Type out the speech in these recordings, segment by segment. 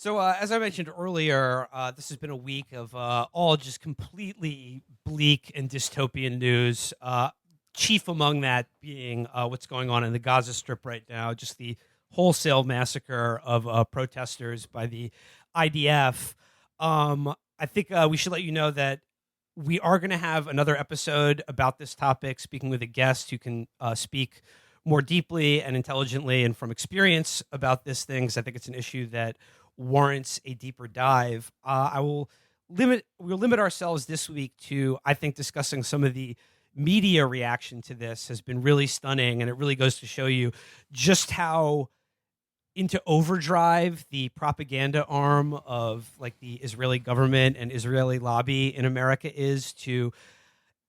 So, as I mentioned earlier, this has been a week of all just completely bleak and dystopian news. Chief among that being what's going on in the Gaza Strip right now, just the wholesale massacre of protesters by the IDF. I think we should let you know that we are going to have another episode about this topic, speaking with a guest who can speak more deeply and intelligently and from experience about this thing, because I think it's an issue that warrants a deeper dive. We'll limit ourselves this week to, I think, discussing some of the media reaction to this has been really stunning, and it really goes to show you just how into overdrive the propaganda arm of like the Israeli government and Israeli lobby in America is to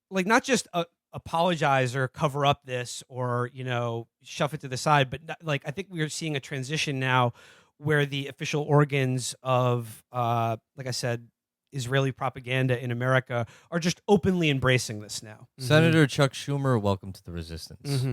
like not just apologize or cover up this or, you know, shove it to the side, but like I think we are seeing a transition now where the official organs of, like I said, Israeli propaganda in America are just openly embracing this now. Senator Chuck Schumer, welcome to the resistance.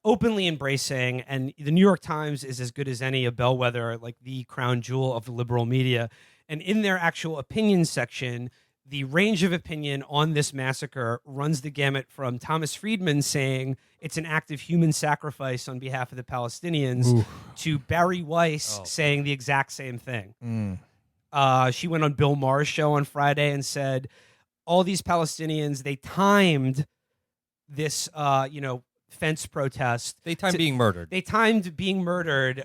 Openly embracing, and the New York Times is as good as any, a bellwether, like the crown jewel of the liberal media. And in their actual opinion section, the range of opinion on this massacre runs the gamut from Thomas Friedman saying it's an act of human sacrifice on behalf of the Palestinians to Bari Weiss saying the exact same thing. She went on Bill Maher's show on Friday and said all these Palestinians, they timed this, fence protest. They timed being murdered. They timed being murdered,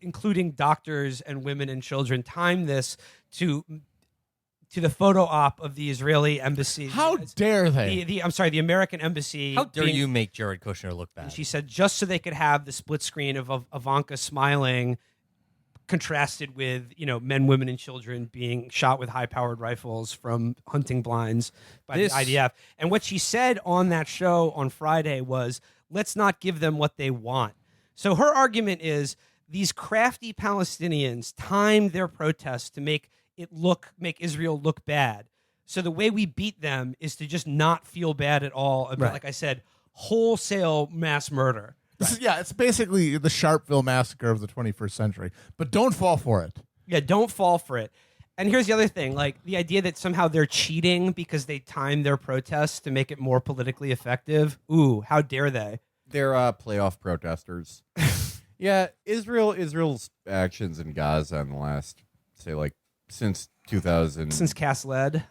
including doctors and women and children, timed this to the photo op of the Israeli embassy. How dare they? The American embassy. How dare you make Jared Kushner look bad? And she said just so they could have the split screen of Ivanka smiling contrasted with, men, women, and children being shot with high-powered rifles from hunting blinds by the IDF. And what she said on that show on Friday was, let's not give them what they want. So her argument is these crafty Palestinians timed their protests to make Israel look bad. So the way we beat them is to just not feel bad at all about, like I said, wholesale mass murder. It's basically the Sharpeville massacre of the 21st century. But don't fall for it. Yeah, don't fall for it. And here's the other thing, like the idea that somehow they're cheating because they timed their protests to make it more politically effective. Ooh, how dare they? They're playoff protesters. Yeah, Israel's actions in Gaza in the last, say, like, since 2000. Since Cast Lead?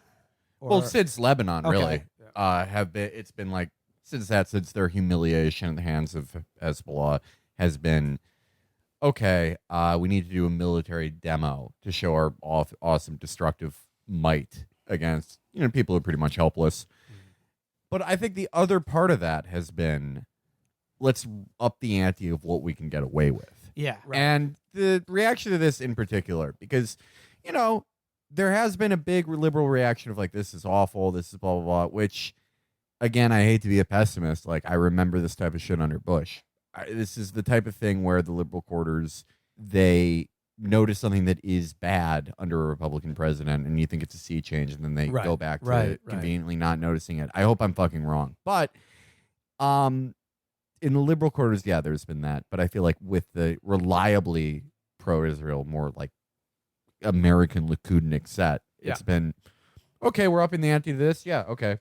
Since Lebanon, really. It's been like, since their humiliation in the hands of Hezbollah has been, okay, we need to do a military demo to show our awesome destructive might against, people who are pretty much helpless. But I think the other part of that has been, let's up the ante of what we can get away with. Yeah. Right. And the reaction to this in particular, because, there has been a big liberal reaction of like, this is awful, this is blah, blah, blah, which, again, I hate to be a pessimist. Like, I remember this type of shit under Bush. This is the type of thing where the liberal quarters, they notice something that is bad under a Republican president, and you think it's a sea change, and then they go back to conveniently not noticing it. I hope I'm fucking wrong. But in the liberal quarters, yeah, there's been that. But I feel like with the reliably pro-Israel, more like American Likudnik set, it's been, okay, we're upping the ante to this. Yeah, okay.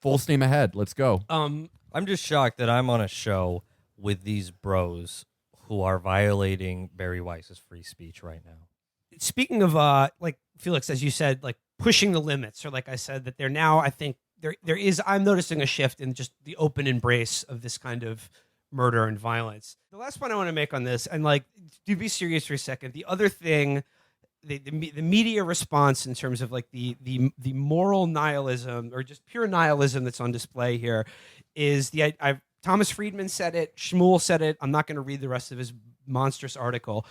Full steam ahead. Let's go. I'm just shocked that I'm on a show with these bros who are violating Bari Weiss's free speech right now. Speaking of, like Felix, as you said, like pushing the limits, or like I said, that they're now, I think there is, I'm noticing a shift in just the open embrace of this kind of murder and violence. The last point I want to make on this, and like, do be serious for a second. The other thing, the media response in terms of like the moral nihilism or just pure nihilism that's on display here is Thomas Friedman said it, Shmuel said it. I'm not going to read the rest of his monstrous article,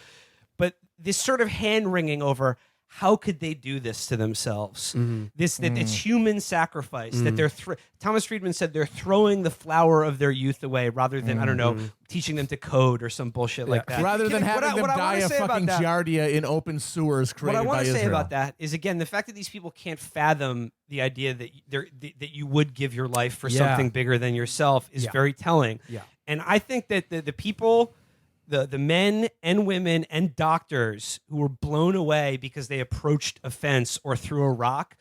but this sort of hand wringing over how could they do this to themselves? It's human sacrifice that they're. Thomas Friedman said they're throwing the flower of their youth away rather than I don't know, teaching them to code or some bullshit like that. Rather than having them die of fucking giardia in open sewers created by Israel. What I want to say about that is, again, the fact that these people can't fathom the idea that that you would give your life for something bigger than yourself is very telling. Yeah. And I think that the people the men and women and doctors who were blown away because they approached a fence or threw a rock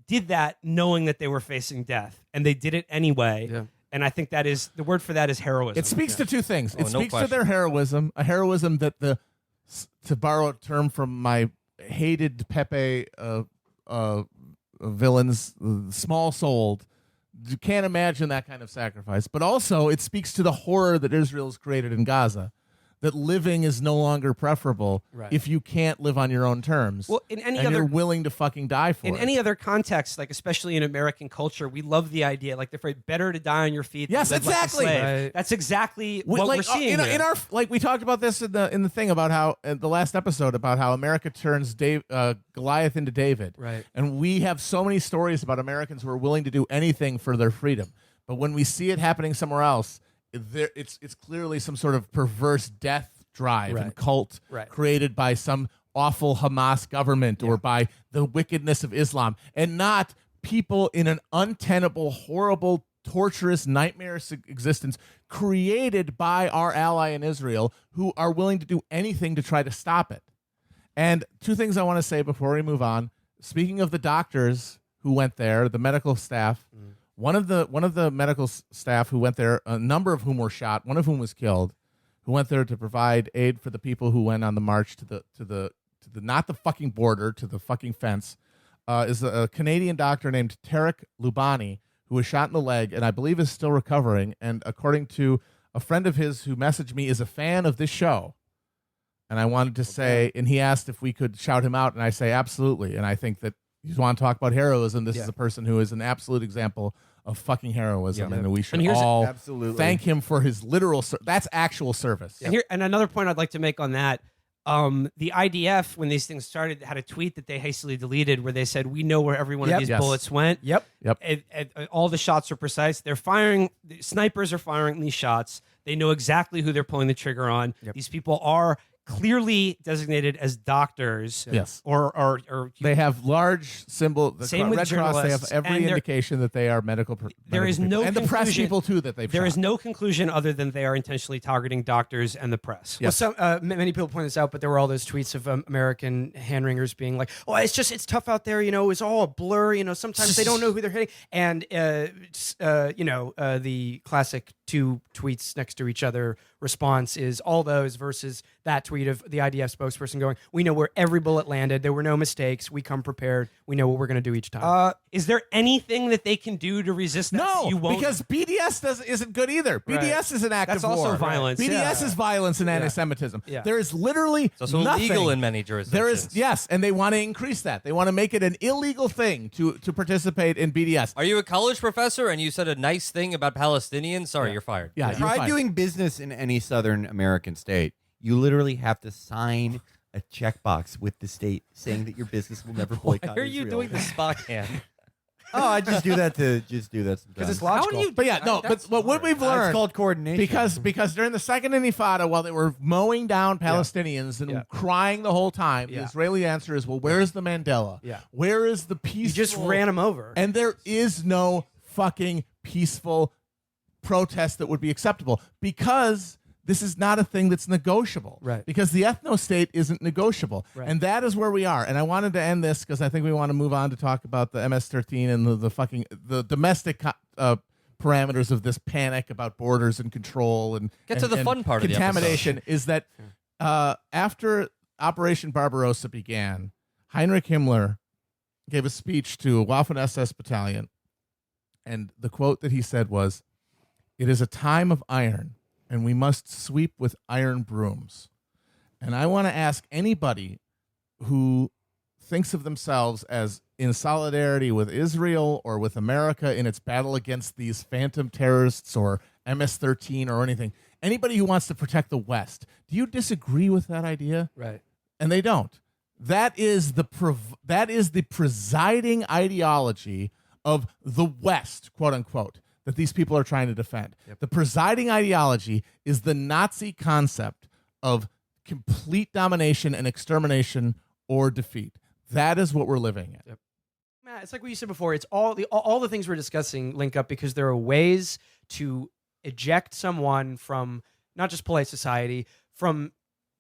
did that knowing that they were facing death, and they did it anyway. Yeah. And I think that is the word for that is heroism. It speaks to two things. Oh, It no speaks to question. their heroism, a heroism that to borrow a term from my hated Pepe villains, small-souled. You can't imagine that kind of sacrifice. But also, it speaks to the horror that Israel's created in Gaza, that living is no longer preferable Right. if you can't live on your own terms. Well, in any and other you're willing to fucking die for in it. any other context, like especially in American culture, we love the idea, like the phrase "better to die on your feet." Yes, than live like a exactly. slave." Right. That's exactly We- what like, we're seeing. in, here. in our like we talked about this in the thing about how the last episode about how America turns Goliath into David, Right. And we have so many stories about Americans who are willing to do anything for their freedom, but when we see it happening somewhere else, it's clearly some sort of perverse death drive and Right. cult Right. created by some awful Hamas government or by the wickedness of Islam, and not people in an untenable, horrible, torturous, nightmarish existence created by our ally in Israel who are willing to do anything to try to stop it. And two things I want to say before we move on. Speaking of the doctors who went there, the medical staff, one of the medical staff who went there, a number of whom were shot, one of whom was killed, who went there to provide aid for the people who went on the march to the not the fucking border, to the fucking fence, is a Canadian doctor named Tarek Lubani, who was shot in the leg and I believe is still recovering. And according to a friend of his who messaged me, is a fan of this show. And I wanted to say, and he asked if we could shout him out, and I say absolutely. And I think that you want to talk about heroism. This is a person who is an absolute example of fucking heroism, and we should And here's- all Absolutely. thank him for his literal. That's actual service. And another point I'd like to make on that. The IDF, when these things started, had a tweet that they hastily deleted where they said, "We know where every one Yep. of these Yes. bullets went. Yep. And all the shots are precise. They're firing. The snipers are firing these shots. They know exactly who they're pulling the trigger on. Yep. These people are clearly designated as doctors. Yes. Or They have large symbol. The Same with Red Cross. They have journalists, every and indication that they are medical. There is medical no people. and the press conclusion- people too that they've. there is shot. no conclusion other than they are intentionally targeting doctors and the press. Yes. Well, many people point this out, but there were all those tweets of American hand wringers being like, "Oh, it's tough out there. It's all a blur. Sometimes they don't know who they're hitting." And the classic two tweets next to each other response is all those versus that tweet of the IDF spokesperson going, "We know where every bullet landed. There were no mistakes. We come prepared. We know what we're going to do each time." Is there anything that they can do to resist that? No, you won't. because BDS isn't good either. BDS is an act That's of also war. violence, BDS yeah. is violence and anti-Semitism. Yeah. There is literally It's also nothing. illegal in many jurisdictions. There is and they want to increase that. They want to make it an illegal thing to participate in BDS. Are you a college professor and you said a nice thing about Palestinians? Sorry, you're fired. Yeah, you're Try fine. doing business in any Southern American state. You literally have to sign a checkbox with the state saying that your business will never boycott. Why are you Israel. doing the Spock hand? Oh, I just do that sometimes. Because it's logical. But yeah, no. But what we've It's learned called coordination. because during the second Intifada, while they were mowing down Palestinians and Yeah. crying the whole time, Yeah. the Israeli answer is, "Well, where's the Mandela? Yeah. Where is the peaceful?" You just ran him over. And there is no fucking peaceful protest that would be acceptable because this is not a thing that's negotiable. Right. Because the ethno-state isn't negotiable. Right. And that is where we are. And I wanted to end this because I think we want to move on to talk about the MS-13 and the domestic parameters of this panic about borders and control and Get to the and fun part of the contamination is that after Operation Barbarossa began, Heinrich Himmler gave a speech to a Waffen-SS battalion. And the quote that he said was, "It is a time of iron, and we must sweep with iron brooms." And I want to ask anybody who thinks of themselves as in solidarity with Israel or with America in its battle against these phantom terrorists or MS-13 or anything, anybody who wants to protect the West, do you disagree with that idea? Right. And they don't. That is the presiding ideology of the West, quote unquote, that these people are trying to defend. Yep. The presiding ideology is the Nazi concept of complete domination and extermination or defeat. That is what we're living in. Yep. Matt, it's like what you said before. It's all the things we're discussing link up because there are ways to eject someone from not just polite society, from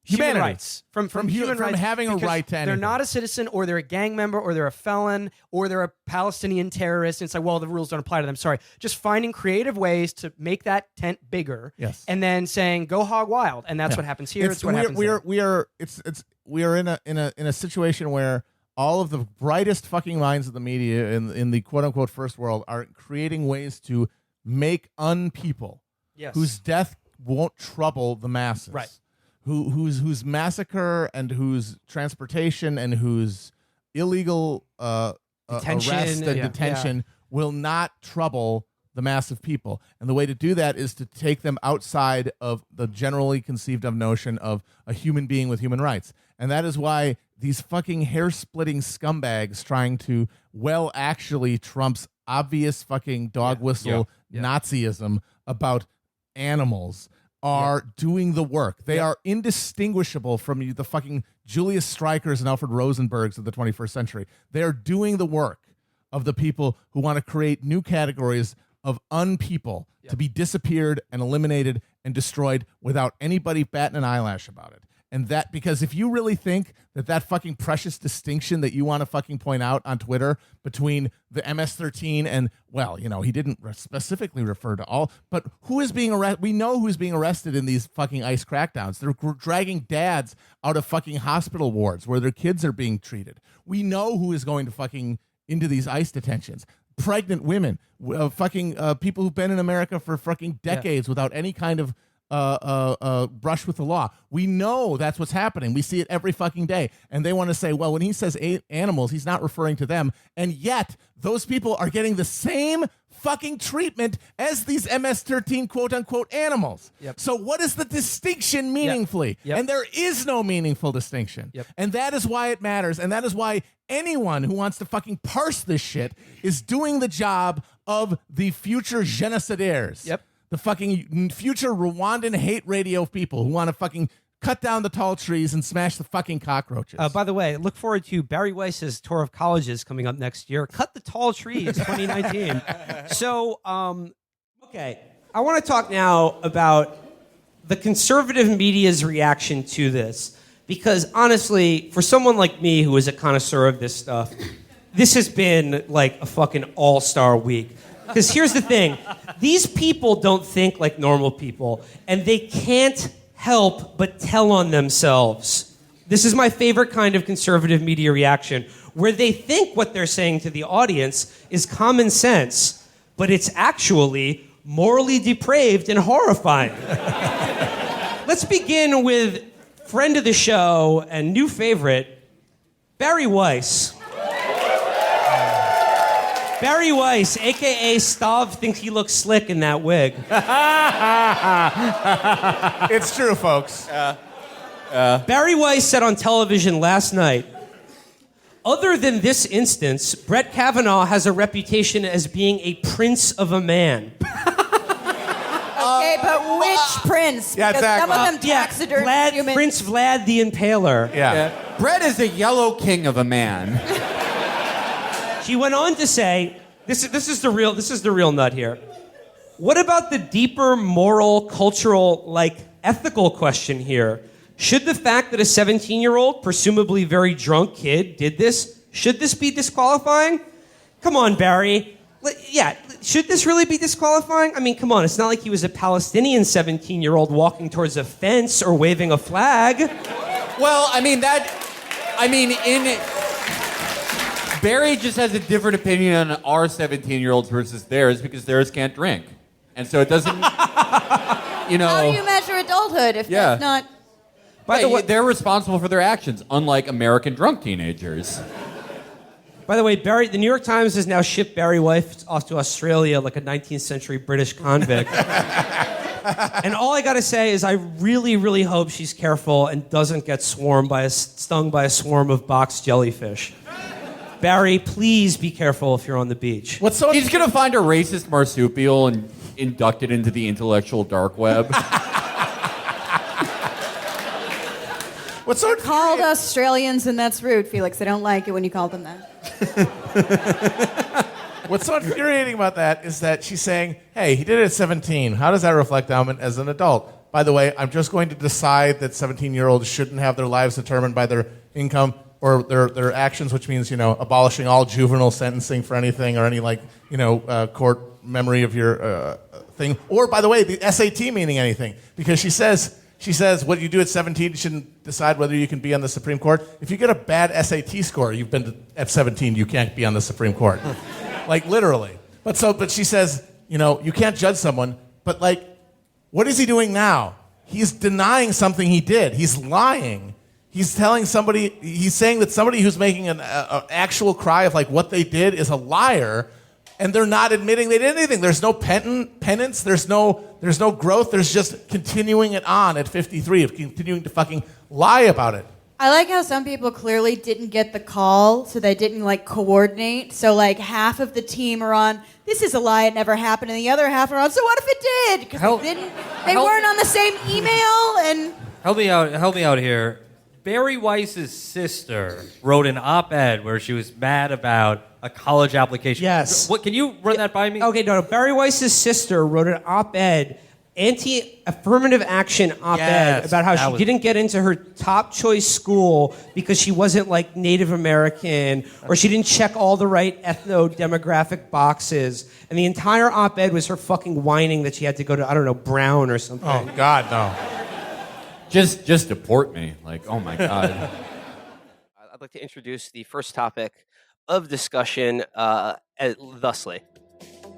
Humanity. human rights, from human rights, having a because right to they're anything. not a citizen, or they're a gang member, or they're a felon, or they're a Palestinian terrorist. And it's like, well, the rules don't apply to them. Sorry, just finding creative ways to make that tent bigger, Yes. and then saying go hog wild, and that's what happens here. It's what happens there. We are in a situation where all of the brightest fucking minds of the media in the quote unquote first world are creating ways to make unpeople Yes. whose death won't trouble the masses. Right. Whose massacre and whose transportation and whose illegal Detention, arrest and yeah. detention will not trouble the mass of people. And the way to do that is to take them outside of the generally conceived of notion of a human being with human rights. And that is why these fucking hair-splitting scumbags trying to, actually Trump's obvious fucking dog whistle Nazism about animals are doing the work. They are indistinguishable from the fucking Julius Strikers and Alfred Rosenbergs of the 21st century. They are doing the work of the people who want to create new categories of unpeople to be disappeared and eliminated and destroyed without anybody batting an eyelash about it. And that, because if you really think that fucking precious distinction that you want to fucking point out on Twitter between the MS-13 and, he didn't specifically refer to all, but who is being arrested? We know who's being arrested in these fucking ICE crackdowns. They're dragging dads out of fucking hospital wards where their kids are being treated. We know who is going to fucking into these ICE detentions. Pregnant women, people who've been in America for fucking decades without any kind of brush with the law. We know that's what's happening. We see it every fucking day. And they want to say, well, when he says animals, he's not referring to them. And yet those people are getting the same fucking treatment as these MS-13 quote unquote animals. Yep. So what is the distinction meaningfully? Yep. And there is no meaningful distinction. Yep. And that is why it matters. And that is why anyone who wants to fucking parse this shit is doing the job of the future genocidaires. Yep. The fucking future Rwandan hate radio people who want to fucking cut down the tall trees and smash the fucking cockroaches. By the way, look forward to Bari Weiss's tour of colleges coming up next year. Cut the tall trees 2019. So, okay. I want to talk now about the conservative media's reaction to this. Because honestly, for someone like me who is a connoisseur of this stuff, this has been like a fucking all-star week. Because here's the thing. These people don't think like normal people, and they can't help but tell on themselves. This is my favorite kind of conservative media reaction, where they think what they're saying to the audience is common sense, but it's actually morally depraved and horrifying. Let's begin with friend of the show and new favorite, Bari Weiss. Bari Weiss, a.k.a. Stav, thinks he looks slick in that wig. It's true, folks. Bari Weiss said on television last night, other than this instance, Brett Kavanaugh has a reputation as being a prince of a man. Okay, but which prince? Yeah, Because exactly. some of them taxidermy humans. Prince Vlad the Impaler. Yeah. Brett is a yellow king of a man. She went on to say, this is the real nut here. What about the deeper moral, cultural, ethical question here? Should the fact that a 17-year-old, presumably very drunk kid did this, should this be disqualifying? Come on, Barry. Yeah, should this really be disqualifying? I mean, come on, it's not like he was a Palestinian 17-year-old walking towards a fence or waving a flag. Well, Barry just has a different opinion on our 17-year-olds versus theirs because theirs can't drink. And so it doesn't, How do you measure adulthood if that's not... By the way, they're responsible for their actions, unlike American drunk teenagers. By the way, the New York Times has now shipped Bari Weiss off to Australia like a 19th century British convict. And all I gotta say is I really, really hope she's careful and doesn't get stung by a swarm of box jellyfish. Barry, please be careful if you're on the beach. He's going to find a racist marsupial and induct it into the intellectual dark web. What's so Called Australians, and that's rude, Felix. I don't like it when you call them that. What's so infuriating about that is that she's saying, hey, he did it at 17. How does that reflect on him as an adult? by the way, I'm just going to decide that 17-year-olds shouldn't have their lives determined by their income or their actions, which means, abolishing all juvenile sentencing for anything or any, court memory of your thing. Or, by the way, the SAT meaning anything. Because she says, what you do at 17, you shouldn't decide whether you can be on the Supreme Court. If you get a bad SAT score, you've been at 17, you can't be on the Supreme Court. Literally. But she says, you can't judge someone, but what is he doing now? He's denying something he did. He's lying. He's saying that somebody who's making an actual cry of what they did is a liar, and they're not admitting they did anything. There's no penance. There's no growth. There's just continuing it on at 53 of continuing to fucking lie about it. I like how some people clearly didn't get the call, so they didn't coordinate. So half of the team are on, this is a lie, it never happened, and the other half are on, so what if it did? Because they weren't on the same email. And help me out here. Bari Weiss's sister wrote an op-ed where she was mad about a college application. Yes. What, can you run that by me? Okay, no. Bari Weiss's sister wrote an op-ed, anti-affirmative action op-ed, Yes, about how that she was- didn't get into her top choice school because she wasn't Native American, or she didn't check all the right ethno-demographic boxes. And the entire op-ed was her fucking whining that she had to go to, I don't know, Brown or something. Oh, God, no. Just deport me. Oh my God. I'd like to introduce the first topic of discussion thusly.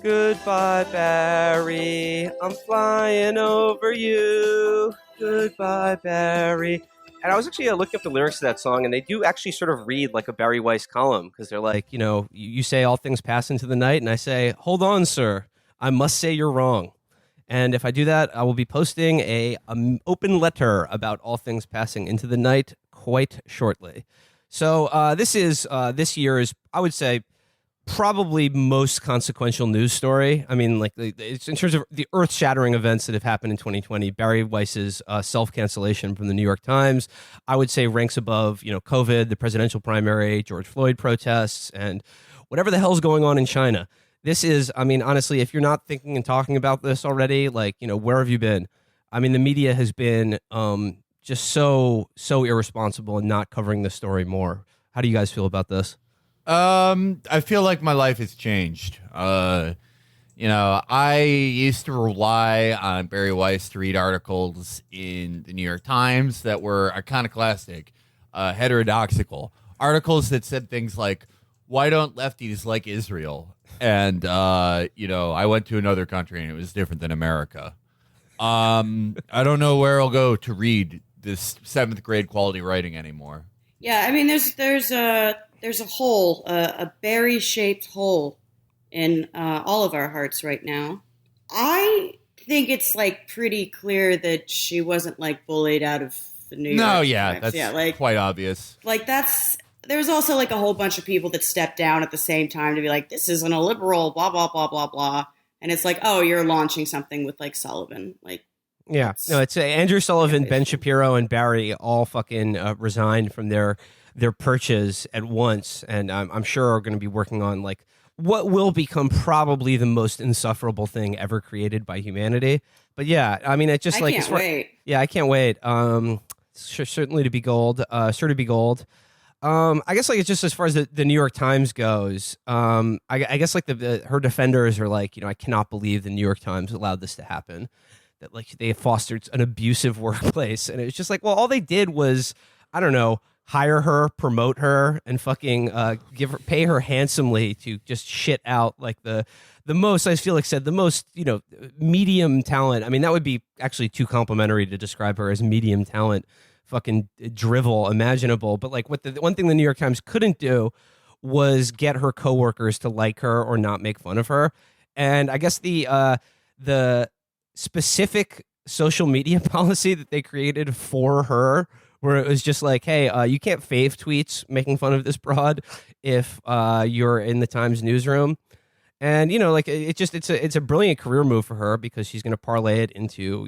Goodbye, Barry. I'm flying over you. Goodbye, Barry. And I was actually looking up the lyrics to that song, and they do actually sort of read like a Bari Weiss column, because they're like, you say all things pass into the night, and I say, hold on, sir. I must say you're wrong. And if I do that, I will be posting a open letter about all things passing into the night quite shortly. So this year's, I would say, probably most consequential news story. I mean, it's in terms of the earth-shattering events that have happened in 2020. Bari Weiss's self-cancellation from the New York Times, I would say, ranks above, COVID, the presidential primary, George Floyd protests, and whatever the hell's going on in China. This is, I mean, honestly, if you're not thinking and talking about this already, where have you been? I mean, the media has been just so irresponsible in not covering this story more. How do you guys feel about this? I feel like my life has changed. I used to rely on Bari Weiss to read articles in the New York Times that were iconoclastic, heterodoxical, articles that said things like, why don't lefties like Israel? And, I went to another country and it was different than America. I don't know where I'll go to read this 7th grade quality writing anymore. Yeah, I mean, there's a hole, a berry-shaped hole in all of our hearts right now. I think it's pretty clear that she wasn't bullied out of the New York Times. That's quite obvious. There's also a whole bunch of people that step down at the same time to be like, this isn't a liberal, blah blah blah blah blah, and it's oh, you're launching something with Sullivan, Yeah, no, it's Andrew Sullivan, Ben Shapiro, and Barry all fucking resigned from their perches at once, and I'm sure are going to be working on what will become probably the most insufferable thing ever created by humanity. But yeah, I mean, it just I can't wait. Yeah, I can't wait. Certainly to be gold. Sure to be gold. I guess it's just as far as the New York Times goes. I guess her defenders are I cannot believe the New York Times allowed this to happen. That they fostered an abusive workplace, and it's just well, all they did was, I don't know, hire her, promote her, and fucking pay her handsomely to just shit out the most, as Felix said, the most medium talent. I mean, that would be actually too complimentary to describe her as medium talent, fucking drivel imaginable. But what the one thing the New York Times couldn't do was get her coworkers to like her or not make fun of her. And I guess the specific social media policy that they created for her, where it was just hey, you can't fave tweets making fun of this broad if you're in the Times newsroom. And it's a brilliant career move for her, because she's going to parlay it into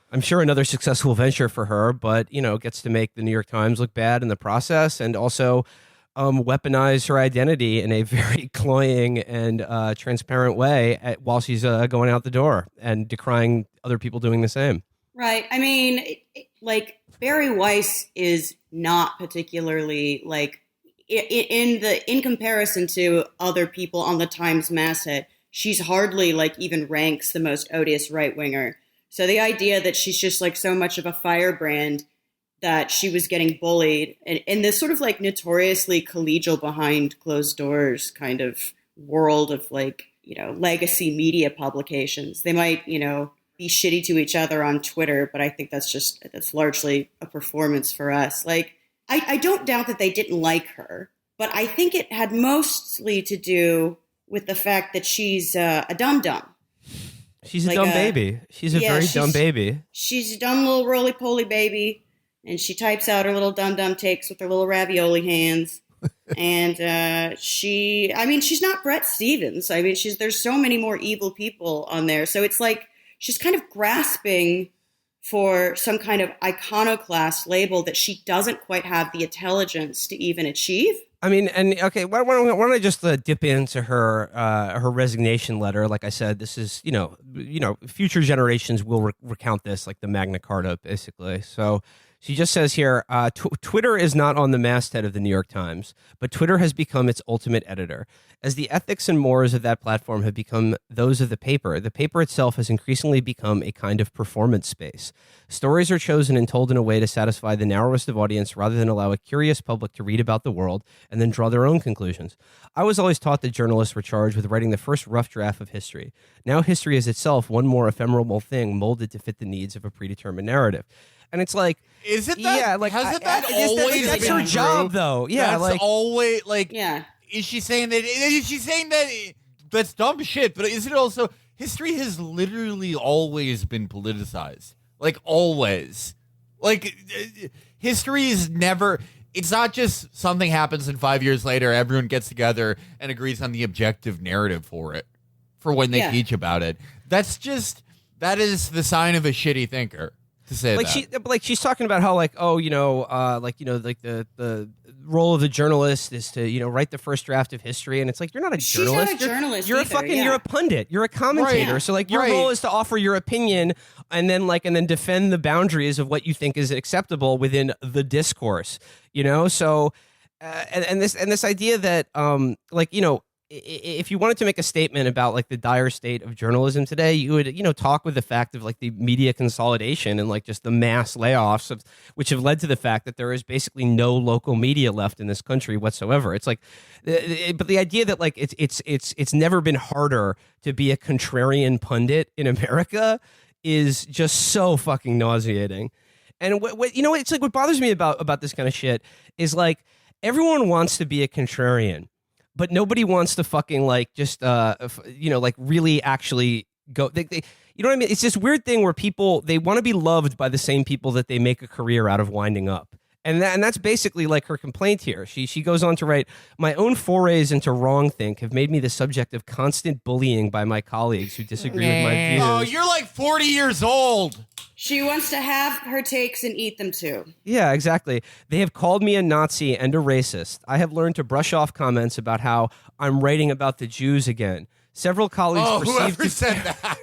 I'm sure another successful venture for her, but gets to make the New York Times look bad in the process, and also weaponize her identity in a very cloying and transparent way while she's going out the door and decrying other people doing the same. Right. I mean, like Bari Weiss is not particularly like in comparison to other people on the Times masthead. She's hardly like even ranks the most odious right winger. So the idea that she's just like so much of a firebrand that she was getting bullied in this sort of like notoriously collegial behind closed doors kind of world of like, legacy media publications. They might, be shitty to each other on Twitter, but I think that's largely a performance for us. Like, I don't doubt that they didn't like her, but I think it had mostly to do with the fact that she's a dum-dum. She's a dumb baby. She's a very dumb baby. She's a dumb little roly-poly baby, and she types out her little dum-dum takes with her little ravioli hands. And she's not Brett Stevens. I mean, there's so many more evil people on there. So it's like she's kind of grasping for some kind of iconoclast label that she doesn't quite have the intelligence to even achieve. I mean, and okay, why don't I just dip into her resignation letter? Like I said, this is future generations will recount this like the Magna Carta, basically. So she just says here, Twitter is not on the masthead of the New York Times, but Twitter has become its ultimate editor. As the ethics and mores of that platform have become those of the paper itself has increasingly become a kind of performance space. Stories are chosen and told in a way to satisfy the narrowest of audience rather than allow a curious public to read about the world and then draw their own conclusions. I was always taught that journalists were charged with writing the first rough draft of history. Now history is itself one more ephemeral thing molded to fit the needs of a predetermined narrative. And it's like, is it that? Yeah, like hasn't that always that's been her job, true? though. Yeah, that's like always like. Yeah. Is she saying that that's dumb shit? But is it also history has literally always been politicized, like always. Like history is never. It's not just something happens and 5 years later everyone gets together and agrees on the objective narrative for it, for when they teach about it. That is the sign of a shitty thinker. To say that. She's talking about how the role of the journalist is to write the first draft of history, and it's like you're not a journalist. She's not a journalist. You're you're a pundit. You're a commentator. Right. So your role is to offer your opinion and then defend the boundaries of what you think is acceptable within the discourse. So and this idea that if you wanted to make a statement about like the dire state of journalism today, you would, talk with the fact of like the media consolidation and like just the mass layoffs which have led to the fact that there is basically no local media left in this country whatsoever. It's like, but the idea that like it's never been harder to be a contrarian pundit in America is just so fucking nauseating. And it's like what bothers me about this kind of shit is like everyone wants to be a contrarian. But nobody wants to fucking really actually go. You know what I mean? It's this weird thing where people, they want to be loved by the same people that they make a career out of winding up. And that's basically like her complaint here. She goes on to write, my own forays into wrongthink have made me the subject of constant bullying by my colleagues who disagree with my views. Oh, you're like 40 years old. She wants to have her takes and eat them too. Yeah, exactly. They have called me a Nazi and a racist. I have learned to brush off comments about how I'm writing about the Jews again. Several colleagues whoever said that,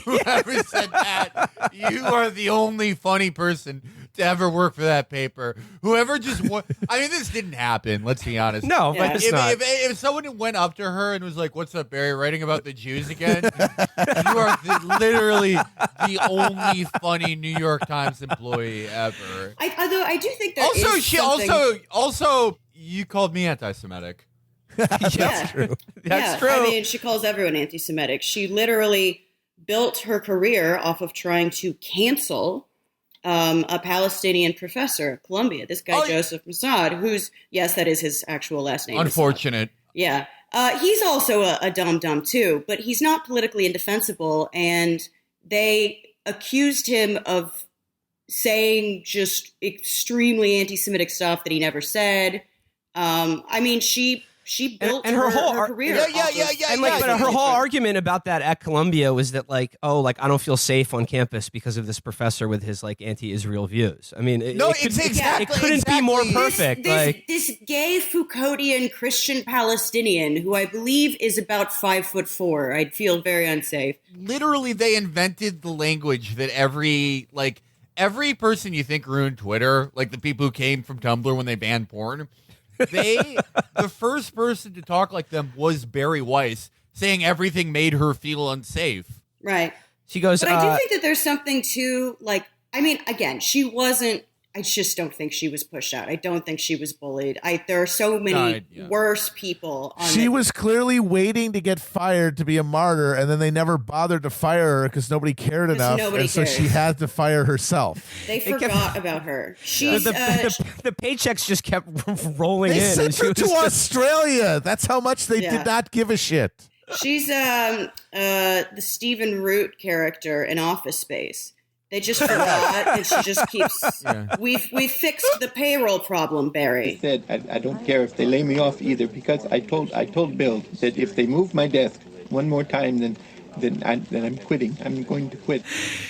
whoever said that, you are the only funny person to ever work for that paper. Whoever just I mean, this didn't happen. Let's be honest. No, but it's not. If someone went up to her and was like, "What's up, Barry? Writing about the Jews again?" You are literally the only funny New York Times employee ever. Although I do think that also you called me anti-Semitic. That's true. That's true. I mean, she calls everyone anti-Semitic. She literally built her career off of trying to cancel a Palestinian professor at Columbia, this guy Joseph Mossad, who's, yes, that is his actual last name. Unfortunate. Mossad. Yeah. He's also a dum-dum too, but he's not politically indefensible, and they accused him of saying just extremely anti-Semitic stuff that he never said. I mean, she She built and her whole career. And like, but her whole argument about that at Columbia was that like, oh, like I don't feel safe on campus because of this professor with his like anti-Israel views. I mean, it couldn't be more perfect. This gay Foucauldian Christian Palestinian who I believe is about 5'4". I'd feel very unsafe. Literally, they invented the language that every person you think ruined Twitter, like the people who came from Tumblr when they banned porn. The first person to talk like them was Bari Weiss, saying everything made her feel unsafe. Right. She goes, but I do think that there's something to, like, I mean, again, she wasn't, I just don't think she was pushed out. I don't think she was bullied. There are so many worse people. She was clearly waiting to get fired to be a martyr, and then they never bothered to fire her because nobody cared enough, so she had to fire herself. They forgot about her. She's the paychecks just kept rolling in. They sent her to Australia. That's how much they did not give a shit. She's the Stephen Root character in Office Space. They just forgot, and she just keeps. Yeah. We fixed the payroll problem, Barry. I said I don't care if they lay me off either, because I told Bill that if they move my desk one more time, then I'm quitting. I'm going to quit.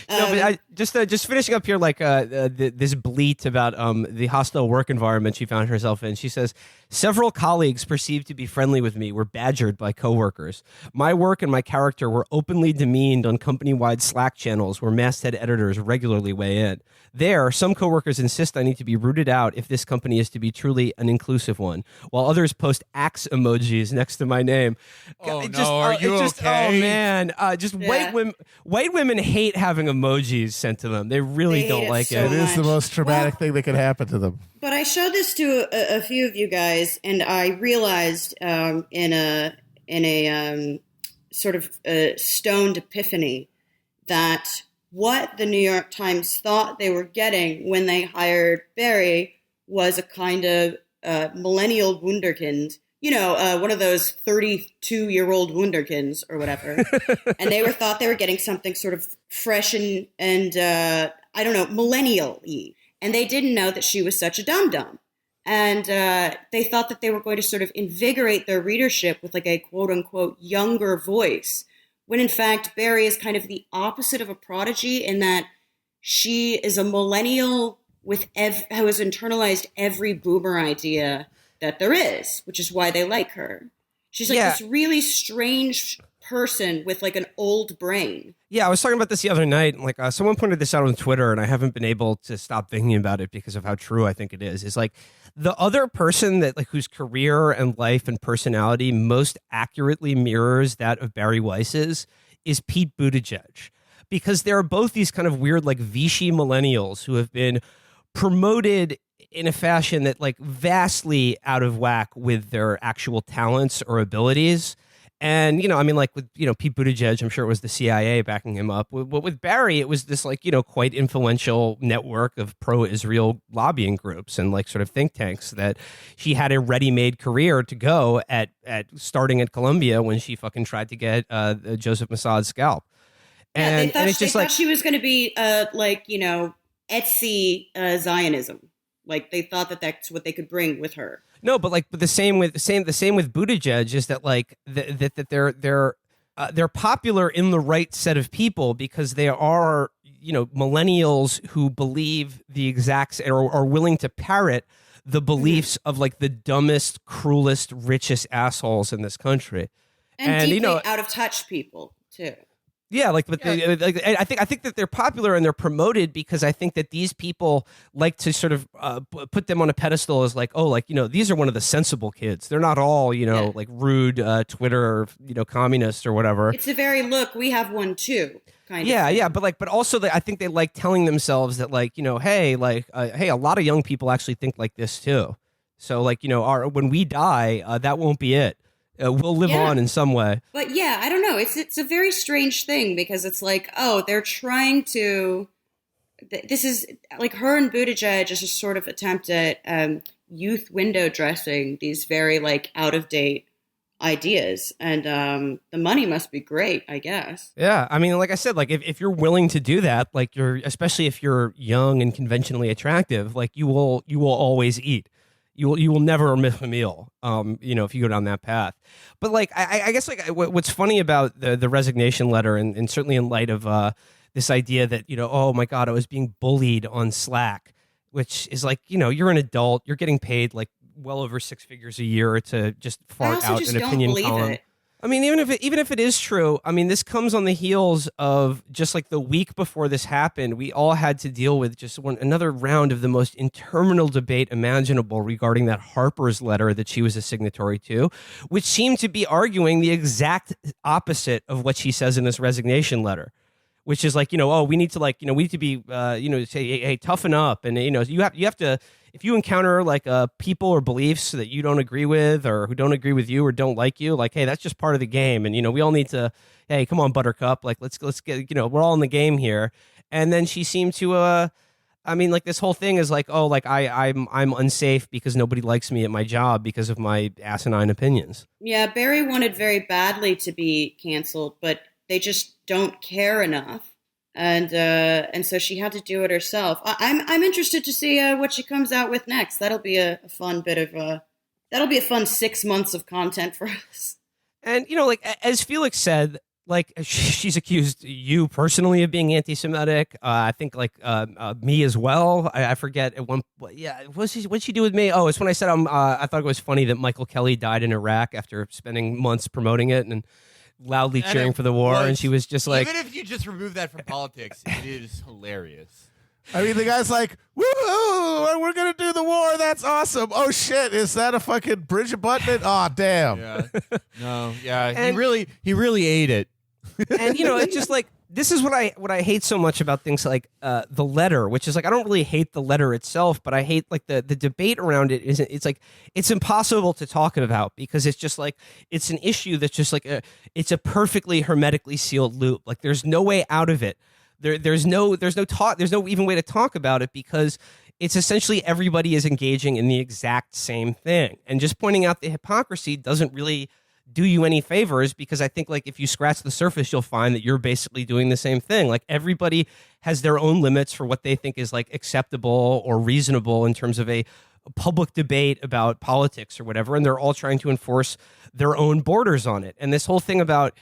No, but just finishing up here, like this bleat about the hostile work environment she found herself in. She says, several colleagues perceived to be friendly with me were badgered by coworkers. My work and my character were openly demeaned on company-wide Slack channels where masthead editors regularly weigh in. There, some coworkers insist I need to be rooted out if this company is to be truly an inclusive one, while others post axe emojis next to my name. Oh, are you okay? Oh, man. White women hate having emojis sent to them. They really don't like it. It is the most traumatic thing that could happen to them. But I showed this to a few of you guys, and I realized in a sort of stoned epiphany that what the New York Times thought they were getting when they hired Bari was a kind of millennial wunderkind. You know, one of those 32-year-old wunderkinds or whatever. And they thought they were getting something sort of fresh and I don't know, millennial-y. And they didn't know that she was such a dum-dum. And they thought that they were going to sort of invigorate their readership with like a quote-unquote younger voice, when in fact Bari is kind of the opposite of a prodigy in that she is a millennial who has internalized every boomer idea that there is, which is why they like her. She's like this really strange person with like an old brain. Yeah, I was talking about this the other night, and like someone pointed this out on Twitter, and I haven't been able to stop thinking about it because of how true I think it is. Is like the other person that like whose career and life and personality most accurately mirrors that of Bari Weiss's is Pete Buttigieg, because there are both these kind of weird like Vichy millennials who have been promoted in a fashion that like vastly out of whack with their actual talents or abilities. And, you know, I mean, like with, you know, Pete Buttigieg, I'm sure it was the CIA backing him up. With Bari, it was this like, you know, quite influential network of pro-Israel lobbying groups and like sort of think tanks that she had a ready-made career to go at starting at Columbia when she fucking tried to get Joseph Mossad's scalp. And, they thought she was going to be like, you know, Etsy Zionism. Like they thought that that's what they could bring with her. No, but the same with Buttigieg is that like they're popular in the right set of people because they are, you know, millennials who believe the exact or are willing to parrot the beliefs of like the dumbest, cruelest, richest assholes in this country, and deeply, you know, out of touch people too. Yeah, like, but they, like, I think that they're popular and they're promoted because I think that these people like to sort of put them on a pedestal as like, oh, like, you know, these are one of the sensible kids. They're not all, you know, like rude Twitter, you know, communists or whatever. It's a very look. We have one too. Kind of. Yeah, but also I think they like telling themselves that like, you know, hey, a lot of young people actually think like this too. So like, you know, when we die, that won't be it. We'll live on in some way. But yeah, I don't know. It's a very strange thing because it's like, oh, they're trying to. This is like her and Buttigieg is a sort of attempt at youth window dressing these very like out of date ideas, and the money must be great, I guess. Yeah, I mean, like I said, like if you're willing to do that, like especially if you're young and conventionally attractive, like you will always eat. You will never miss a meal. if you go down that path. But like, I guess like what's funny about the resignation letter, and certainly in light of this idea that, oh my God, I was being bullied on Slack, which is like, you're an adult, you're getting paid like well over 6 figures a year to just fart out an opinion column. It. I mean, even if it is true, I mean, this comes on the heels of just like the week before this happened, we all had to deal with just another round of the most interminable debate imaginable regarding that Harper's letter that she was a signatory to, which seemed to be arguing the exact opposite of what she says in this resignation letter, which is like, we need to be, say, hey, toughen up. And, you have to, if you encounter like people or beliefs that you don't agree with or who don't agree with you or don't like you, like, hey, that's just part of the game. And, we all need to, hey, come on, Buttercup, like, let's get, we're all in the game here. And then she seemed to, like this whole thing is like, oh, like I'm unsafe because nobody likes me at my job because of my asinine opinions. Yeah, Bari wanted very badly to be canceled, but they just don't care enough. And so she had to do it herself. I'm interested to see what she comes out with next. That'll be a fun bit of that'll be a fun 6 months of content for us. And like as Felix said, like she's accused you personally of being anti-Semitic. I think like me as well. I forget at one. Yeah, what'd she do with me? Oh, it's when I said I thought it was funny that Michael Kelly died in Iraq after spending months promoting it and loudly cheering for the war, and she was just like, even if you just remove that from politics, it is hilarious. I mean, the guy's like, woo, we're going to do the war. That's awesome. Oh, shit. Is that a fucking Bridget Button? Oh, damn. Yeah. No, yeah. And, he really ate it. And, it's just like, this is what I hate so much about things like the letter, which is like, I don't really hate the letter itself, but I hate like the debate around it. It's like, it's impossible to talk about because it's just like, it's an issue that's just like, it's a perfectly hermetically sealed loop. Like there's no way out of it. There's no even way to talk about it because it's essentially everybody is engaging in the exact same thing. And just pointing out the hypocrisy doesn't really do you any favors because I think like if you scratch the surface, you'll find that you're basically doing the same thing. Like everybody has their own limits for what they think is like acceptable or reasonable in terms of a public debate about politics or whatever. And they're all trying to enforce their own borders on it. And this whole thing about,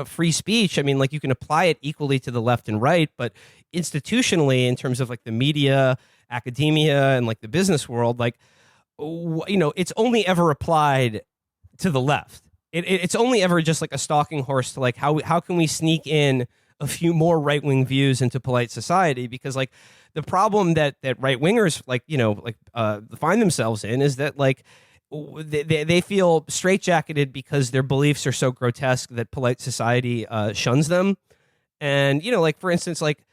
free speech, I mean, like you can apply it equally to the left and right, but institutionally in terms of like the media, academia, and like the business world, like, it's only ever applied to the left. It's only ever just like a stalking horse to like how can we sneak in a few more right-wing views into polite society? Because like the problem that right-wingers find themselves in is that like they feel straitjacketed because their beliefs are so grotesque that polite society shuns them. And like for instance like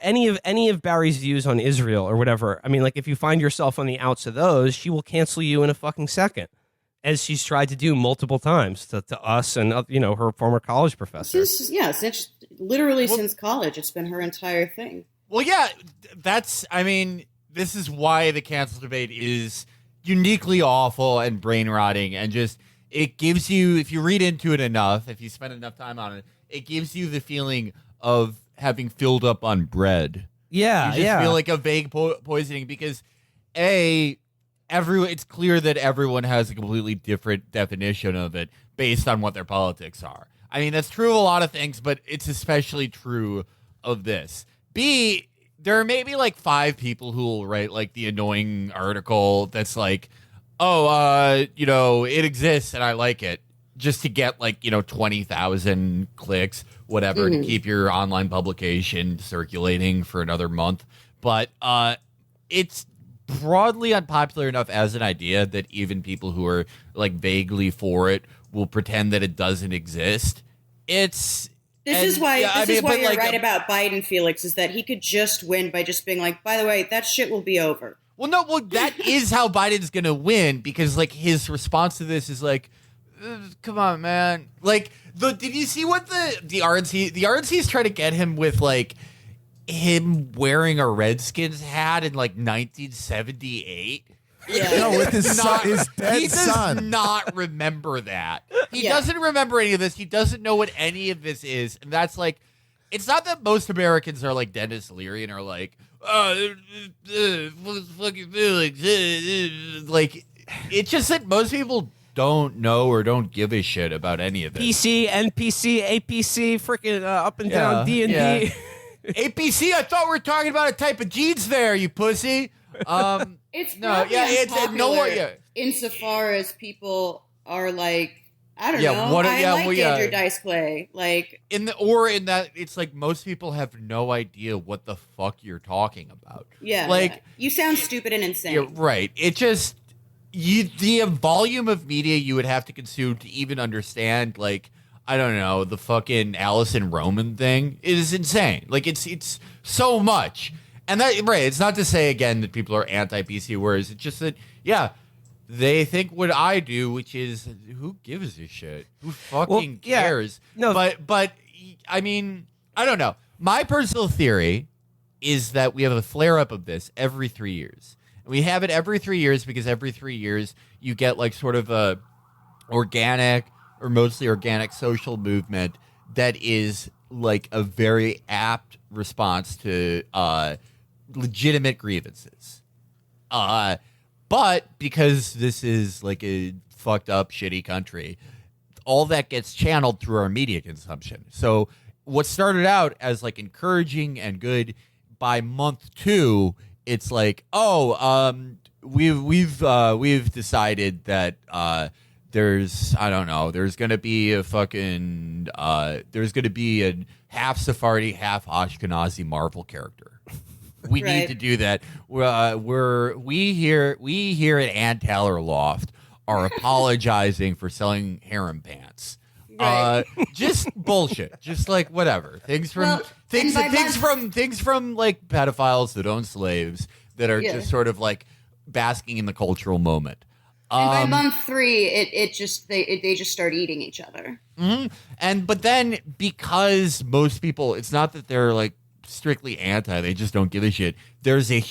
any of Bari's views on Israel or whatever, I mean like if you find yourself on the outs of those, she will cancel you in a fucking second, as she's tried to do multiple times to us and her former college professor. Since college, it's been her entire thing. Well, yeah, this is why the cancel debate is uniquely awful and brain rotting, and just it gives you, if you read into it enough, if you spend enough time on it, it gives you the feeling of having filled up on bread. Yeah, you just feel like a vague poisoning because it's clear that everyone has a completely different definition of it based on what their politics are. I mean, that's true of a lot of things, but it's especially true of this. B, there are maybe like 5 people who will write like the annoying article that's like, it exists and I like it, just to get like, 20,000 clicks, whatever, to keep your online publication circulating for another month. But it's broadly unpopular enough as an idea that even people who are like vaguely for it will pretend that it doesn't exist. This is why you're right about Biden, Felix, is that he could just win by just being like, by the way, that shit will be over. Well, that is how Biden's going to win, because like his response to this is like, come on, man. Like, did you see what the RNC's trying to get him with like him wearing a Redskins hat in like 1978? Yeah. No, with his son, his dead son. He does not remember that. He doesn't remember any of this. He doesn't know what any of this is. And that's like, it's not that most Americans are like Dennis Leary and are like, fucking Felix. Like, it's just that most people don't know or don't give a shit about any of it. PC, NPC, APC, freaking up and down, D&D. Yeah. APC, I thought we were talking about a type of jeans there, you pussy. It's unpopular insofar as people are like, I don't Yeah, know. what- I yeah, like well, yeah. Andrew Dice Clay. Like, in that it's like most people have no idea what the fuck you're talking about. yeah, you sound stupid and insane. You're right. It just the volume of media you would have to consume to even understand, like, I don't know, the fucking Allison Roman thing is insane. Like, it's so much. And that, right, it's not to say again that people are anti-PC wars. It's just that, yeah, they think what I do, which is, who gives a shit? Who fucking cares? No. But I mean, I don't know. My personal theory is that we have a flare-up of this every 3 years. And we have it every 3 years because every 3 years you get like sort of a organic or mostly organic social movement that is like a very apt response to legitimate grievances. But because this is like a fucked up, shitty country, all that gets channeled through our media consumption. So what started out as like encouraging and good, by month 2, it's like, we've decided that there's going to be a fucking there's going to be a half Sephardi, half Ashkenazi Marvel character. We need to do that. We here at Ann Taylor Loft are apologizing for selling harem pants. Right. Just bullshit. Just like whatever. Things from Well, things and by things from like pedophiles that own slaves that are just sort of like basking in the cultural moment. And by month 3, they just start eating each other. Mm-hmm. But then because most people, it's not that they're like strictly anti, they just don't give a shit. There's a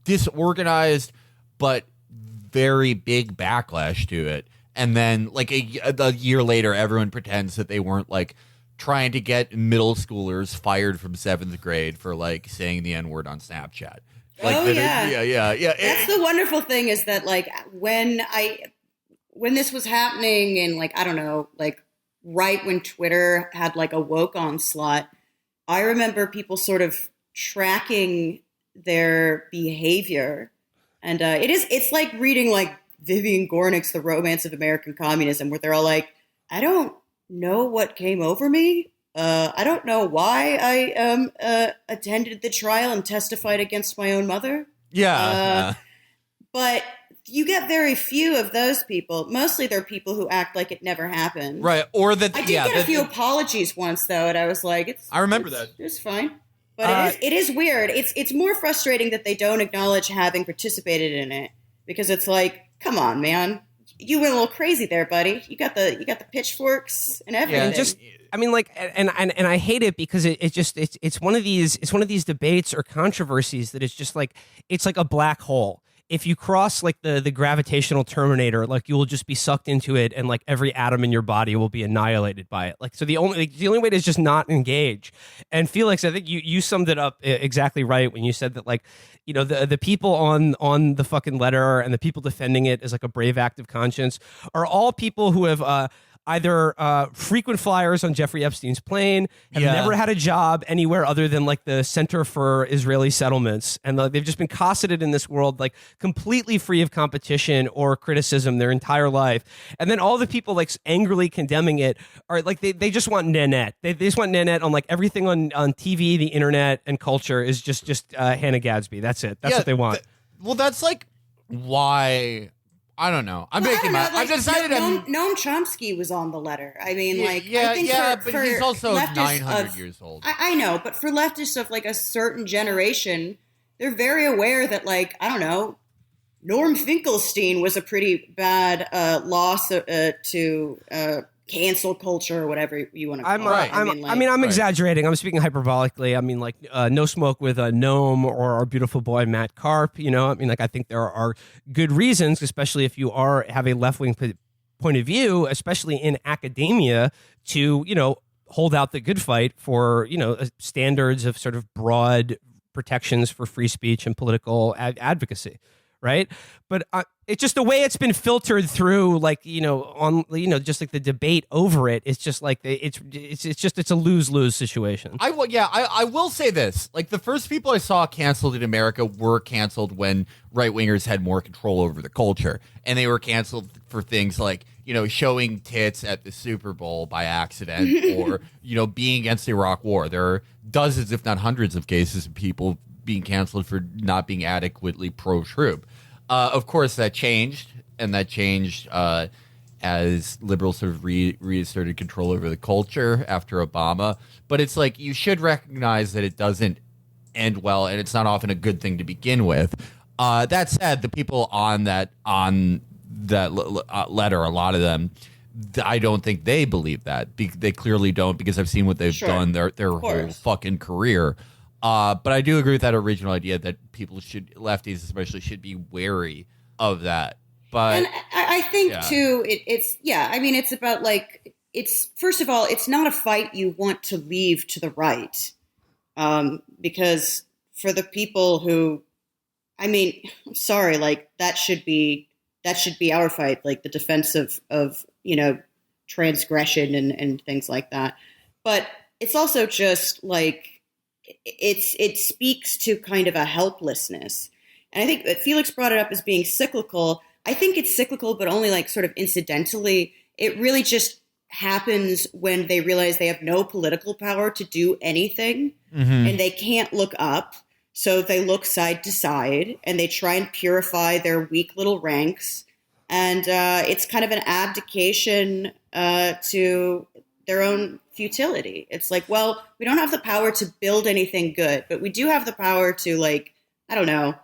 disorganized but very big backlash to it. And then like a year later, everyone pretends that they weren't like trying to get middle schoolers fired from 7th grade for like saying the N-word on Snapchat. Like, yeah. That's the wonderful thing is that like when this was happening and like, I don't know, like right when Twitter had like a woke onslaught, I remember people sort of tracking their behavior. And it's like reading like Vivian Gornick's The Romance of American Communism, where they're all like, I don't know what came over me. I don't know why I attended the trial and testified against my own mother. Yeah. But you get very few of those people. Mostly they're people who act like it never happened. Right. Or that I did get a few apologies once, though, and I was like, I remember that. It's fine. But it is weird. It's more frustrating that they don't acknowledge having participated in it, because it's like, come on, man. You went a little crazy there, buddy. You got the pitchforks and everything. Yeah, I mean, like, and I hate it because it's one of these debates or controversies that is just like, it's like a black hole. If you cross like the gravitational terminator, like you will just be sucked into it, and like every atom in your body will be annihilated by it. Like, so the only way to just not engage. And Felix, I think you summed it up exactly right when you said that, like, you know, the people on the fucking letter and the people defending it as like a brave act of conscience are all people who have either frequent flyers on Jeffrey Epstein's plane, have never had a job anywhere other than like the Center for Israeli Settlements, and they've just been cosseted in this world, like completely free of competition or criticism their entire life. And then all the people like angrily condemning it are like they just want Nanette. They just want Nanette on like everything on TV, the internet, and culture is just Hannah Gadsby. That's it. That's what they want. Well, that's like why. I don't know. I've decided. Noam Chomsky was on the letter. I mean, like, yeah, I think but he's also leftists 900 years old. I know, but for leftists of like a certain generation, they're very aware that, like, I don't know, Norm Finkelstein was a pretty bad loss to cancel culture or whatever you want to call it. I'm exaggerating. I'm speaking hyperbolically. I mean, like, no smoke with Noam or our beautiful boy Matt Karp. You know, I mean, like, I think there are good reasons, especially if you have a left-wing point of view, especially in academia, to, you know, hold out the good fight for, you know, standards of sort of broad protections for free speech and political advocacy. right? But it's just the way it's been filtered through, like, just like the debate over it. It's just like it's a lose-lose situation. I will say this. Like, the first people I saw canceled in America were canceled when right-wingers had more control over the culture. And they were canceled for things like, showing tits at the Super Bowl by accident or, being against the Iraq War. There are dozens, if not hundreds, of cases of people being canceled for not being adequately pro-troop. Of course, that changed, and that changed as liberals sort of reasserted control over the culture after Obama. But it's like, you should recognize that it doesn't end well, and it's not often a good thing to begin with. That said, the people on that letter, a lot of them, I don't think they believe that. They clearly don't, because I've seen what they've done their whole fucking career. But I do agree with that original idea that lefties especially, should be wary of that. But and I think too, it's about like, first of all, it's not a fight you want to leave to the right, because for the people who, I'm sorry, like that should be our fight, like the defense of transgression and things like that. But it's also just like, it speaks to kind of a helplessness. And I think that Felix brought it up as being cyclical. I think it's cyclical, but only like sort of incidentally. It really just happens when they realize they have no political power to do anything, and they can't look up. So they look side to side and they try and purify their weak little ranks. And it's kind of an abdication to their own futility. It's like, well, we don't have the power to build anything good, but we do have the power to, like, I don't know,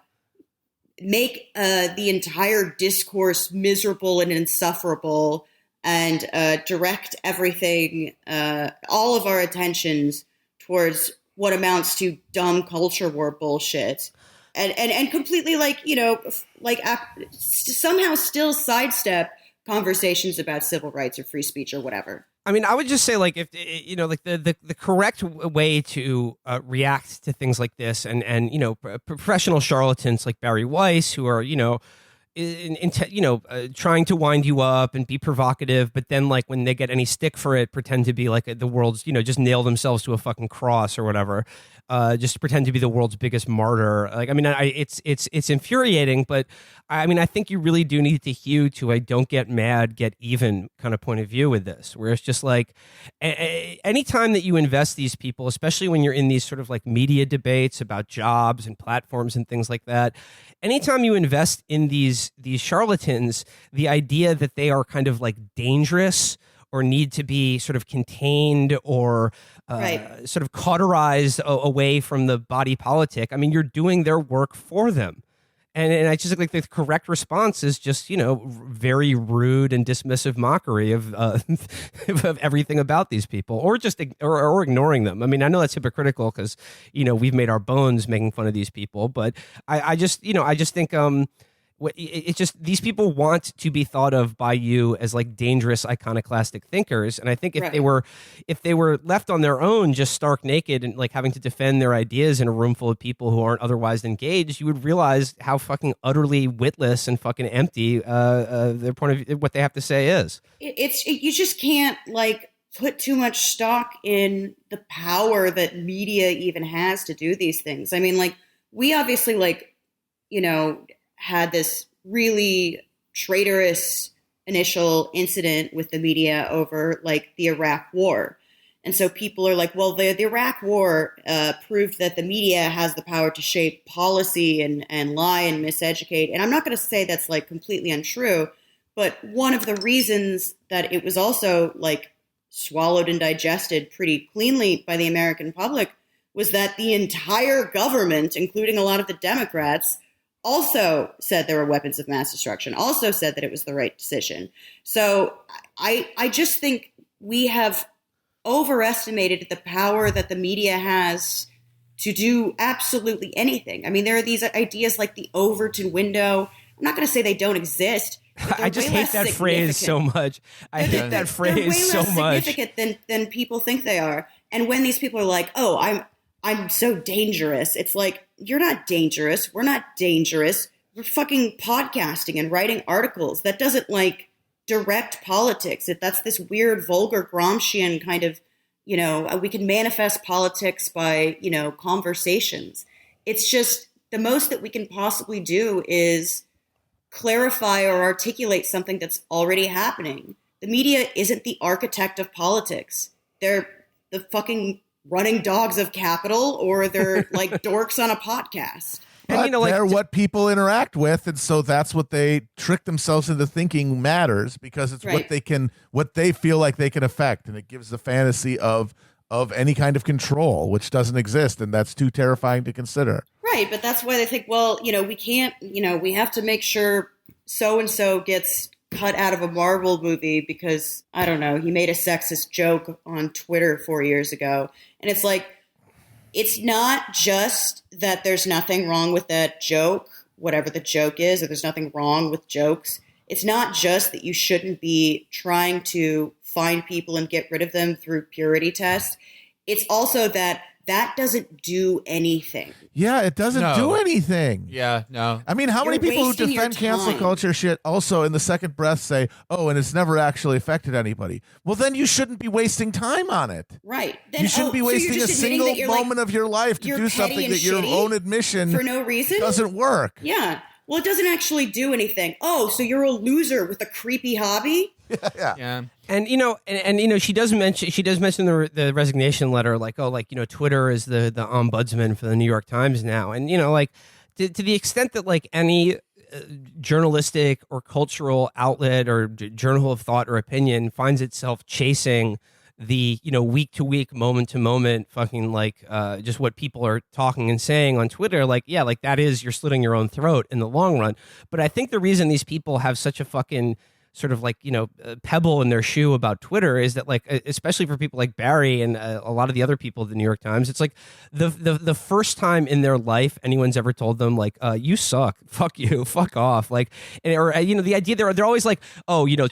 make the entire discourse miserable and insufferable, and direct everything, all of our attentions towards what amounts to dumb culture war bullshit. And completely, somehow still sidestep conversations about civil rights or free speech or whatever. I mean, I would just say, like, if the correct way to react to things like this, and professional charlatans like Bari Weiss, who are trying to wind you up and be provocative, but then, like, when they get any stick for it, pretend to be like the world's, just nail themselves to a fucking cross or whatever, just pretend to be the world's biggest martyr. Like, I mean, it's infuriating, but I mean, I think you really do need to hew to a don't get mad, get even kind of point of view with this, where it's just like, anytime that you invest these people, especially when you're in these sort of like media debates about jobs and platforms and things like that, anytime you invest in these charlatans, the idea that they are kind of like dangerous or need to be sort of contained or sort of cauterized away from the body politic, I mean, you're doing their work for them. And I just think the correct response is just, very rude and dismissive mockery of of everything about these people, or just or ignoring them. I mean, I know that's hypocritical because, we've made our bones making fun of these people, but I just think it's just these people want to be thought of by you as like dangerous iconoclastic thinkers, and I think if they were left on their own, just stark naked and like having to defend their ideas in a room full of people who aren't otherwise engaged, you would realize how fucking utterly witless and fucking empty their point of view, what they have to say is. You just can't like put too much stock in the power that media even has to do these things. I mean, like, we obviously had this really traitorous initial incident with the media over like the Iraq War. And so people are like, well, the Iraq War proved that the media has the power to shape policy and lie and miseducate. And I'm not going to say that's like completely untrue, but one of the reasons that it was also like swallowed and digested pretty cleanly by the American public was that the entire government, including a lot of the Democrats, also said there were weapons of mass destruction, also said that it was the right decision. So I just think we have overestimated the power that the media has to do absolutely anything. I mean, there are these ideas like the Overton window. I'm not going to say they don't exist. I just hate that phrase so much. I hate that phrase so much. They're way less significant than people think they are. And when these people are like, oh, I'm so dangerous, it's like, you're not dangerous. We're not dangerous. we're fucking podcasting and writing articles. That doesn't like direct politics. That's this weird, vulgar Gramscian kind of, we can manifest politics by, conversations. It's just the most that we can possibly do is clarify or articulate something that's already happening. The media isn't the architect of politics. They're the fucking running dogs of capital, or they're like dorks on a podcast. But they're what people interact with, and so that's what they trick themselves into thinking matters, because it's what they feel like they can affect, and it gives the fantasy of any kind of control, which doesn't exist, and that's too terrifying to consider. Right, but that's why they think, well, we can't, we have to make sure so and so gets cut out of a Marvel movie because, I don't know, he made a sexist joke on Twitter 4 years ago, and it's like, it's not just that there's nothing wrong with that joke, whatever the joke is, or there's nothing wrong with jokes. It's not just that you shouldn't be trying to find people and get rid of them through purity tests. It's also that doesn't do anything. Yeah, it doesn't do anything. Yeah, no. I mean, how many people who defend cancel culture shit also in the second breath say, oh, and it's never actually affected anybody? Well, then you shouldn't be wasting time on it. Right. Then, you shouldn't be wasting a single moment of your life to do something that your own admission for no reason doesn't work. Yeah. Well, it doesn't actually do anything. Oh, so you're a loser with a creepy hobby? Yeah. And she does mention the resignation letter, Twitter is the ombudsman for the New York Times now, and to the extent that any journalistic or cultural outlet or journal of thought or opinion finds itself chasing the week to week, moment to moment, fucking just what people are talking and saying on Twitter, that is, you're slitting your own throat in the long run. But I think the reason these people have such a fucking sort of pebble in their shoe about Twitter is that especially for people like Bari and a lot of the other people at the New York Times, it's the first time in their life anyone's ever told them you suck, fuck you, fuck off, the idea they're always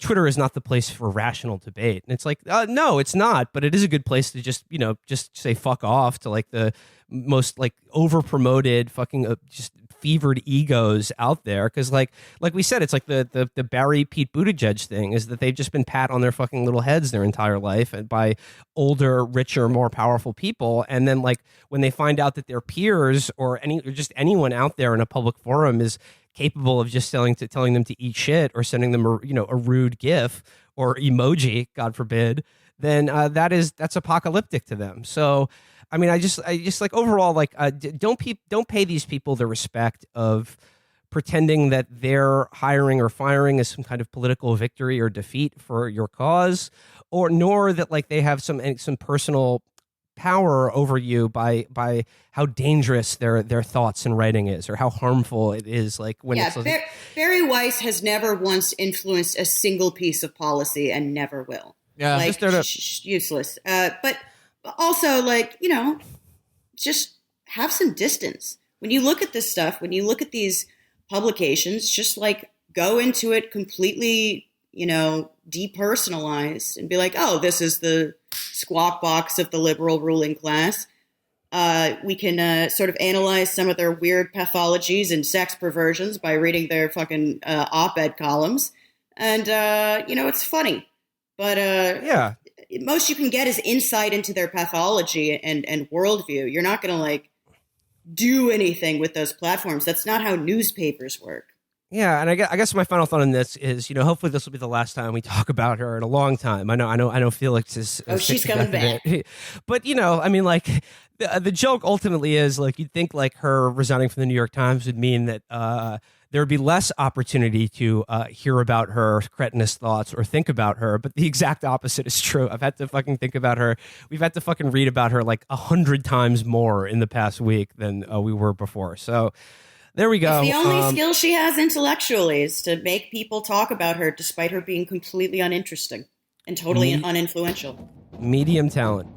Twitter is not the place for rational debate, and it's no, it's not, but it is a good place to just say fuck off to the most over promoted fucking just fevered egos out there, because like we said, it's the Barry Pete Buttigieg thing is that they've just been pat on their fucking little heads their entire life and by older, richer, more powerful people, and then when they find out that their peers or just anyone out there in a public forum is capable of just telling them to eat shit or sending them a rude gif or emoji, God forbid, then that's apocalyptic to them. So I mean, I just overall, don't pay these people the respect of pretending that their hiring or firing is some kind of political victory or defeat for your cause, nor that they have some personal power over you by how dangerous their thoughts and writing is, or how harmful it is. Bari Weiss has never once influenced a single piece of policy and never will. Yeah, useless. But also, just have some distance. When you look at this stuff, when you look at these publications, just go into it completely, depersonalized and be oh, this is the squawk box of the liberal ruling class. We can sort of analyze some of their weird pathologies and sex perversions by reading their fucking op-ed columns. And, it's funny. But yeah. Most you can get is insight into their pathology and worldview. You're not going to do anything with those platforms. That's not how newspapers work. Yeah, and I guess my final thought on this is, hopefully this will be the last time we talk about her in a long time. I know Felix is. She's coming back. But the joke ultimately is you'd think her resigning from the New York Times would mean that there would be less opportunity to hear about her cretinous thoughts or think about her, but the exact opposite is true. I've had to fucking think about her. We've had to fucking read about her 100 times more in the past week than we were before. So there we go. It's the only skill she has intellectually is to make people talk about her despite her being completely uninteresting and totally uninfluential. Medium talent.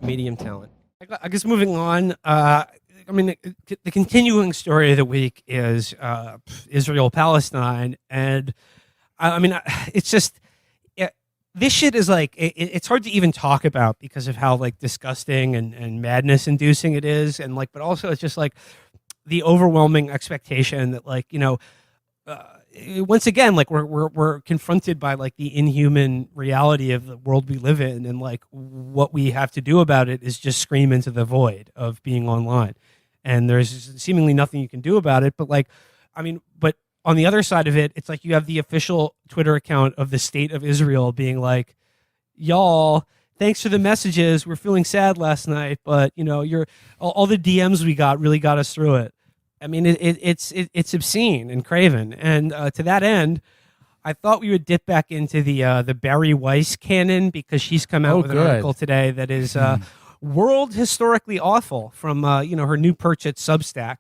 I guess moving on, the continuing story of the week is Israel-Palestine, and it's just this shit is it's hard to even talk about because of how disgusting and madness-inducing it is, and but also it's just the overwhelming expectation that once again, like we're confronted by like the inhuman reality of the world we live in, and like what we have to do about it is just scream into the void of being online, and there's seemingly nothing you can do about it. But like, I mean, but on the other side of it, it's like you have the official Twitter account of the state of Israel being like, y'all, thanks for the messages. We're feeling sad last night, but you know, all the DMs we got really got us through it. I mean, it's obscene and craven. And to that end, I thought we would dip back into the Bari Weiss canon, because she's come out with an article today that is world historically awful from her new perch at Substack,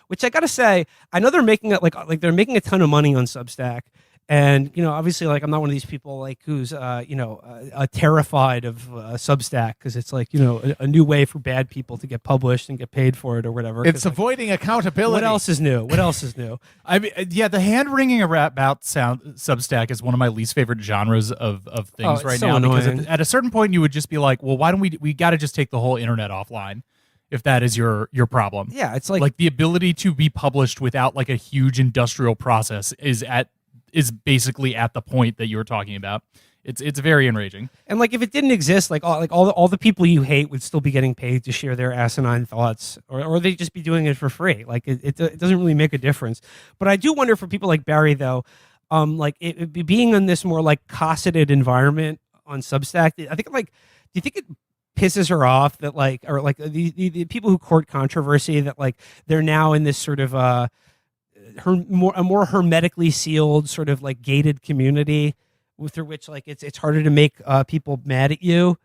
which I got to say, I know they're making it like they're making a ton of money on Substack. And, obviously, like, I'm not one of these people, like, who's, terrified of Substack, because it's, like, a new way for bad people to get published and get paid for it or whatever. It's avoiding accountability. What else is new? I mean, yeah, the hand-wringing about Substack is one of my least favorite genres of things right so now. Annoying. Because at a certain point, you would just be like, well, why don't we got to just take the whole internet offline, if that is your problem. Yeah, it's like the ability to be published without, like, a huge industrial process is basically at the point that you were talking about. It's very enraging. And like, if it didn't exist, all the people you hate would still be getting paid to share their asinine thoughts, or they'd just be doing it for free. Like, it doesn't really make a difference. But I do wonder for people like Bari, though, being in this more like cosseted environment on Substack, I think, like, do you think it pisses her off that the people who court controversy, that like they're now in this sort of a more hermetically sealed, sort of like gated community, through which like it's harder to make people mad at you,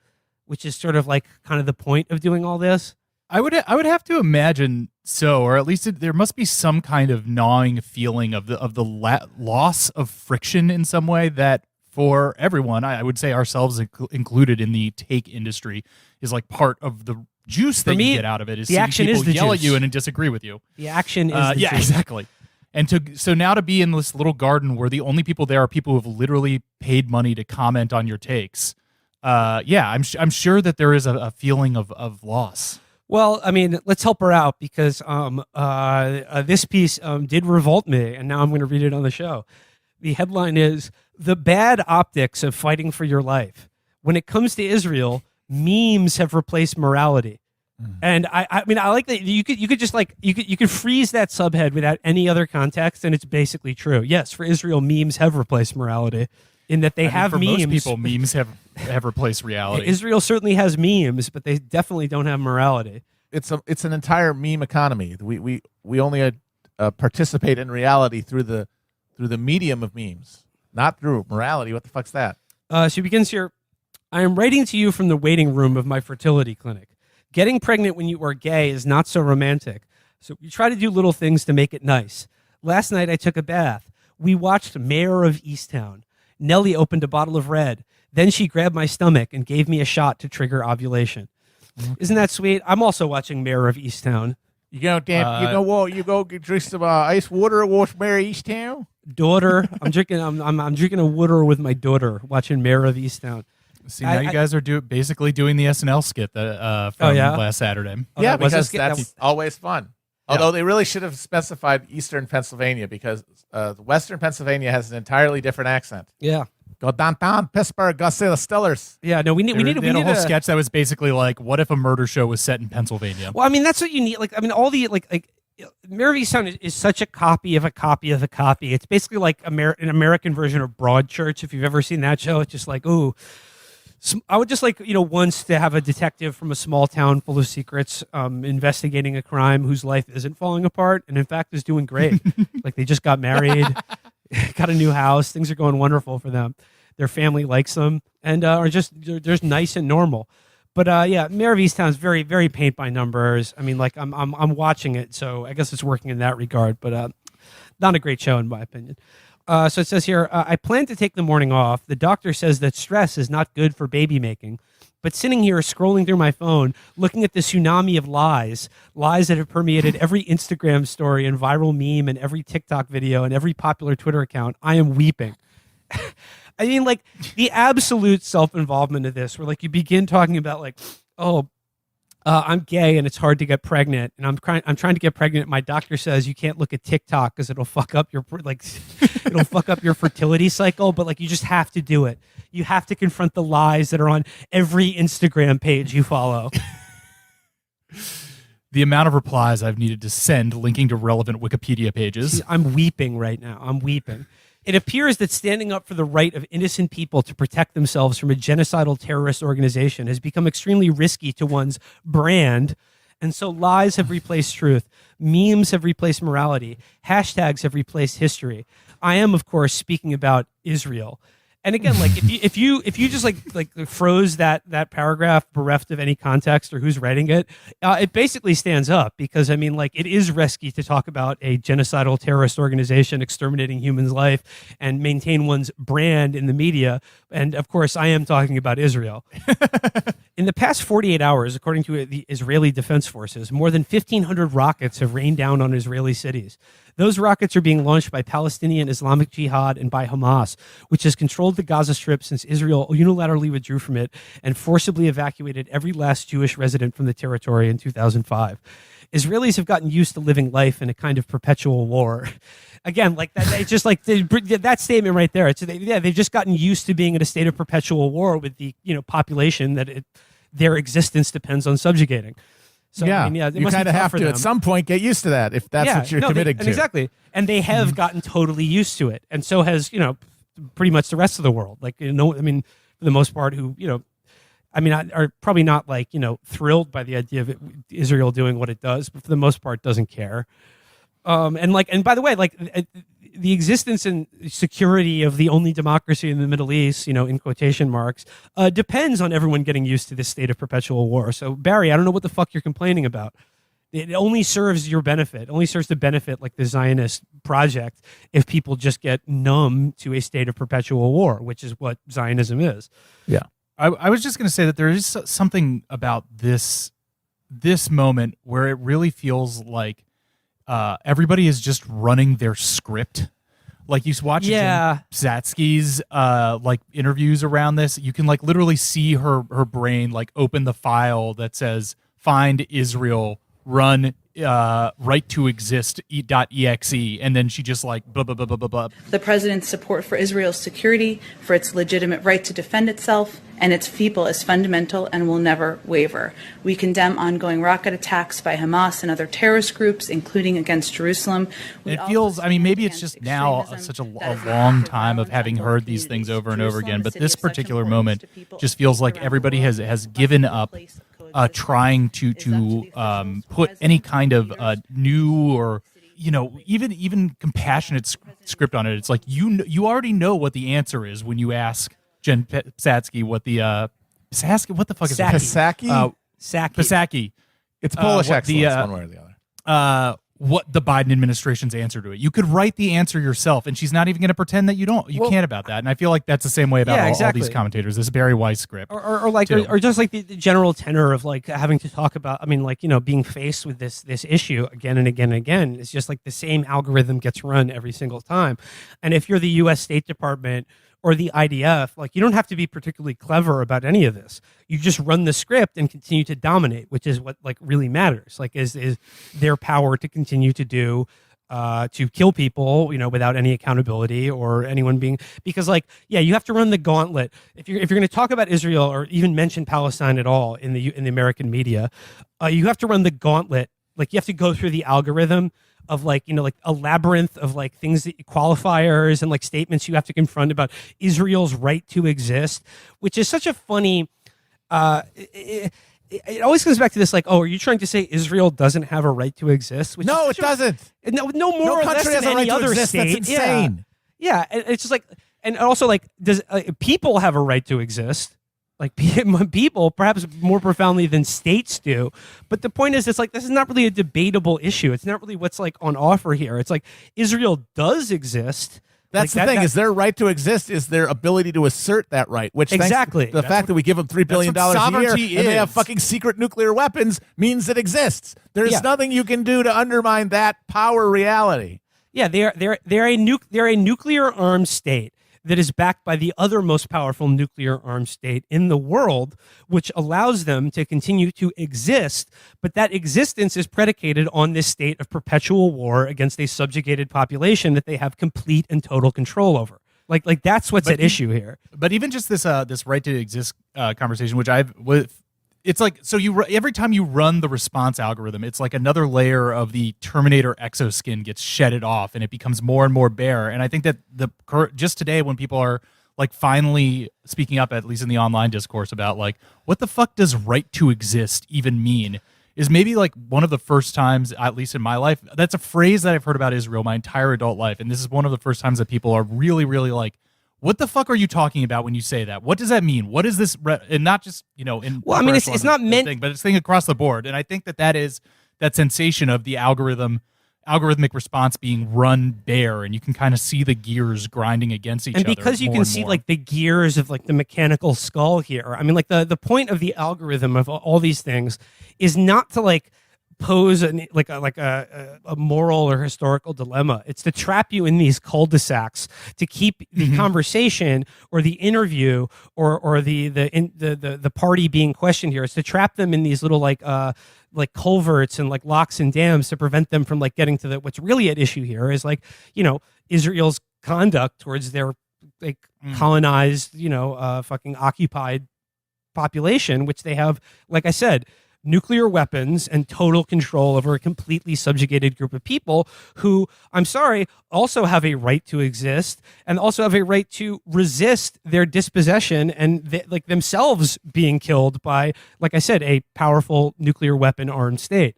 which is sort of like kind of the point of doing all this? I would have to imagine so, or at least there must be some kind of gnawing feeling of the loss of friction in some way that, for everyone, I would say ourselves included in the take industry, is like part of the juice that you get out of it. Is the action people is the yell juice. at you and disagree with you. The action is the yeah, juice. exactly. And so now to be in this little garden where the only people there are people who have literally paid money to comment on your takes. I'm sure that there is a feeling of loss. Well, I mean, let's help her out, because this piece did revolt me, and now I'm going to read it on the show. The headline is, "The Bad Optics of Fighting for Your Life. When it comes to Israel, memes have replaced morality." And I mean, I like that you could just like you could freeze that subhead without any other context, and it's basically true. Yes, for Israel, memes have replaced morality, in that they have for memes. most people, memes have replaced reality. Israel certainly has memes, but they definitely don't have morality. It's an entire meme economy. We only participate in reality through the medium of memes, not through morality. What the fuck's that? She begins here. "I am writing to you from the waiting room of my fertility clinic. Getting pregnant when you are gay is not so romantic, so we try to do little things to make it nice. Last night I took a bath. We watched Mayor of Easttown. Nellie opened a bottle of red. Then she grabbed my stomach and gave me a shot to trigger ovulation." Isn't that sweet? I'm also watching Mayor of Easttown. You go drink some ice water and watch Mary Easttown. Daughter, I'm drinking a water with my daughter, watching Mayor of Easttown. See, now you guys are basically doing the SNL skit that from last Saturday. Yeah, because that that's always fun. Although they really should have specified Eastern Pennsylvania, because Western Pennsylvania has an entirely different accent. Yeah. Go downtown Pittsburgh, go see the Stillers. Yeah, no, we need a whole sketch that was basically like, what if a murder show was set in Pennsylvania? Well, I mean, that's what you need. Like, I mean, all the like Mayor of Easttown is such a copy of a copy of a copy. It's basically like an American version of Broadchurch. If you've ever seen that show, it's just like, ooh. I would just like, once to have a detective from a small town full of secrets investigating a crime whose life isn't falling apart and in fact is doing great. Like, they just got married, got a new house. Things are going wonderful for them. Their family likes them and are just they're nice and normal. But Mayor of Easttown is very, very paint by numbers. I mean, like I'm watching it, so I guess it's working in that regard. But not a great show in my opinion. So it says here, "I plan to take the morning off. The doctor says that stress is not good for baby making. But sitting here scrolling through my phone, looking at the tsunami of lies that have permeated every Instagram story and viral meme and every TikTok video and every popular Twitter account, I am weeping." I mean, like, the absolute self-involvement of this, where like you begin talking about like, oh, I'm gay and it's hard to get pregnant, and I'm trying to get pregnant. My doctor says you can't look at TikTok because it'll fuck up your it'll fuck up your fertility cycle. But like, you just have to do it. You have to confront the lies that are on every Instagram page you follow. The amount of replies I've needed to send linking to relevant Wikipedia pages. See, I'm weeping right now. I'm weeping. It appears that standing up for the right of innocent people to protect themselves from a genocidal terrorist organization has become extremely risky to one's brand. And so lies have replaced truth. Memes have replaced morality. Hashtags have replaced history. I am, of course, speaking about Israel. And again, like if you just like froze that paragraph bereft of any context or who's writing it, it basically stands up, because I mean, like, it is risky to talk about a genocidal terrorist organization exterminating humans' life and maintain one's brand in the media. And of course, I am talking about Israel. In the past 48 hours, according to the Israeli Defense Forces, more than 1,500 rockets have rained down on Israeli cities. Those rockets are being launched by Palestinian Islamic Jihad and by Hamas, which has controlled the Gaza Strip since Israel unilaterally withdrew from it and forcibly evacuated every last Jewish resident from the territory in 2005. Israelis have gotten used to living life in a kind of perpetual war. Again, like that, it's just like that statement right there. They've just gotten used to being in a state of perpetual war with the population that their existence depends on subjugating. So, yeah, I mean, you kind of have to at some point get used to that if that's what you're committing to. Exactly. And they have gotten totally used to it. And so has, pretty much the rest of the world. Like, I mean, for the most part, who, are probably not like, thrilled by the idea of Israel doing what it does, but for the most part doesn't care. And by the way, like, the existence and security of the only democracy in the Middle East, in quotation marks, depends on everyone getting used to this state of perpetual war. So, Barry, I don't know what the fuck you're complaining about. It only serves your benefit. It only serves to benefit, like, the Zionist project if people just get numb to a state of perpetual war, which is what Zionism is. Yeah. I was just going to say that there is something about this moment where it really feels like everybody is just running their script. Like, you watch Jen Psaki like interviews around this, you can like literally see her brain like open the file that says find Israel, run right to exist .exe, and then she just like blah blah blah blah blah blah. The president's support for Israel's security, for its legitimate right to defend itself and its people is fundamental and will never waver. We condemn ongoing rocket attacks by Hamas and other terrorist groups, including against Jerusalem. It feels, I mean, maybe it's just now such a long time of having heard these things over and over again, but this particular moment just feels like everybody has given up trying to put any kind of new or even compassionate script on it. It's like you already know what the answer is when you ask Jen Psaki what the what the fuck is it? Psaki? Psaki. It's Polish excellence, one way or the other. What the Biden administration's answer to it. You could write the answer yourself, and she's not even going to pretend that you can't about that. And I feel like that's the same way about all these commentators. This Bari Weiss script, or just like the general tenor of like having to talk about. I mean, like, being faced with this issue again and again and again. It's just like the same algorithm gets run every single time. And if you're the U.S. State Department or the IDF, like, you don't have to be particularly clever about any of this. You just run the script and continue to dominate, which is what like really matters. Like, is their power to continue to do, to kill people, without any accountability or anyone being, because like, you have to run the gauntlet. If you're going to talk about Israel or even mention Palestine at all in the American media, you have to run the gauntlet. Like, you have to go through the algorithm of like, like a labyrinth of like things that qualifiers and like statements you have to confront about Israel's right to exist, which is such a funny, it always comes back to this, like, oh, are you trying to say Israel doesn't have a right to exist? Which no, it doesn't. No more or less than any other state. That's insane. Yeah. And it's just like, and also like, does people have a right to exist? Like, people, perhaps more profoundly than states do. But the point is, it's like, this is not really a debatable issue. It's not really what's like on offer here. It's like, Israel does exist. That's like the thing, is their right to exist is their ability to assert that right, which exactly the fact that we give them $3 billion a year and they have fucking secret nuclear weapons means it exists. There's nothing you can do to undermine that power reality. Yeah, they're a nuclear armed state. that is backed by the other most powerful nuclear armed state in the world, which allows them to continue to exist. But that existence is predicated on this state of perpetual war against a subjugated population that they have complete and total control over. Like that's what's at issue here. But even just this this right to exist conversation, which it's like, so every time you run the response algorithm, it's like another layer of the Terminator exoskin gets shedded off, and it becomes more and more bare. And I think that just today, when people are like finally speaking up, at least in the online discourse, about like what the fuck does right to exist even mean, is maybe like one of the first times, at least in my life, that's a phrase that I've heard about Israel my entire adult life, and this is one of the first times that people are really, really like, what the fuck are you talking about when you say that? What does that mean? What is this? And not just, in. Well, I mean, it's not meant, thing, but it's thing across the board. And I think that is that sensation of the algorithmic response being run bare, and you can kind of see the gears grinding against each other. And because you can see like the gears of like the mechanical skull here. I mean, like the point of the algorithm of all these things is not to like pose a moral or historical dilemma. It's to trap you in these cul-de-sacs to keep the conversation or the interview or the party being questioned here. It's to trap them in these little like culverts and like locks and dams to prevent them from like getting to what's really at issue here is like, Israel's conduct towards their like colonized, fucking occupied population, which they have, like I said, nuclear weapons and total control over a completely subjugated group of people who, I'm sorry, also have a right to exist and also have a right to resist their dispossession and themselves being killed by, like I said, a powerful nuclear weapon armed state.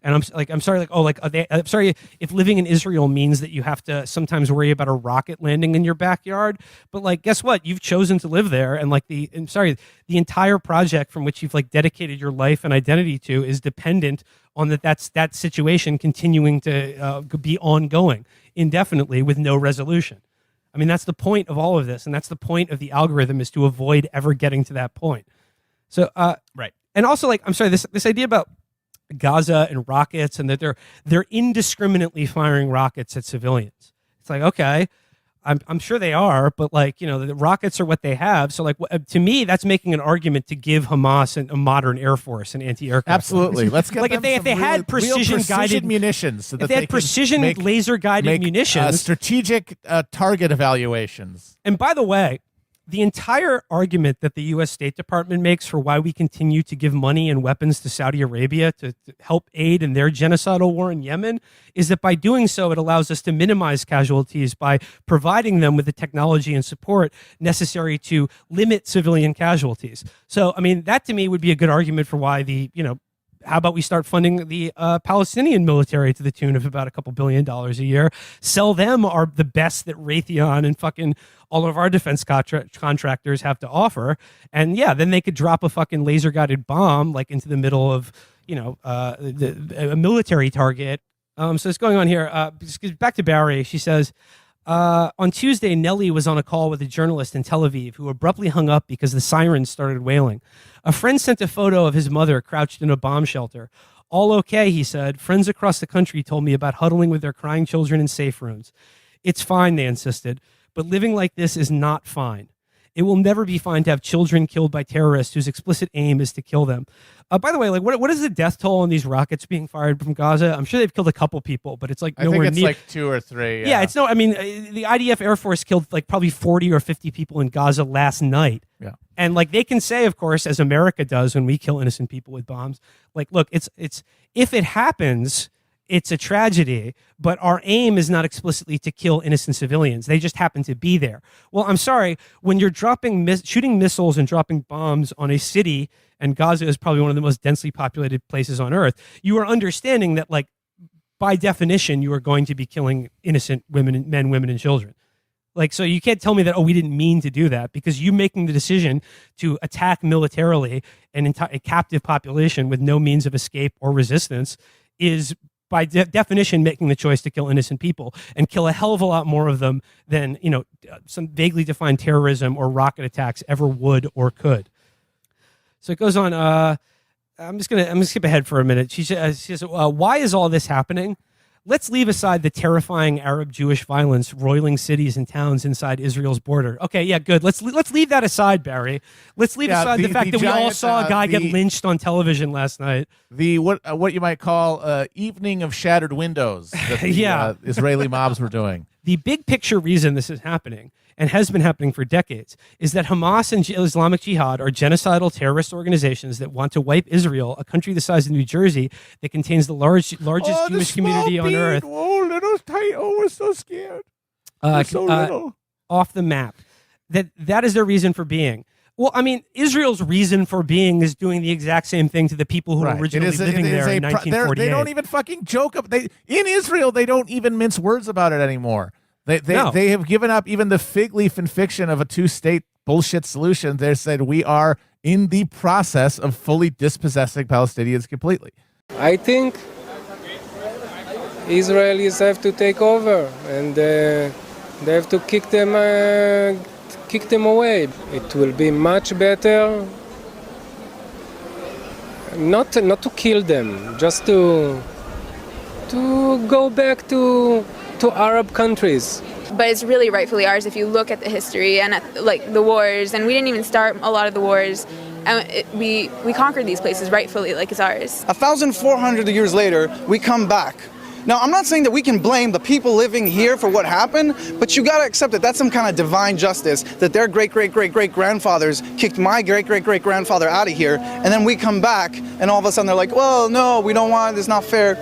And I'm sorry, I'm sorry if living in Israel means that you have to sometimes worry about a rocket landing in your backyard. But like, guess what? You've chosen to live there, and the entire project from which you've like dedicated your life and identity to is dependent on that situation continuing to be ongoing indefinitely with no resolution. I mean, that's the point of all of this, and that's the point of the algorithm, is to avoid ever getting to that point. So, right, and also like, I'm sorry, this idea about Gaza and rockets, and that they're indiscriminately firing rockets at civilians. It's like, okay, I'm sure they are, but like, the rockets are what they have. So like, to me, that's making an argument to give Hamas a modern air force and anti-aircraft. Absolutely. Let's get like them if they had precision guided munitions, so that if they had precision laser guided munitions, strategic target evaluations. And by the way, the entire argument that the U.S. State Department makes for why we continue to give money and weapons to Saudi Arabia to help aid in their genocidal war in Yemen is that by doing so, it allows us to minimize casualties by providing them with the technology and support necessary to limit civilian casualties. So, I mean, that to me would be a good argument for why how about we start funding the Palestinian military to the tune of about $2 billion a year? Sell them the best that Raytheon and fucking all of our defense contractors have to offer, and then they could drop a fucking laser guided bomb like into the middle of a military target. So it's going on here. Back to Bari. She says, on Tuesday, Nellie was on a call with a journalist in Tel Aviv who abruptly hung up because the sirens started wailing. A friend sent a photo of his mother crouched in a bomb shelter. All okay, he said. Friends across the country told me about huddling with their crying children in safe rooms. It's fine, they insisted, but living like this is not fine. It will never be fine to have children killed by terrorists whose explicit aim is to kill them. By the way, like what is the death toll on these rockets being fired from Gaza? I'm sure they've killed a couple people, but it's like nowhere I think it's near. like 2 or 3. Yeah, it's no. I mean, the IDF Air Force killed like probably 40 or 50 people in Gaza last night. Yeah, and like they can say, of course, as America does when we kill innocent people with bombs, like, look, it's if it happens, it's a tragedy, but our aim is not explicitly to kill innocent civilians. They just happen to be there. Well, I'm sorry, when you're shooting missiles and dropping bombs on a city, and Gaza is probably one of the most densely populated places on earth, you are understanding that, like, by definition, you are going to be killing innocent men, women, and children. Like, so you can't tell me that, we didn't mean to do that, because you making the decision to attack militarily a captive population with no means of escape or resistance is by definition making the choice to kill innocent people, and kill a hell of a lot more of them than some vaguely defined terrorism or rocket attacks ever would or could. So it goes on. I'm gonna skip ahead for a minute. She says, why is all this happening? let's leave aside the terrifying Arab-Jewish violence roiling cities and towns inside Israel's border. Okay, yeah, good. Let's leave that aside, Barry. Let's leave aside the fact that we all saw a guy get lynched on television last night. The what you might call evening of shattered windows that the Israeli mobs were doing. The big picture reason this is happening, and has been happening for decades, is that Hamas and Islamic Jihad are genocidal terrorist organizations that want to wipe Israel, a country the size of New Jersey that contains the largest Jewish community on earth. Oh, little tight. Oh, we're so scared. So little. Off the map. That is their reason for being. Well, I mean, Israel's reason for being is doing the exact same thing to the people who were originally living there in 1948. They don't even fucking joke. In Israel, they don't even mince words about it anymore. They have given up even the fig leaf and fiction of a two-state bullshit solution. They said we are in the process of fully dispossessing Palestinians completely. I think Israelis have to take over, and they have to kick them away. It will be much better not to kill them, just to go back to Arab countries. But it's really rightfully ours if you look at the history and at like the wars, and we didn't even start a lot of the wars. And we conquered these places rightfully, like it's ours. 1,400 years later, we come back. Now, I'm not saying that we can blame the people living here for what happened, but you gotta accept that that's some kind of divine justice, that their great-great-great-great-grandfathers kicked my great-great-great-grandfather out of here, and then we come back, and all of a sudden they're like, well, no, we don't want it, it's not fair.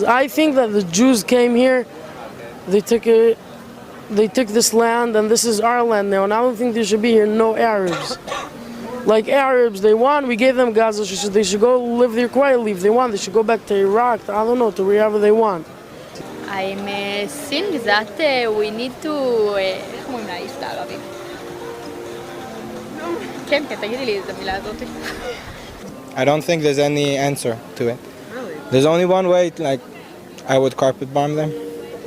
I think that the Jews came here, they took this land, and this is our land now, and I don't think there should be here no Arabs. Like Arabs, they want, we gave them Gaza, they should go live there quietly if they want. They should go back to Iraq, I don't know, to wherever they want. I'm think that we need to... איך אומרים לאיש בערבית? כן, תגידי לי את המילה הזאת. I don't think there's any answer to it. Really? There's only one way, like, I would carpet bomb them.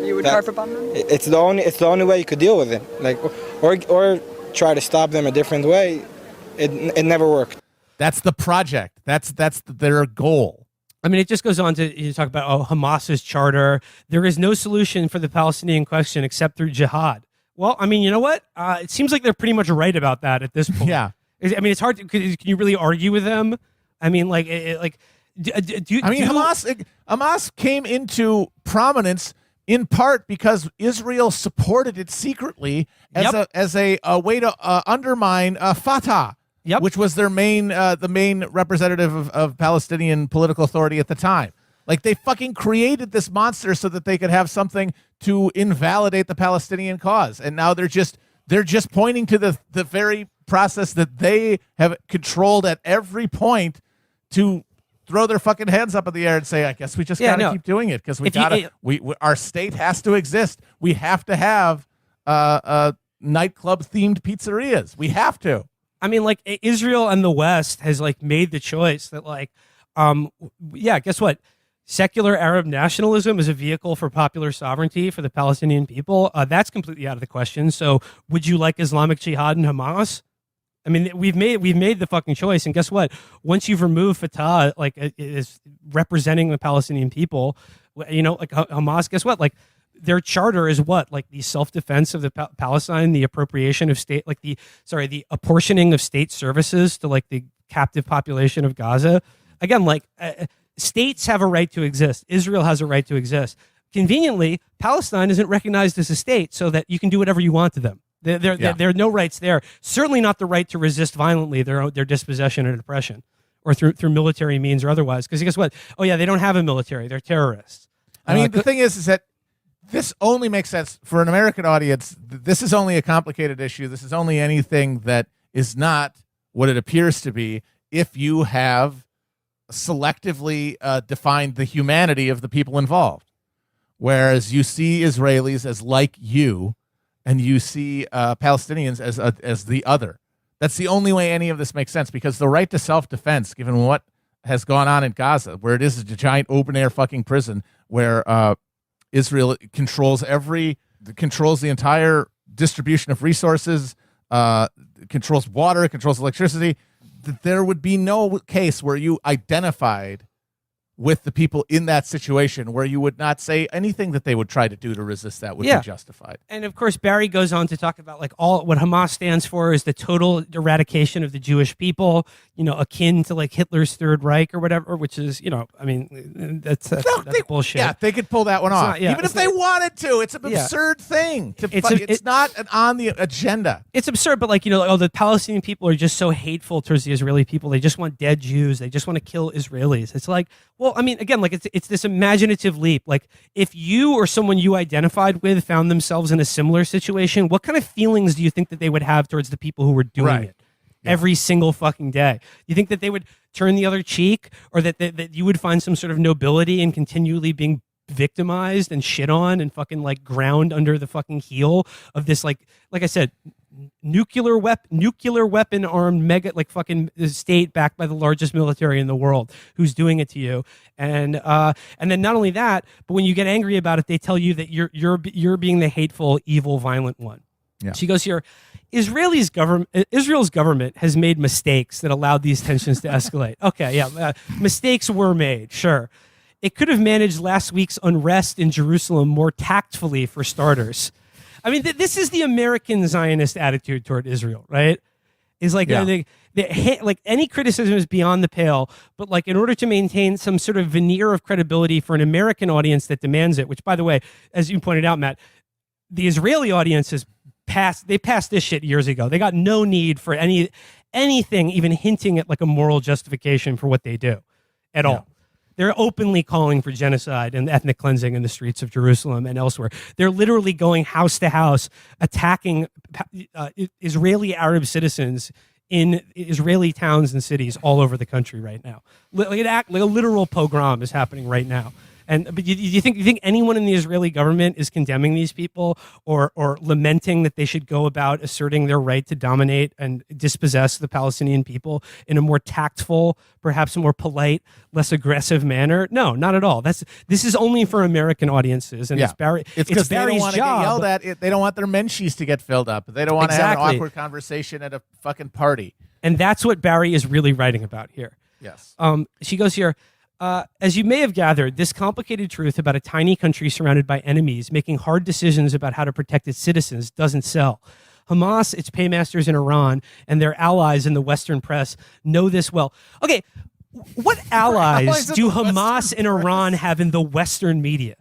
You would carpet bomb them? It's the only way you could deal with it. Like, or try to stop them a different way. It never worked. That's the project. That's their goal. I mean, it just goes on to talk about Hamas's charter. There is no solution for the Palestinian question except through jihad. Well, I mean, you know what? It seems like they're pretty much right about that at this point. Yeah. I mean, it's hard. Can you really argue with them? I mean, Hamas came into prominence in part because Israel supported it secretly as a way to undermine Fatah. Yep. Which was their the main representative of Palestinian political authority at the time. Like, they fucking created this monster so that they could have something to invalidate the Palestinian cause. And now they're just pointing to the very process that they have controlled at every point to throw their fucking hands up in the air and say, I guess we just gotta keep doing it because our state has to exist. We have to have nightclub themed pizzerias. We have to. I mean, like, Israel and the West has like made the choice that guess what? Secular Arab nationalism is a vehicle for popular sovereignty for the Palestinian people. That's completely out of the question. So would you like Islamic Jihad and Hamas? I mean, we've made the fucking choice. And guess what? Once you've removed Fatah, like, is representing the Palestinian people, you know, like Hamas, guess what? Like, their charter is what? Like the self-defense of the Palestine, the appropriation of state, like the apportioning of state services to like the captive population of Gaza. Again, like states have a right to exist. Israel has a right to exist. Conveniently, Palestine isn't recognized as a state, so that you can do whatever you want to them. There are no rights there. Certainly not the right to resist violently their dispossession and oppression, or through military means or otherwise. Because guess what? Oh yeah, they don't have a military. They're terrorists. I mean, the thing is that this only makes sense for an American audience. This is only a complicated issue. This is only anything that is not what it appears to be if you have selectively defined the humanity of the people involved. Whereas you see Israelis as like you, and you see Palestinians as the other. That's the only way any of this makes sense, because the right to self-defense, given what has gone on in Gaza, where it is a giant open-air fucking prison, where Israel controls the entire distribution of resources, controls water, controls electricity. There would be no case where you identified with the people in that situation, where you would not say anything that they would try to do to resist that would be justified. And of course, Barry goes on to talk about like all what Hamas stands for is the total eradication of the Jewish people, akin to like Hitler's Third Reich or whatever, which is, I mean, that's bullshit. Yeah, they could pull that one off. not- yeah, Even if it's they not- wanted to. It's an Yeah. absurd thing. It's It's not on the agenda. It's absurd, but like, the Palestinian people are just so hateful towards the Israeli people. They just want dead Jews. They just want to kill Israelis. It's like, well, I mean, again, like it's this imaginative leap. Like if you or someone you identified with found themselves in a similar situation, what kind of feelings do you think that they would have towards the people who were doing it every single fucking day? You think that they would turn the other cheek, or that you would find some sort of nobility in continually being victimized and shit on and fucking like ground under the fucking heel of this like I said, nuclear weapon armed mega like fucking state backed by the largest military in the world who's doing it to you, and then not only that, but when you get angry about it, they tell you that you're being the hateful, evil, violent one. Yeah. She goes here, Israel's government has made mistakes that allowed these tensions to escalate. Okay, yeah, mistakes were made, sure. It could have managed last week's unrest in Jerusalem more tactfully, for starters. I mean, this is the American Zionist attitude toward Israel, right? Is like like any criticism is beyond the pale, but like in order to maintain some sort of veneer of credibility for an American audience that demands it, which, by the way, as you pointed out, Matt, the Israeli audience has passed this shit years ago. They got no need for anything even hinting at like a moral justification for what they do at all. They're openly calling for genocide and ethnic cleansing in the streets of Jerusalem and elsewhere. They're literally going house to house, attacking Israeli Arab citizens in Israeli towns and cities all over the country right now. Like a literal pogrom is happening right now. But you think anyone in the Israeli government is condemning these people or lamenting that they should go about asserting their right to dominate and dispossess the Palestinian people in a more tactful, perhaps a more polite, less aggressive manner? No, not at all. This is only for American audiences, and it's Barry's because they don't want to get job. yelled at. They don't want their menchies to get filled up. They don't want to have an awkward conversation at a fucking party. And that's what Barry is really writing about here. Yes. She goes here. As you may have gathered, this complicated truth about a tiny country surrounded by enemies making hard decisions about how to protect its citizens doesn't sell. Hamas, its paymasters in Iran, and their allies in the Western press know this well. Okay, what allies do Hamas and Iran have in the Western media?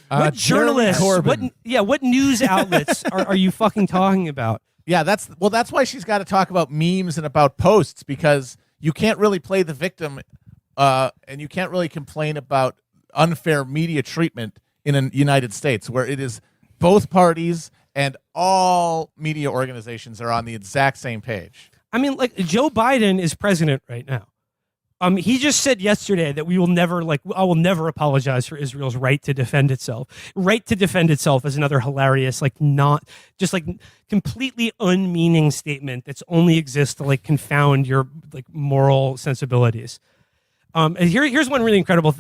What journalists? What news outlets are you fucking talking about? Yeah, that's why she's got to talk about memes and about posts, because you can't really play the victim. And you can't really complain about unfair media treatment in the United States, where it is both parties and all media organizations are on the exact same page. I mean, like, Joe Biden is president right now. He just said yesterday that I will never apologize for Israel's right to defend itself. Right to defend itself is another hilarious, completely unmeaning statement that's only exists to like confound your like moral sensibilities. Here's one really incredible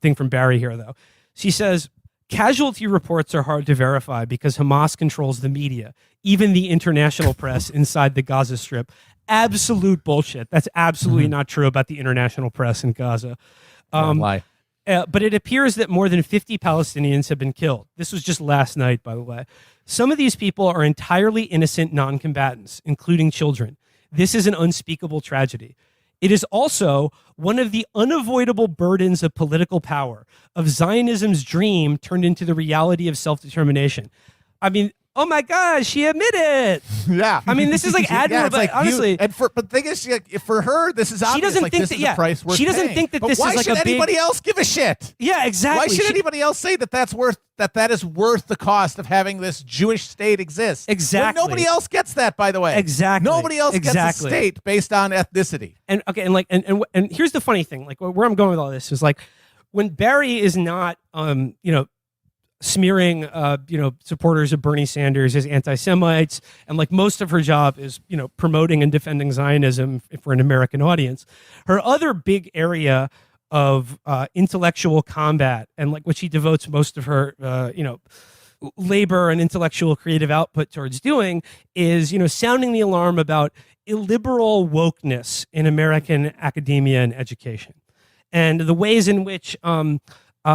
thing from Barry here, though. She says, casualty reports are hard to verify because Hamas controls the media, even the international press inside the Gaza Strip. Absolute bullshit. That's absolutely not true about the international press in Gaza. Lie. But it appears that more than 50 Palestinians have been killed. This was just last night, by the way. Some of these people are entirely innocent non-combatants, including children. This is an unspeakable tragedy. It is also one of the unavoidable burdens of political power, of Zionism's dream turned into the reality of self-determination. I mean, oh my God, she admitted. Yeah. I mean, this is like admirable, like honestly. but the thing is, for her, this is obvious. She doesn't like, think this that, is the price worth she doesn't paying. think that But this why is like should a big... anybody else give a shit? Yeah, exactly. Why should anybody else say that that is worth the cost of having this Jewish state exist? Exactly. When nobody else gets that, by the way. Exactly. Nobody else gets a state based on ethnicity. And okay, and here's the funny thing, like where I'm going with all this is like when Barry is not smearing supporters of Bernie Sanders as anti-Semites, and like most of her job is promoting and defending Zionism for an American audience. Her other big area of intellectual combat, and like what she devotes most of her labor and intellectual creative output towards doing, is sounding the alarm about illiberal wokeness in American academia and education. and the ways in which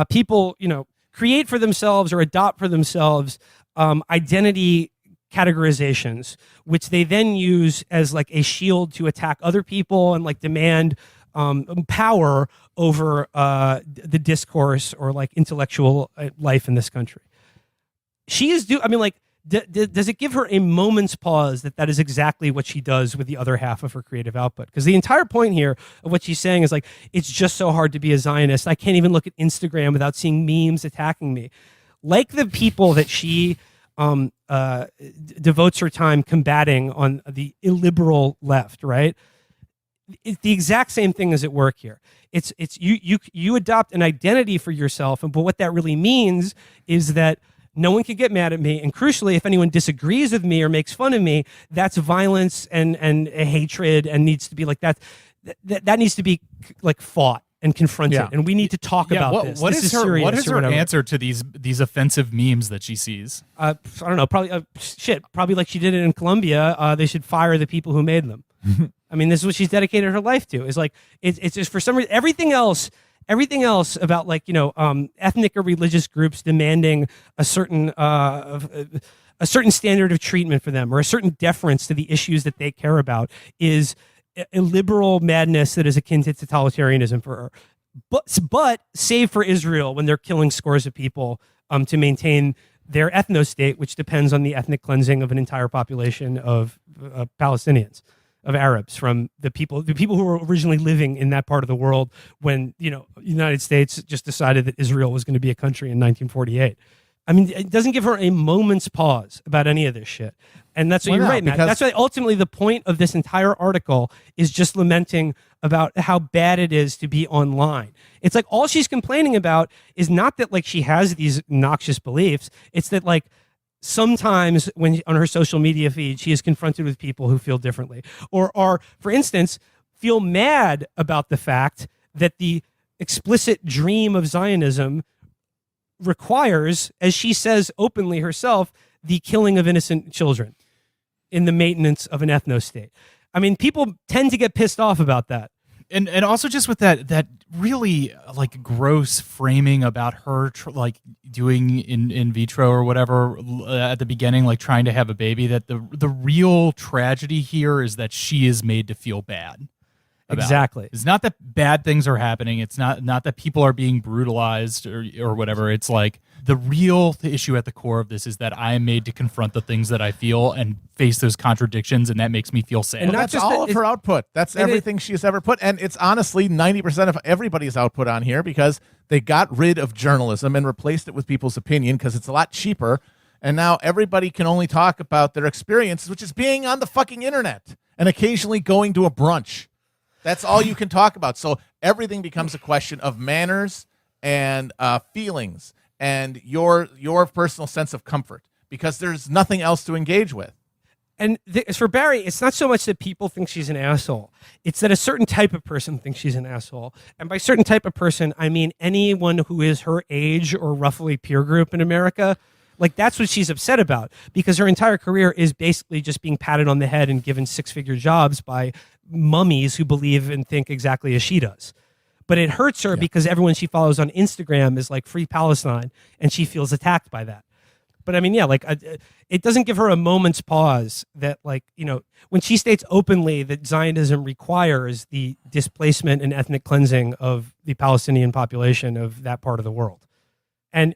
people, create for themselves or adopt for themselves identity categorizations, which they then use as like a shield to attack other people and like demand power over the discourse or like intellectual life in this country. She is does it give her a moment's pause that is exactly what she does with the other half of her creative output? Because the entire point here of what she's saying is like, it's just so hard to be a Zionist. I can't even look at Instagram without seeing memes attacking me. Like the people that she devotes her time combating on the illiberal left, right? It's the exact same thing is at work here. It's you adopt an identity for yourself, but what that really means is that no one can get mad at me, and crucially, if anyone disagrees with me or makes fun of me, that's violence and a hatred, and needs to be like that. That needs to be like fought and confronted, and we need to talk about this. What this is her answer to these offensive memes that she sees? I don't know. Probably like she did it in Colombia. They should fire the people who made them. I mean, this is what she's dedicated her life to. Is like it's just for some reason everything else about like ethnic or religious groups demanding a certain standard of treatment for them or a certain deference to the issues that they care about is a liberal madness that is akin to totalitarianism for her. But save for Israel when they're killing scores of people to maintain their ethno-state, which depends on the ethnic cleansing of an entire population of Palestinians, of Arabs, from the people who were originally living in that part of the world when the United States just decided that Israel was going to be a country in 1948. I mean, it doesn't give her a moment's pause about any of this shit. And that's what you're right, Matt. That's why ultimately the point of this entire article is just lamenting about how bad it is to be online. It's like all she's complaining about is not that like she has these noxious beliefs. It's that like sometimes when on her social media feed, she is confronted with people who feel differently or are, for instance, feel mad about the fact that the explicit dream of Zionism requires, as she says openly herself, the killing of innocent children in the maintenance of an ethno-state. I mean, people tend to get pissed off about that. And also just with that really like gross framing about her like doing in vitro or whatever at the beginning, like trying to have a baby, that the real tragedy here is that she is made to feel bad. Exactly. It's not that bad things are happening. It's not that people are being brutalized or whatever. It's like the real issue at the core of this is that I am made to confront the things that I feel and face those contradictions, and that makes me feel sad. And that's all of her output. That's everything she's ever put. And it's honestly 90% of everybody's output on here because they got rid of journalism and replaced it with people's opinion because it's a lot cheaper. And now everybody can only talk about their experiences, which is being on the fucking internet and occasionally going to a brunch. That's all you can talk about. So everything becomes a question of manners and feelings and your personal sense of comfort because there's nothing else to engage with. And for Bari, it's not so much that people think she's an asshole. It's that a certain type of person thinks she's an asshole. And by certain type of person, I mean anyone who is her age or roughly peer group in America. Like, that's what she's upset about because her entire career is basically just being patted on the head and given six-figure jobs by mummies who believe and think exactly as she does. But it hurts her because everyone she follows on Instagram is like Free Palestine, and she feels attacked by that. But I mean, it doesn't give her a moment's pause that, like, when she states openly that Zionism requires the displacement and ethnic cleansing of the Palestinian population of that part of the world. And,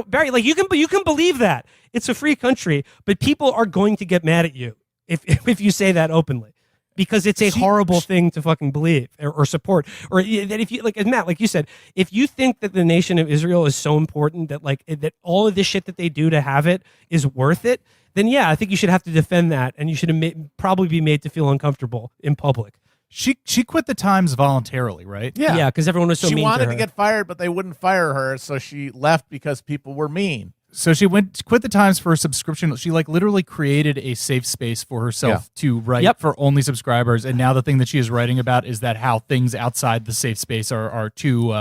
Bari, like, you can believe that. It's a free country, but people are going to get mad at you if you say that openly. Because it's a horrible thing to fucking believe or support. Or that if you, like, Matt, like you said, if you think that the nation of Israel is so important that, like, that all of this shit that they do to have it is worth it, then yeah, I think you should have to defend that, and you should probably be made to feel uncomfortable in public. She quit the Times voluntarily, right? Yeah, because everyone was so mean to her. She wanted to get fired, but they wouldn't fire her, so she left because people were mean. So she quit the Times for a subscription. She like literally created a safe space for herself to write for only subscribers. And now the thing that she is writing about is that how things outside the safe space are too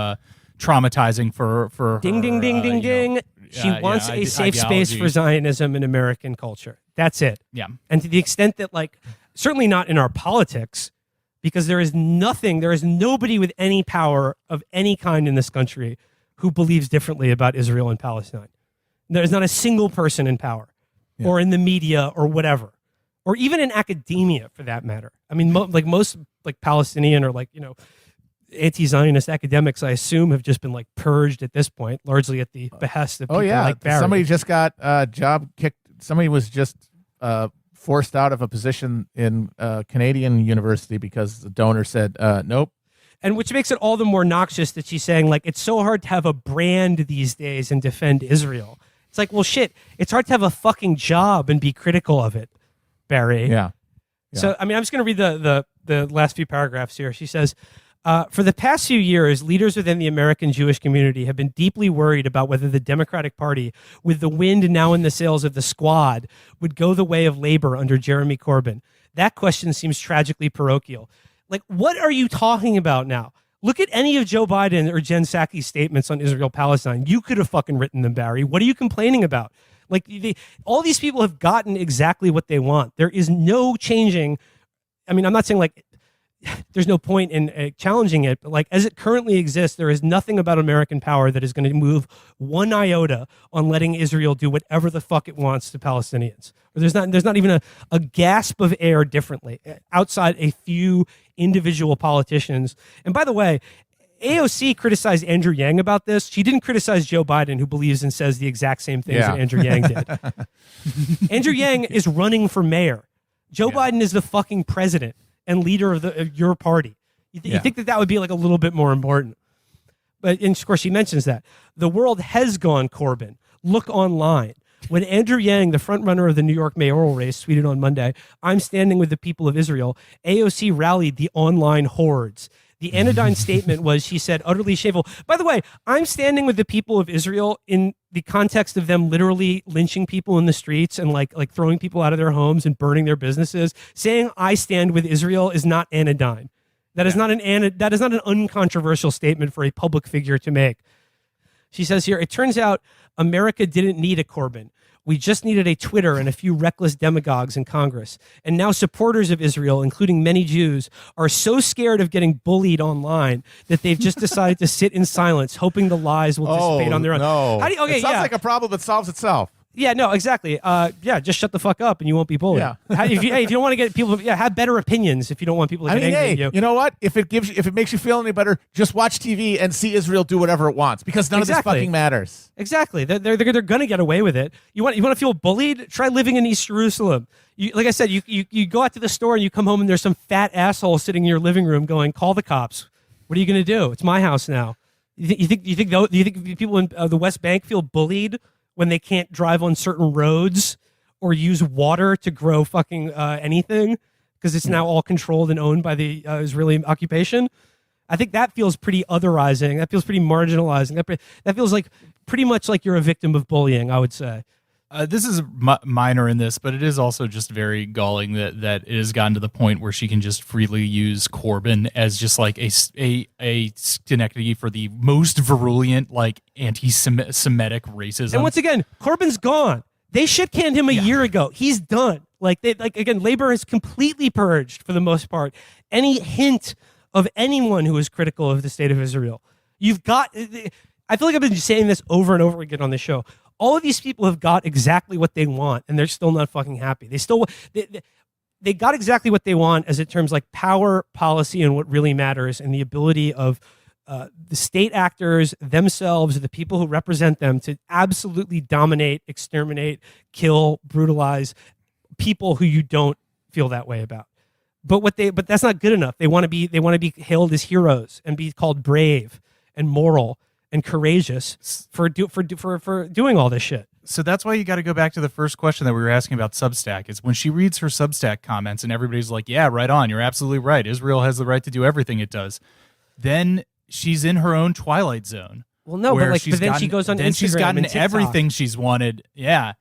traumatizing for her. Ding, ding, ding, ding, ding. She wants a safe space for Zionism in American culture. That's it. Yeah. And to the extent that, like, certainly not in our politics, because there is nobody with any power of any kind in this country who believes differently about Israel and Palestine. There's not a single person in power or in the media or whatever, or even in academia for that matter. I mean, most Palestinian or anti-Zionist academics, I assume, have just been purged at this point, largely at the behest of people like Bari. Somebody just got job kicked. Somebody was just forced out of a position in a Canadian university because the donor said nope. And which makes it all the more noxious that she's saying, it's so hard to have a brand these days and defend Israel. It's like, well, shit, it's hard to have a fucking job and be critical of it, Bari. Yeah. So, I mean, I'm just going to read the last few paragraphs here. She says, for the past few years, leaders within the American Jewish community have been deeply worried about whether the Democratic Party, with the wind now in the sails of the Squad, would go the way of labor under Jeremy Corbyn. That question seems tragically parochial. What are you talking about now? Look at any of Joe Biden or Jen Psaki's statements on Israel-Palestine. You could have fucking written them, Bari. What are you complaining about? All these people have gotten exactly what they want. There is no changing. I mean, I'm not saying there's no point in challenging it, but as it currently exists, there is nothing about American power that is going to move one iota on letting Israel do whatever the fuck it wants to Palestinians. Or there's not even a gasp of air differently outside a few individual politicians. And by the way, AOC criticized Andrew Yang about this. She didn't criticize Joe Biden, who believes and says the exact same things that Andrew Yang did. Andrew Yang is running for mayor. Joe Biden is the fucking president and leader of your party. You think that would be a little bit more important. But and of course she mentions that. The world has gone Corbyn. Look online. When Andrew Yang, the frontrunner of the New York mayoral race, tweeted on Monday, "I'm standing with the people of Israel," AOC rallied the online hordes. The anodyne statement was, she said, utterly shameful. By the way, I'm standing with the people of Israel in the context of them literally lynching people in the streets and throwing people out of their homes and burning their businesses. Saying I stand with Israel is not anodyne. That is not an uncontroversial statement for a public figure to make. She says here, it turns out America didn't need a Corbyn. We just needed a Twitter and a few reckless demagogues in Congress. And now supporters of Israel, including many Jews, are so scared of getting bullied online that they've just decided to sit in silence, hoping the lies will dissipate on their own. No. It sounds like a problem that solves itself. Yeah, no, exactly. Just shut the fuck up and you won't be bullied. Yeah. If you don't want to get people, have better opinions if you don't want people to get angry at you. You know what? If it makes you feel any better, just watch TV and see Israel do whatever it wants, because none of this fucking matters. Exactly. They're going to get away with it. You want to feel bullied? Try living in East Jerusalem. Like I said, you go out to the store and you come home and there's some fat asshole sitting in your living room going, "Call the cops." What are you going to do? It's my house now. You think people in the West Bank feel bullied when they can't drive on certain roads or use water to grow fucking anything because it's now all controlled and owned by the Israeli occupation? I think that feels pretty otherizing. That feels pretty marginalizing. That feels pretty much like you're a victim of bullying, I would say. This is minor in this, but it is also just very galling that it has gotten to the point where she can just freely use Corbyn as just a Schenectady for the most virulent anti-Semitic racism. And once again, Corbyn's gone. They shit-canned him a year ago. He's done. Again, labor is completely purged for the most part. Any hint of anyone who is critical of the state of Israel, you've got. I feel like I've been saying this over and over again on the show. All of these people have got exactly what they want, and they're still not fucking happy. They got exactly what they want as it terms power, policy, and what really matters, and the ability of the state actors themselves, the people who represent them, to absolutely dominate, exterminate, kill, brutalize people who you don't feel that way about. But that's not good enough. They want to be hailed as heroes and be called brave and moral and courageous for doing all this shit. So that's why you got to go back to the first question that we were asking about Substack. Is when she reads her Substack comments and everybody's like, "Yeah, right on. You're absolutely right. Israel has the right to do everything it does." Then she's in her own twilight zone. Well, no, but then she goes on then Instagram she's gotten and TikTok. everything she's wanted. Yeah,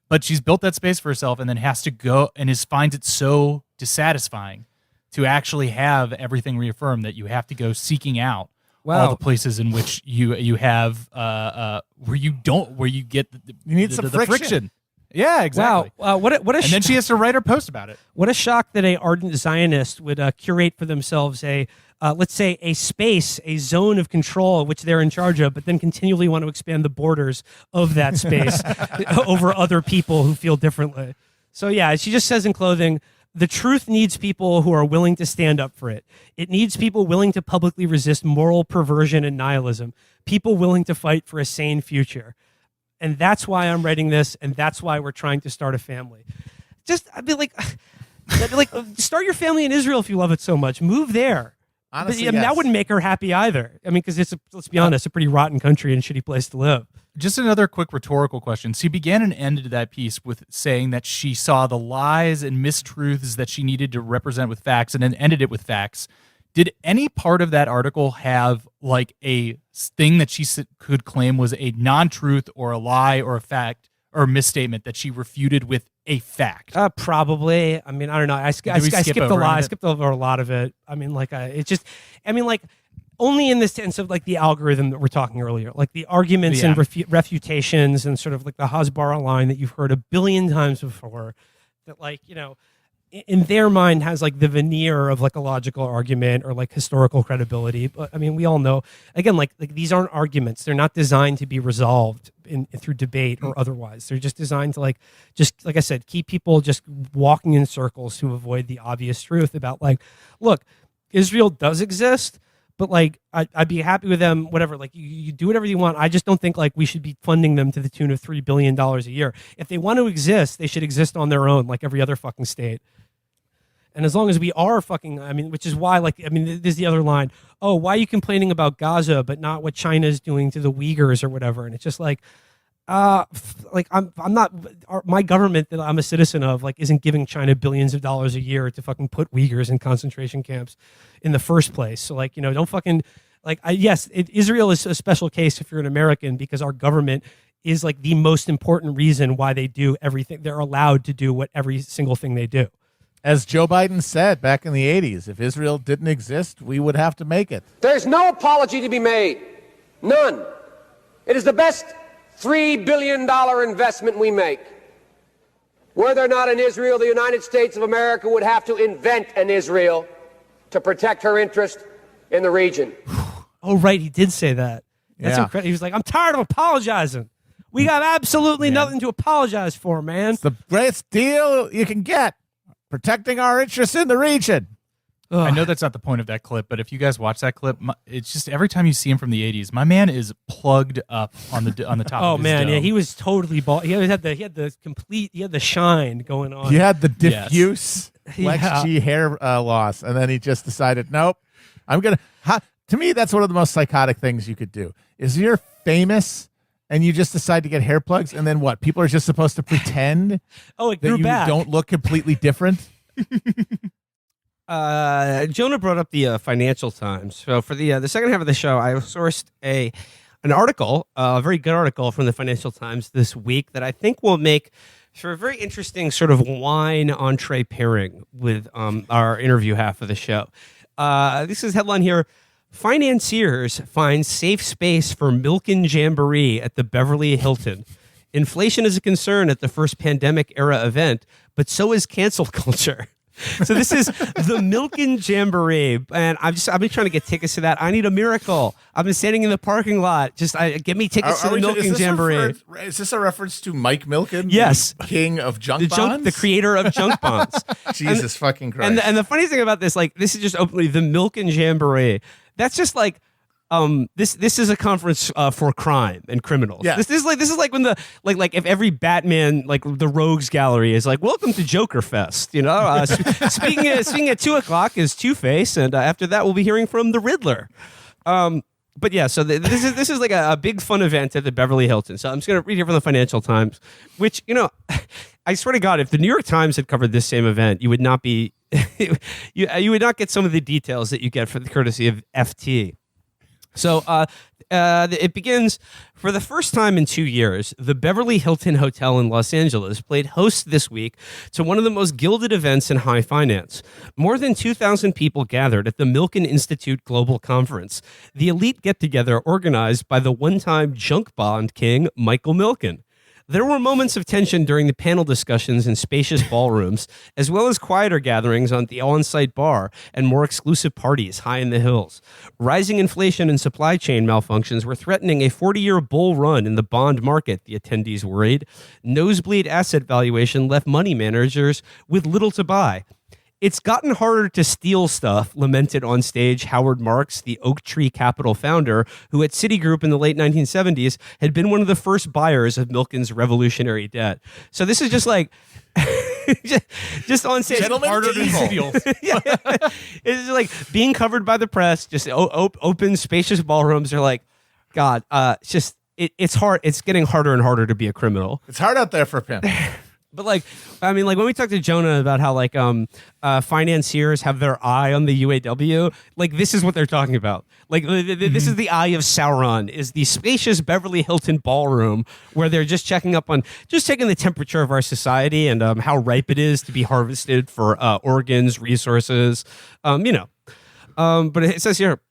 but she's built that space for herself, and then has to go and finds it so dissatisfying to actually have everything reaffirmed that you have to go seeking out all the places in which you have where you get you need some friction. Yeah, exactly. Wow. And then she has to write her post about it. What a shock that a ardent Zionist would curate for themselves let's say, a space, a zone of control which they're in charge of, but then continually want to expand the borders of that space over other people who feel differently. So yeah, she just says in clothing, the truth needs people who are willing to stand up for it. It needs people willing to publicly resist moral perversion and nihilism, people willing to fight for a sane future. And that's why I'm writing this, and that's why we're trying to start a family. I'd be like, start your family in Israel if you love it so much. Move there. Honestly, but, that wouldn't make her happy either. I mean, because let's be honest, a pretty rotten country and shitty place to live. Just another quick rhetorical question. She began and ended that piece with saying that she saw the lies and mistruths that she needed to represent with facts, and then ended it with facts. Did any part of that article have like a thing that she could claim was a non-truth or a lie or a fact or a misstatement that she refuted with a fact? Probably. I mean, I don't know. I skipped a lot. I skipped over a lot of it. I mean, only in the sense of like the algorithm that we're talking earlier, like the arguments and refutations and sort of like the Hasbara line that you've heard a billion times before, that like, in their mind has like the veneer of like a logical argument or like historical credibility. But I mean, we all know, again, like these aren't arguments. They're not designed to be resolved through debate or otherwise. They're just designed to just like I said, keep people just walking in circles to avoid the obvious truth about like, look, Israel does exist, but like I'd be happy with them, whatever. Like you do whatever you want. I just don't think like we should be funding them to the tune of $3 billion a year. If they want to exist, they should exist on their own, like every other fucking state. And as long as we are which is why, there's the other line. Oh, why are you complaining about Gaza, but not what China is doing to the Uyghurs or whatever? And it's just like, I'm not, my government that I'm a citizen of, like, isn't giving China billions of dollars a year to fucking put Uyghurs in concentration camps in the first place. So like, don't fucking, Israel is a special case if you're an American, because our government is like the most important reason why they do everything. They're allowed to do every single thing they do. As Joe Biden said back in the 80s, if Israel didn't exist, we would have to make it. There's no apology to be made. None. It is the best $3 billion investment we make. Were there not an Israel, the United States of America would have to invent an Israel to protect her interest in the region. Oh, right. He did say that. That's incredible. He was like, I'm tired of apologizing. We got absolutely nothing to apologize for, man. It's the greatest deal you can get. Protecting our interests in the region. Ugh. I know that's not the point of that clip, but if you guys watch that clip, it's just every time you see him from the 80s, my man is plugged up on the top of his dome. Yeah, he was totally bald. He had the shine going on. He had the diffuse Lex G hair loss, and then he just decided, nope, I'm going to... To me, that's one of the most psychotic things you could do, is you're famous and you just decide to get hair plugs, and then what? People are just supposed to pretend it grew back. Don't look completely different? Jonah brought up the Financial Times. So for the second half of the show, I sourced an article, a very good article from the Financial Times this week that I think will make for a very interesting sort of wine entree pairing with our interview half of the show. This is headline here. Financiers find safe space for Milken Jamboree at the Beverly Hilton. Inflation is a concern at the first pandemic-era event, but so is cancel culture. So this is the Milken Jamboree, and I've been trying to get tickets to that. I need a miracle. I've been standing in the parking lot. Just give me tickets to the Milken Jamboree. Is this a reference to Mike Milken? Yes, the king of junk bonds, the creator of junk bonds. Jesus fucking Christ! And the funny thing about this, like, this is just openly the Milken Jamboree. That's just like. This is a conference for crime and criminals. Yeah. This is like when the like if every Batman, like the Rogues Gallery is like, welcome to Joker Fest. Speaking at 2:00 is Two-Face, and after that we'll be hearing from the Riddler. But yeah, so this is like a big fun event at the Beverly Hilton. So I'm just gonna read here from the Financial Times, which I swear to God, if the New York Times had covered this same event, you would not be you would not get some of the details that you get for the courtesy of FT. So it begins, for the first time in 2 years, the Beverly Hilton Hotel in Los Angeles played host this week to one of the most gilded events in high finance. More than 2,000 people gathered at the Milken Institute Global Conference, the elite get-together organized by the one-time junk bond king, Michael Milken. There were moments of tension during the panel discussions in spacious ballrooms, as well as quieter gatherings on the on-site bar and more exclusive parties high in the hills. Rising inflation and supply chain malfunctions were threatening a 40-year bull run in the bond market, the attendees worried. Nosebleed asset valuation left money managers with little to buy. It's gotten harder to steal stuff, lamented on stage Howard Marks, the Oak Tree Capital founder, who at Citigroup in the late 1970s had been one of the first buyers of Milken's revolutionary debt. So this is just like, just on stage. Harder to steal. Yeah. It's just like being covered by the press, just open, spacious ballrooms are like, God, it's hard. It's getting harder and harder to be a criminal. It's hard out there for pimp. But like, I mean, like when we talked to Jonah about how like financiers have their eye on the UAW, like this is what they're talking about. Like this is the eye of Sauron, is the spacious Beverly Hilton ballroom where they're just checking up on, just taking the temperature of our society and how ripe it is to be harvested for organs, resources, But it says here,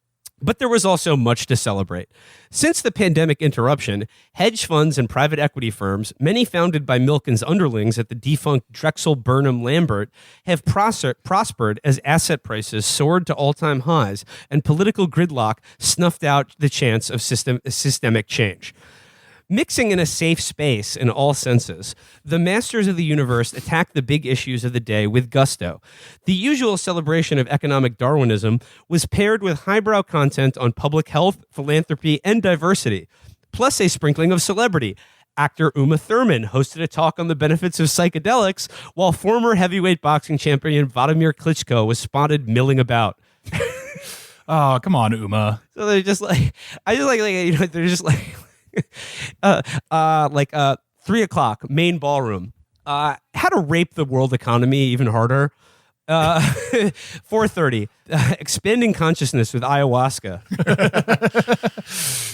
but there was also much to celebrate. Since the pandemic interruption, hedge funds and private equity firms, many founded by Milken's underlings at the defunct Drexel Burnham Lambert, have prospered as asset prices soared to all-time highs and political gridlock snuffed out the chance of systemic change. Mixing in a safe space in all senses, the masters of the universe attacked the big issues of the day with gusto. The usual celebration of economic Darwinism was paired with highbrow content on public health, philanthropy, and diversity, plus a sprinkling of celebrity. Actor Uma Thurman hosted a talk on the benefits of psychedelics, while former heavyweight boxing champion Vladimir Klitschko was spotted milling about. Oh, come on, Uma. So they're just like, they're just like, 3 o'clock, main ballroom. How to rape the world economy even harder. 4:30, expanding consciousness with ayahuasca.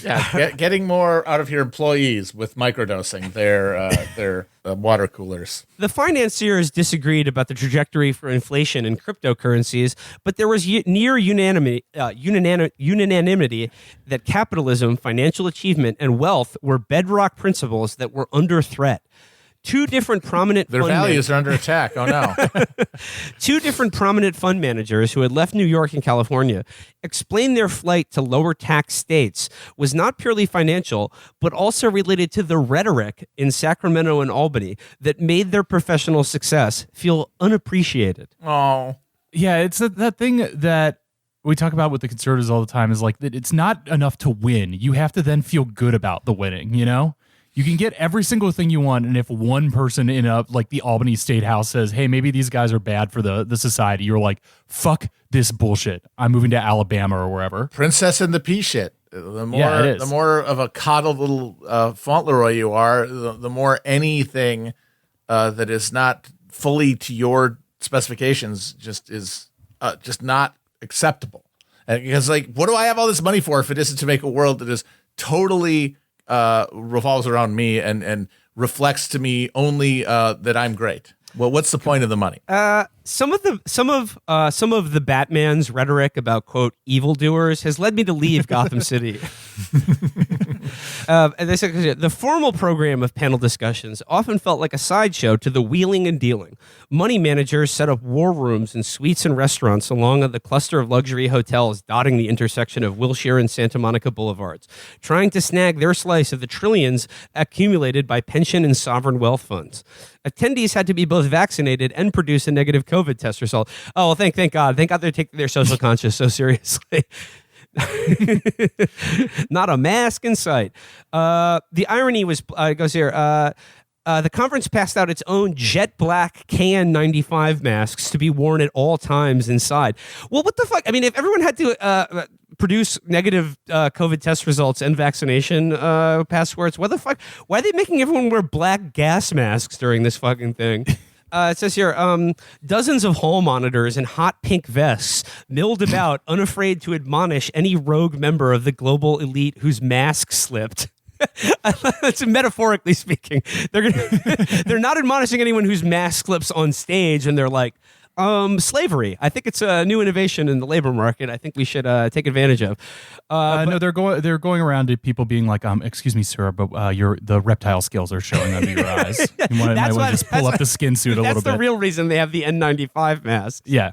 Yeah, getting more out of your employees with microdosing their water coolers. The financiers disagreed about the trajectory for inflation and cryptocurrencies, but there was near unanimity that capitalism, financial achievement, and wealth were bedrock principles that were under threat. Two different prominent Their values are under attack. Oh, no. Two different prominent fund managers who had left New York and California explained their flight to lower tax states was not purely financial, but also related to the rhetoric in Sacramento and Albany that made their professional success feel unappreciated. Oh. Yeah, it's that thing that we talk about with the conservatives all the time is like that it's not enough to win. You have to then feel good about the winning, you know? You can get every single thing you want, and if one person in the Albany State House says, hey, maybe these guys are bad for the society, you're like, fuck this bullshit. I'm moving to Alabama or wherever. Princess and the pea shit. The more of a coddled little Fauntleroy you are, the more anything that is not fully to your specifications just is just not acceptable. And because, like, what do I have all this money for if it isn't to make a world that is totally revolves around me and reflects to me only that I'm great? Well, what's the point of the money? Some of the Batman's rhetoric about, quote, evildoers has led me to leave Gotham City. And they said the formal program of panel discussions often felt like a sideshow to the wheeling and dealing. Money managers set up war rooms and suites and restaurants along the cluster of luxury hotels dotting the intersection of Wilshire and Santa Monica Boulevards, trying to snag their slice of the trillions accumulated by pension and sovereign wealth funds. Attendees had to be both vaccinated and produce a negative COVID test result. Oh, well, thank God. Thank God they're taking their social conscience so seriously. Not a mask in sight. The irony was, it goes here, the conference passed out its own jet black KN95 masks to be worn at all times inside. Well, what the fuck? I mean, if everyone had to produce negative COVID test results and vaccination passports, why are they making everyone wear black gas masks during this fucking thing? It says here, dozens of hall monitors and hot pink vests milled about, unafraid to admonish any rogue member of the global elite whose mask slipped. That's metaphorically speaking. They're not admonishing anyone whose mask slips on stage, and they're like, Slavery. I think it's a new innovation in the labor market. I think we should take advantage of. No, they're going around to people being like, excuse me, sir, but the reptile scales are showing under your eyes. You might want to just pull up the skin suit a little bit. That's the real reason they have the N95 masks. Yeah.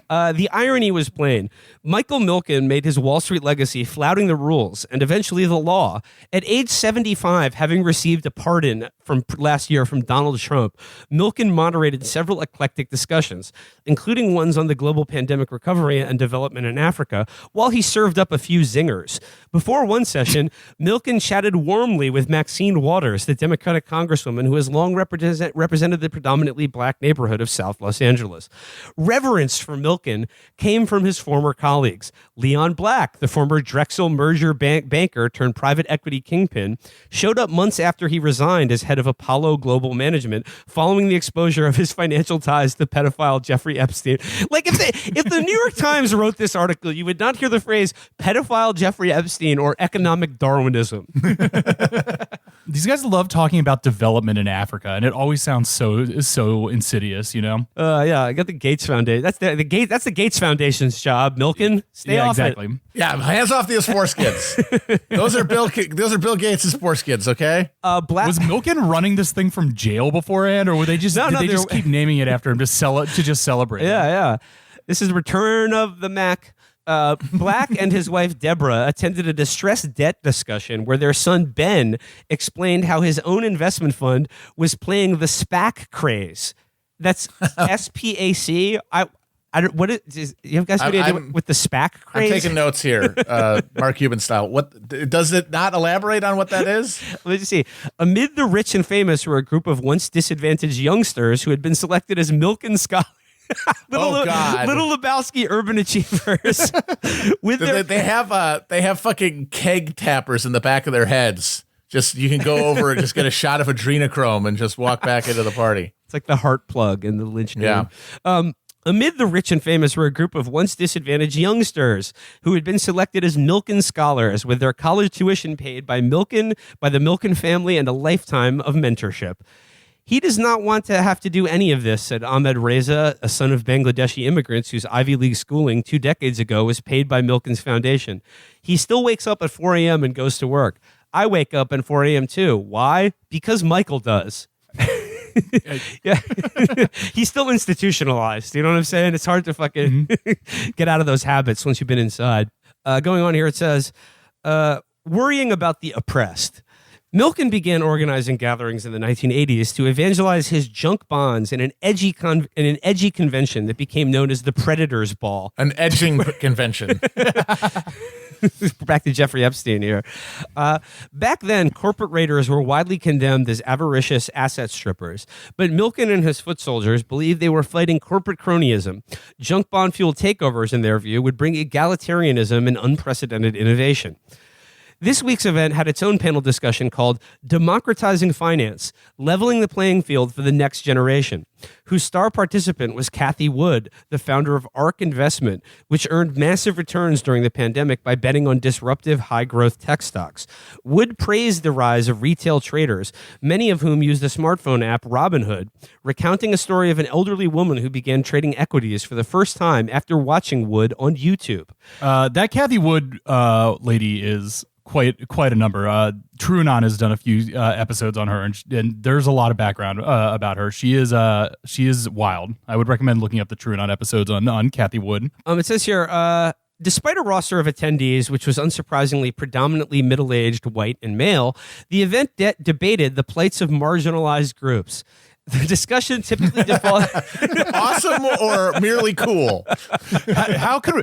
The irony was plain. Michael Milken made his Wall Street legacy flouting the rules and eventually the law. At age 75, having received a pardon from last year from Donald Trump, Milken moderated several eclectic discussions, including ones on the global pandemic recovery and development in Africa, while he served up a few zingers. Before one session, Milken chatted warmly with Maxine Waters, the Democratic congresswoman who has long represented the predominantly black neighborhood of South Los Angeles. Reverence for Milken came from his former colleagues. Leon Black, the former Drexel merger banker turned private equity kingpin, showed up months after he resigned as head of Apollo Global Management following the exposure of his financial ties to pedophile Jeffrey Epstein. Like if the New York Times wrote this article, you would not hear the phrase pedophile Jeffrey Epstein or economic Darwinism. These guys love talking about development in Africa, and it always sounds so insidious, you know? Yeah, I got the Gates Foundation. That's the Gates Foundation's job. Milken, stay off exactly. it. Yeah, hands off these foreskins. Those are Bill Gates' foreskins. Okay. Was Milken running this thing from jail beforehand, or were they just just keep naming it after him to celebrate? Yeah. This is Return of the Mac. Black and his wife Deborah attended a distressed debt discussion where their son Ben explained how his own investment fund was playing the SPAC craze. That's SPAC. What is you guys have any idea with the SPAC craze? I'm taking notes here, Mark Cuban style. What does it not elaborate on what that is? Let me see. Amid the rich and famous were a group of once disadvantaged youngsters who had been selected as Milken scholars. Little Lebowski urban achievers. They have fucking keg tappers in the back of their heads. Just you can go over and just get a shot of adrenochrome and just walk back into the party. It's like the heart plug in the Lynch game. Yeah. Amid the rich and famous were a group of once disadvantaged youngsters who had been selected as Milken scholars with their college tuition paid by the Milken family and a lifetime of mentorship. He does not want to have to do any of this, said Ahmed Reza, a son of Bangladeshi immigrants whose Ivy League schooling 2 decades ago was paid by Milken's foundation. He still wakes up at 4 a.m. and goes to work. I wake up at 4 a.m. too. Why? Because Michael does. Yeah. He's still institutionalized. You know what I'm saying? It's hard to fucking get out of those habits once you've been inside. Going on here, it says, worrying about the oppressed. Milken began organizing gatherings in the 1980s to evangelize his junk bonds in an edgy convention that became known as the Predators Ball. An edging convention. Back to Jeffrey Epstein here. Back then, corporate raiders were widely condemned as avaricious asset strippers, but Milken and his foot soldiers believed they were fighting corporate cronyism. Junk bond-fueled takeovers, in their view, would bring egalitarianism and unprecedented innovation. This week's event had its own panel discussion called Democratizing Finance, Leveling the Playing Field for the Next Generation, whose star participant was Cathie Wood, the founder of ARK Investment, which earned massive returns during the pandemic by betting on disruptive high-growth tech stocks. Wood praised the rise of retail traders, many of whom used the smartphone app Robinhood, recounting a story of an elderly woman who began trading equities for the first time after watching Wood on YouTube. That Cathie Wood lady is quite a number. TrueAnon has done a few episodes on her, and there's a lot of background about her. She is wild. I would recommend looking up the TrueAnon episodes on Cathie Wood. It says here, despite a roster of attendees, which was unsurprisingly predominantly middle-aged, white, and male, the event debated the plights of marginalized groups. The discussion typically defaults awesome or merely cool. How can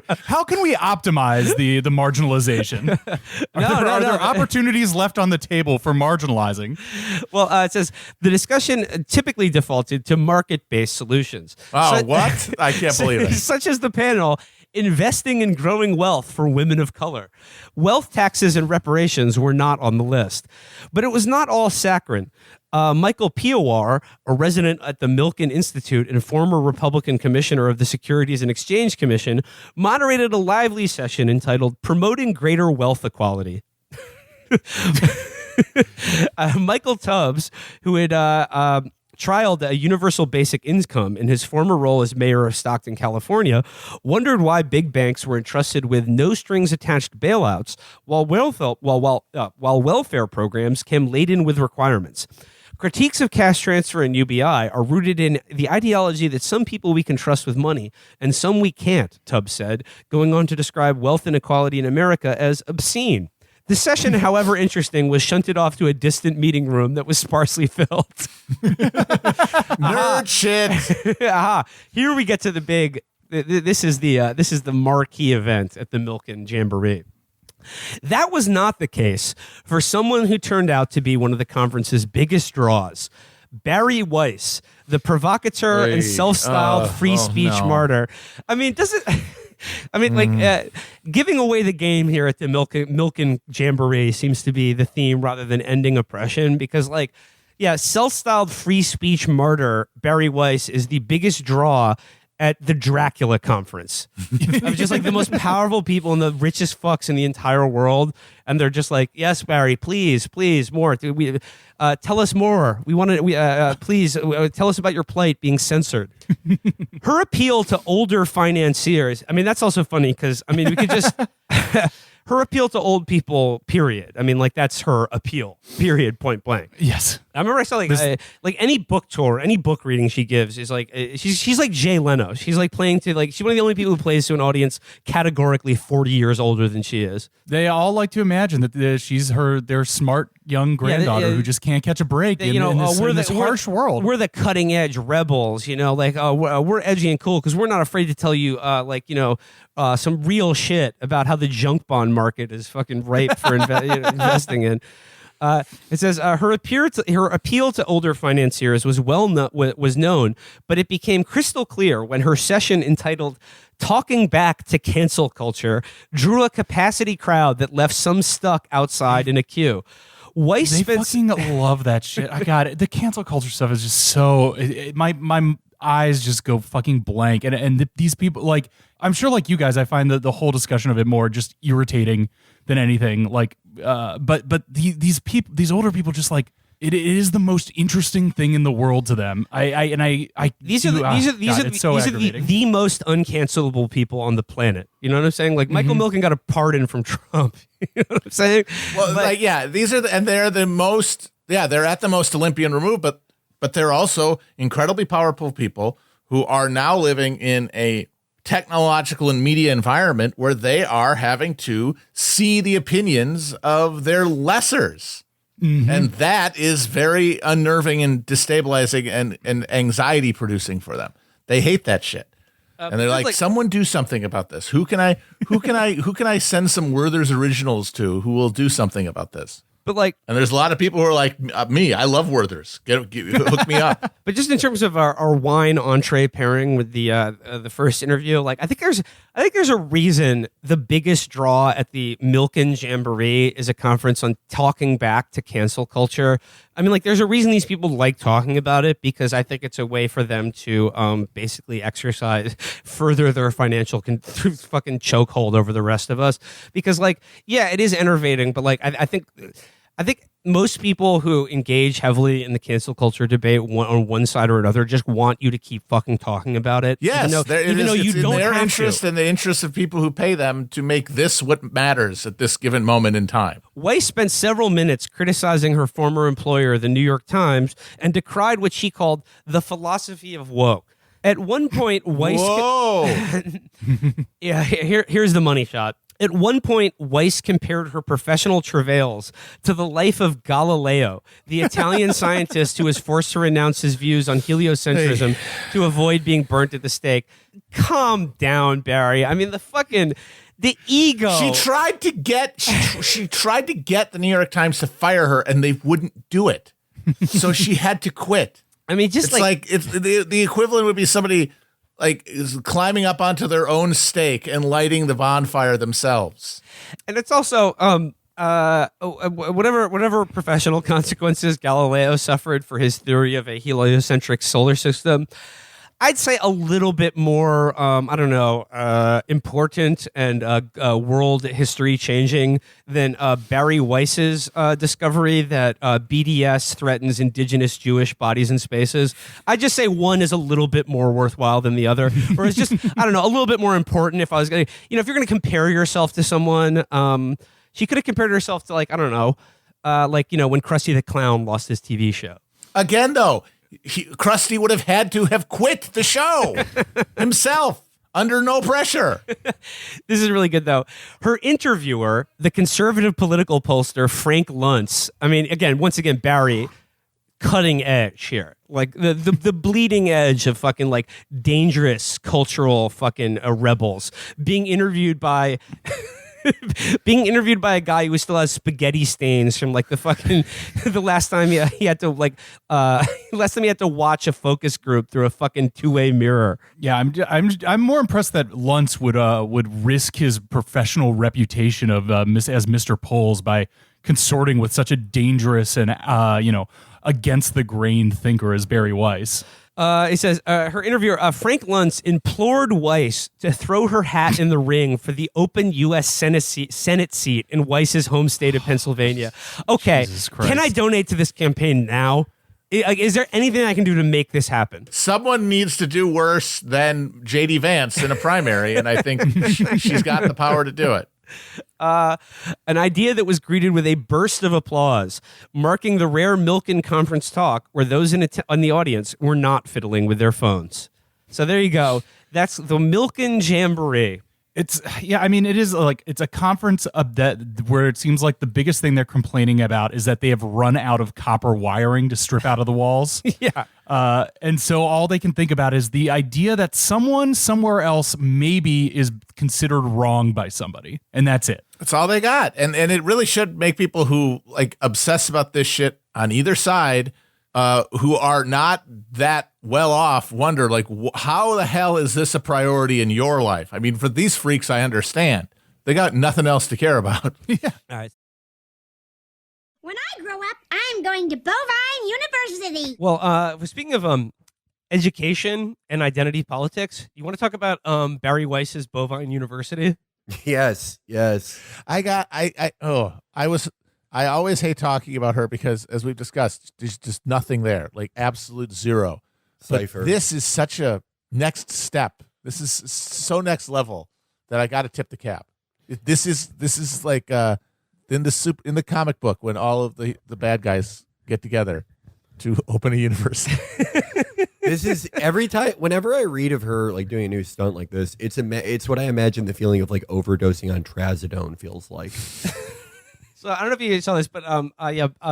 we optimize the marginalization? Are there opportunities left on the table for marginalizing? Well, it says the discussion typically defaulted to market-based solutions. Oh, what? I can't believe it. Such as the panel investing in growing wealth for women of color. Wealth taxes and reparations were not on the list. But it was not all saccharine. Michael Piawar, a resident at the Milken Institute and former Republican commissioner of the Securities and Exchange Commission, moderated a lively session entitled Promoting Greater Wealth Equality. Michael Tubbs, who had trialed a universal basic income in his former role as mayor of Stockton, California, wondered why big banks were entrusted with no strings attached bailouts while welfare programs came laden with requirements. Critiques of cash transfer and UBI are rooted in the ideology that some people we can trust with money and some we can't, Tubbs said, going on to describe wealth inequality in America as obscene. The session, however interesting, was shunted off to a distant meeting room that was sparsely filled. Nerd shit. Here we get to the big. This is the marquee event at the Milken Jamboree. That was not the case for someone who turned out to be one of the conference's biggest draws. Bari Weiss, the provocateur and self-styled free speech martyr. I mean, giving away the game here at the Milken Jamboree seems to be the theme rather than ending oppression, because self-styled free speech martyr Bari Weiss is the biggest draw at the Dracula conference. Of just like the most powerful people and the richest fucks in the entire world. And they're just like, yes, Barry, please, more. Tell us more. We want to, please tell us about your plight being censored. Her appeal to older financiers. I mean, that's also funny because, I mean, we could just, her appeal to old people, period. I mean, like, that's her appeal, period, point blank. Yes. I remember I saw like any book tour, any book reading she gives is like, she's like Jay Leno. She's like playing to like, she's one of the only people who plays to an audience categorically 40 years older than she is. They all like to imagine that she's their smart young granddaughter who just can't catch a break in this harsh world. We're the cutting edge rebels, like we're edgy and cool because we're not afraid to tell you some real shit about how the junk bond market is fucking ripe for investing in. It says her appeal to older financiers was known, but it became crystal clear when her session entitled "Talking Back to Cancel Culture" drew a capacity crowd that left some stuck outside in a queue. Weiss fucking love that shit. I got it. The cancel culture stuff is just so my eyes just go fucking blank, and these people, like, I'm sure like you guys, I find the whole discussion of it more just irritating than anything. Like, but these older people just like it is the most interesting thing in the world to them. These are the most uncancelable people on the planet. You know what I'm saying? Like Michael Milken got a pardon from Trump. You know what I'm saying? Well, these are they're the most. Yeah, they're at the most Olympian remove, but they're also incredibly powerful people who are now living in a technological and media environment where they are having to see the opinions of their lessers. And that is very unnerving and destabilizing and anxiety producing for them. They hate that shit. And they're like, someone do something about this. Who can I send some Werther's originals to who will do something about this? But like, and there's a lot of people who are like me. I love Werther's. Hook me up. But just in terms of our wine entree pairing with the first interview, like I think there's a reason the biggest draw at the Milken Jamboree is a conference on talking back to cancel culture. I mean, like, there's a reason these people like talking about it, because I think it's a way for them to basically further their financial fucking chokehold over the rest of us. Because, like, yeah, it is enervating, but like, I think most people who engage heavily in the cancel culture debate on one side or another just want you to keep fucking talking about it. Yes, even though you don't their have interest to. and the interest of people who pay them to make this what matters at this given moment in time. Weiss spent several minutes criticizing her former employer, the New York Times, and decried what she called the philosophy of woke. At one point, Weiss... Whoa! Yeah, here's the money shot. At one point, Weiss compared her professional travails to the life of Galileo, the Italian scientist who was forced to renounce his views on heliocentrism to avoid being burnt at the stake. Calm down, Barry. I mean, the ego. She tried to get the New York Times to fire her, and they wouldn't do it. So she had to quit. I mean, just it's the equivalent would be somebody like is climbing up onto their own stake and lighting the bonfire themselves. And it's also whatever professional consequences Galileo suffered for his theory of a heliocentric solar system. I'd say a little bit more, I don't know, important and world history changing than Bari Weiss's discovery that BDS threatens indigenous Jewish bodies and spaces. I'd just say one is a little bit more worthwhile than the other, or it's just, I don't know, a little bit more important. If I was going to, if you're going to compare yourself to someone, she could have compared herself to, like, I don't know, when Krusty the Clown lost his TV show. Again, though, Krusty would have had to have quit the show himself under no pressure. This is really good, though. Her interviewer, the conservative political pollster Frank Luntz. I mean, once again, Bari, cutting edge here, like the bleeding edge of fucking like dangerous cultural fucking rebels being interviewed by. Being interviewed by a guy who still has spaghetti stains from like the last time he had to watch a focus group through a fucking two-way mirror. Yeah, I'm more impressed that Luntz would risk his professional reputation of as Mr. Polls by consorting with such a dangerous and against the grain thinker as Bari Weiss. He says her interviewer, Frank Luntz, implored Weiss to throw her hat in the ring for the open U.S. Senate seat in Weiss's home state of Pennsylvania. Okay, can I donate to this campaign now? Is there anything I can do to make this happen? Someone needs to do worse than J.D. Vance in a primary, and I think she's got the power to do it. An idea that was greeted with a burst of applause, marking the rare Milken conference talk where those in the audience were not fiddling with their phones. So there you go. That's the Milken Jamboree. It is like it's a conference where it seems like the biggest thing they're complaining about is that they have run out of copper wiring to strip out of the walls. Yeah. And so all they can think about is the idea that someone somewhere else maybe is considered wrong by somebody. And that's it. That's all they got. And it really should make people who like obsess about this shit on either side who are not that well off wonder, like, how the hell is this a priority in your life? I mean, for these freaks, I understand. They got nothing else to care about. Yeah. All right. When I grow up, I'm going to Bovine University. Well, speaking of education and identity politics, you want to talk about Bari Weiss's Bovine University? Yes. I always hate talking about her because, as we've discussed, there's just nothing there, like absolute zero. Cipher. But this is such a next step. This is so next level that I got to tip the cap. This is like in the comic book when all of the bad guys get together to open a university. This is every time. Whenever I read of her like doing a new stunt like this, it's what I imagine the feeling of like overdosing on trazodone feels like. So I don't know if you saw this, but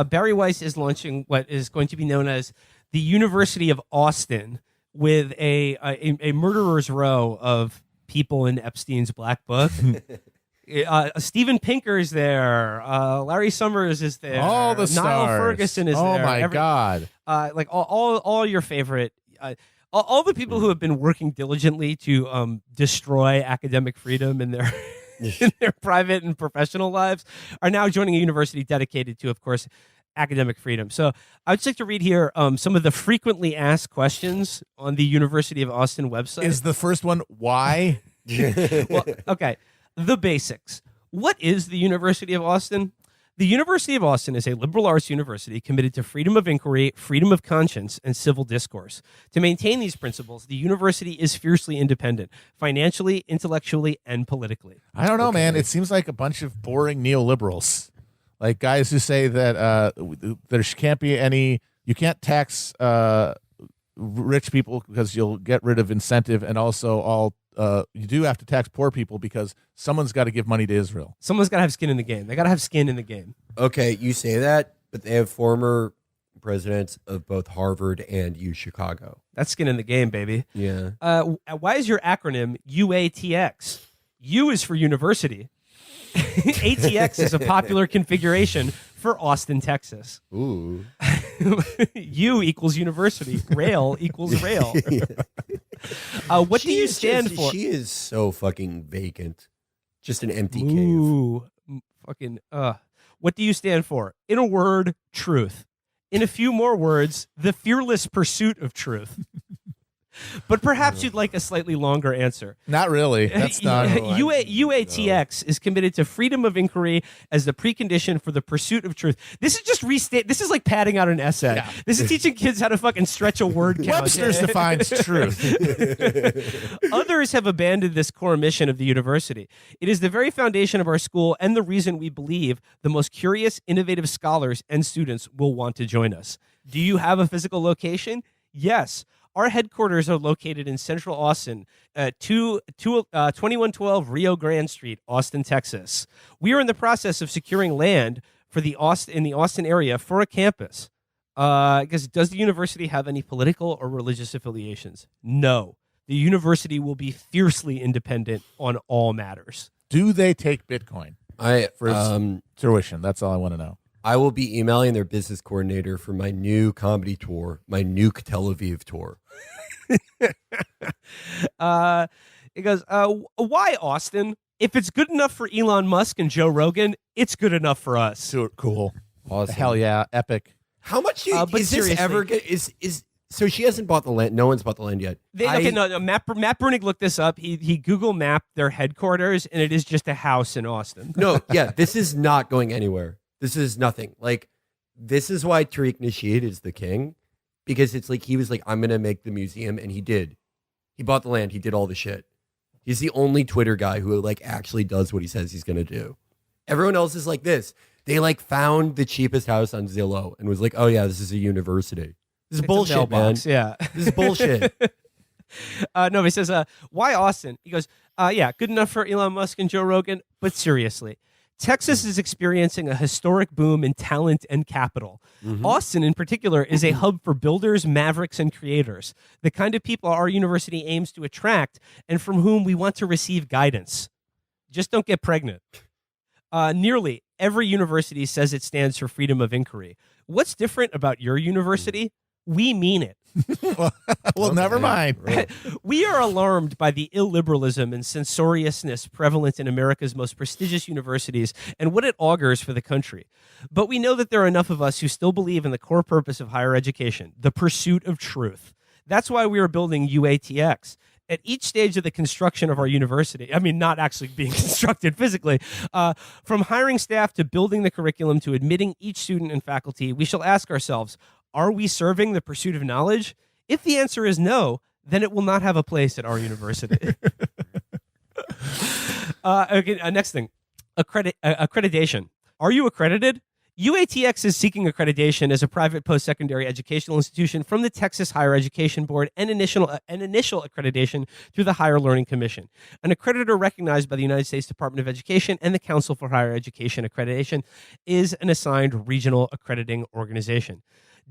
Bari Weiss is launching what is going to be known as the University of Austin, with a murderer's row of people in Epstein's black book. Steven Pinker is there. Larry Summers is there. All the stars. Niall Ferguson is there. Oh my God! Like all your favorite. All the people who have been working diligently to destroy academic freedom in their in their private and professional lives are now joining a university dedicated to, of course, academic freedom. So I would just like to read here some of the frequently asked questions on the University of Austin website. Is the first one why? Well, okay. The basics. What is the University of Austin? The University of Austin is a liberal arts university committed to freedom of inquiry, freedom of conscience, and civil discourse. To maintain these principles, the university is fiercely independent, financially, intellectually, and politically. I don't know, man. It seems like a bunch of boring neoliberals, like guys who say that there can't be any, you can't tax rich people because you'll get rid of incentive, and also you do have to tax poor people because someone's got to give money to Israel. Someone's got to have skin in the game. They got to have skin in the game. Okay, you say that, but they have former presidents of both Harvard and U Chicago. That's skin in the game, baby. Yeah. Why is your acronym UATX? U is for university. ATX is a popular configuration for Austin, Texas. Ooh. U equals university. Rail equals rail. What do you stand for? She is so fucking vacant. Just an empty cave. Fucking. What do you stand for? In a word, truth. In a few more words, the fearless pursuit of truth. But perhaps you'd like a slightly longer answer. Not really. That's not. UATX is committed to freedom of inquiry as the precondition for the pursuit of truth. This is just restate. This is like padding out an essay. Yeah. This is teaching kids how to fucking stretch a word count. Webster's defines truth. Others have abandoned this core mission of the university. It is the very foundation of our school and the reason we believe the most curious, innovative scholars and students will want to join us. Do you have a physical location? Yes. Our headquarters are located in Central Austin, 2112 Rio Grande Street, Austin, Texas. We are in the process of securing land for in the Austin area for a campus. Does the university have any political or religious affiliations? No. The university will be fiercely independent on all matters. Do they take Bitcoin for tuition? That's all I want to know. I will be emailing their business coordinator for my new comedy tour, my Nuke Tel Aviv tour. It goes, why Austin? If it's good enough for Elon Musk and Joe Rogan, it's good enough for us. Cool. Awesome. Hell yeah. Epic. How much is this ever good? So she hasn't bought the land. No one's bought the land yet. Matt Brunig looked this up. He Google mapped their headquarters, and it is just a house in Austin. No, yeah, this is not going anywhere. This is nothing. Like, this is why Tariq Nasheed is the king, because it's like he was like, I'm going to make the museum, and he did. He bought the land. He did all the shit. He's the only Twitter guy who like actually does what he says he's going to do. Everyone else is like this. They like found the cheapest house on Zillow and was like, oh yeah, this is a university. This is bullshit, man. Yeah. This is bullshit. No, he says, why Austin? He goes, yeah, good enough for Elon Musk and Joe Rogan, but seriously. Texas is experiencing a historic boom in talent and capital. Mm-hmm. Austin, in particular, is a hub for builders, mavericks, and creators, the kind of people our university aims to attract and from whom we want to receive guidance. Just don't get pregnant. Nearly every university says it stands for freedom of inquiry. What's different about your university? We mean it. Well, never mind. We are alarmed by the illiberalism and censoriousness prevalent in America's most prestigious universities and what it augurs for the country. But we know that there are enough of us who still believe in the core purpose of higher education, the pursuit of truth. That's why we are building UATX. At each stage of the construction of our university, I mean, not actually being constructed physically, from hiring staff to building the curriculum to admitting each student and faculty, we shall ask ourselves, are we serving the pursuit of knowledge? If the answer is no, then it will not have a place at our university. Okay, next thing, accreditation. Are you accredited? UATX is seeking accreditation as a private post-secondary educational institution from the Texas Higher Education Board and initial accreditation through the Higher Learning Commission, an accreditor recognized by the United States Department of Education and the Council for Higher Education Accreditation is an assigned regional accrediting organization.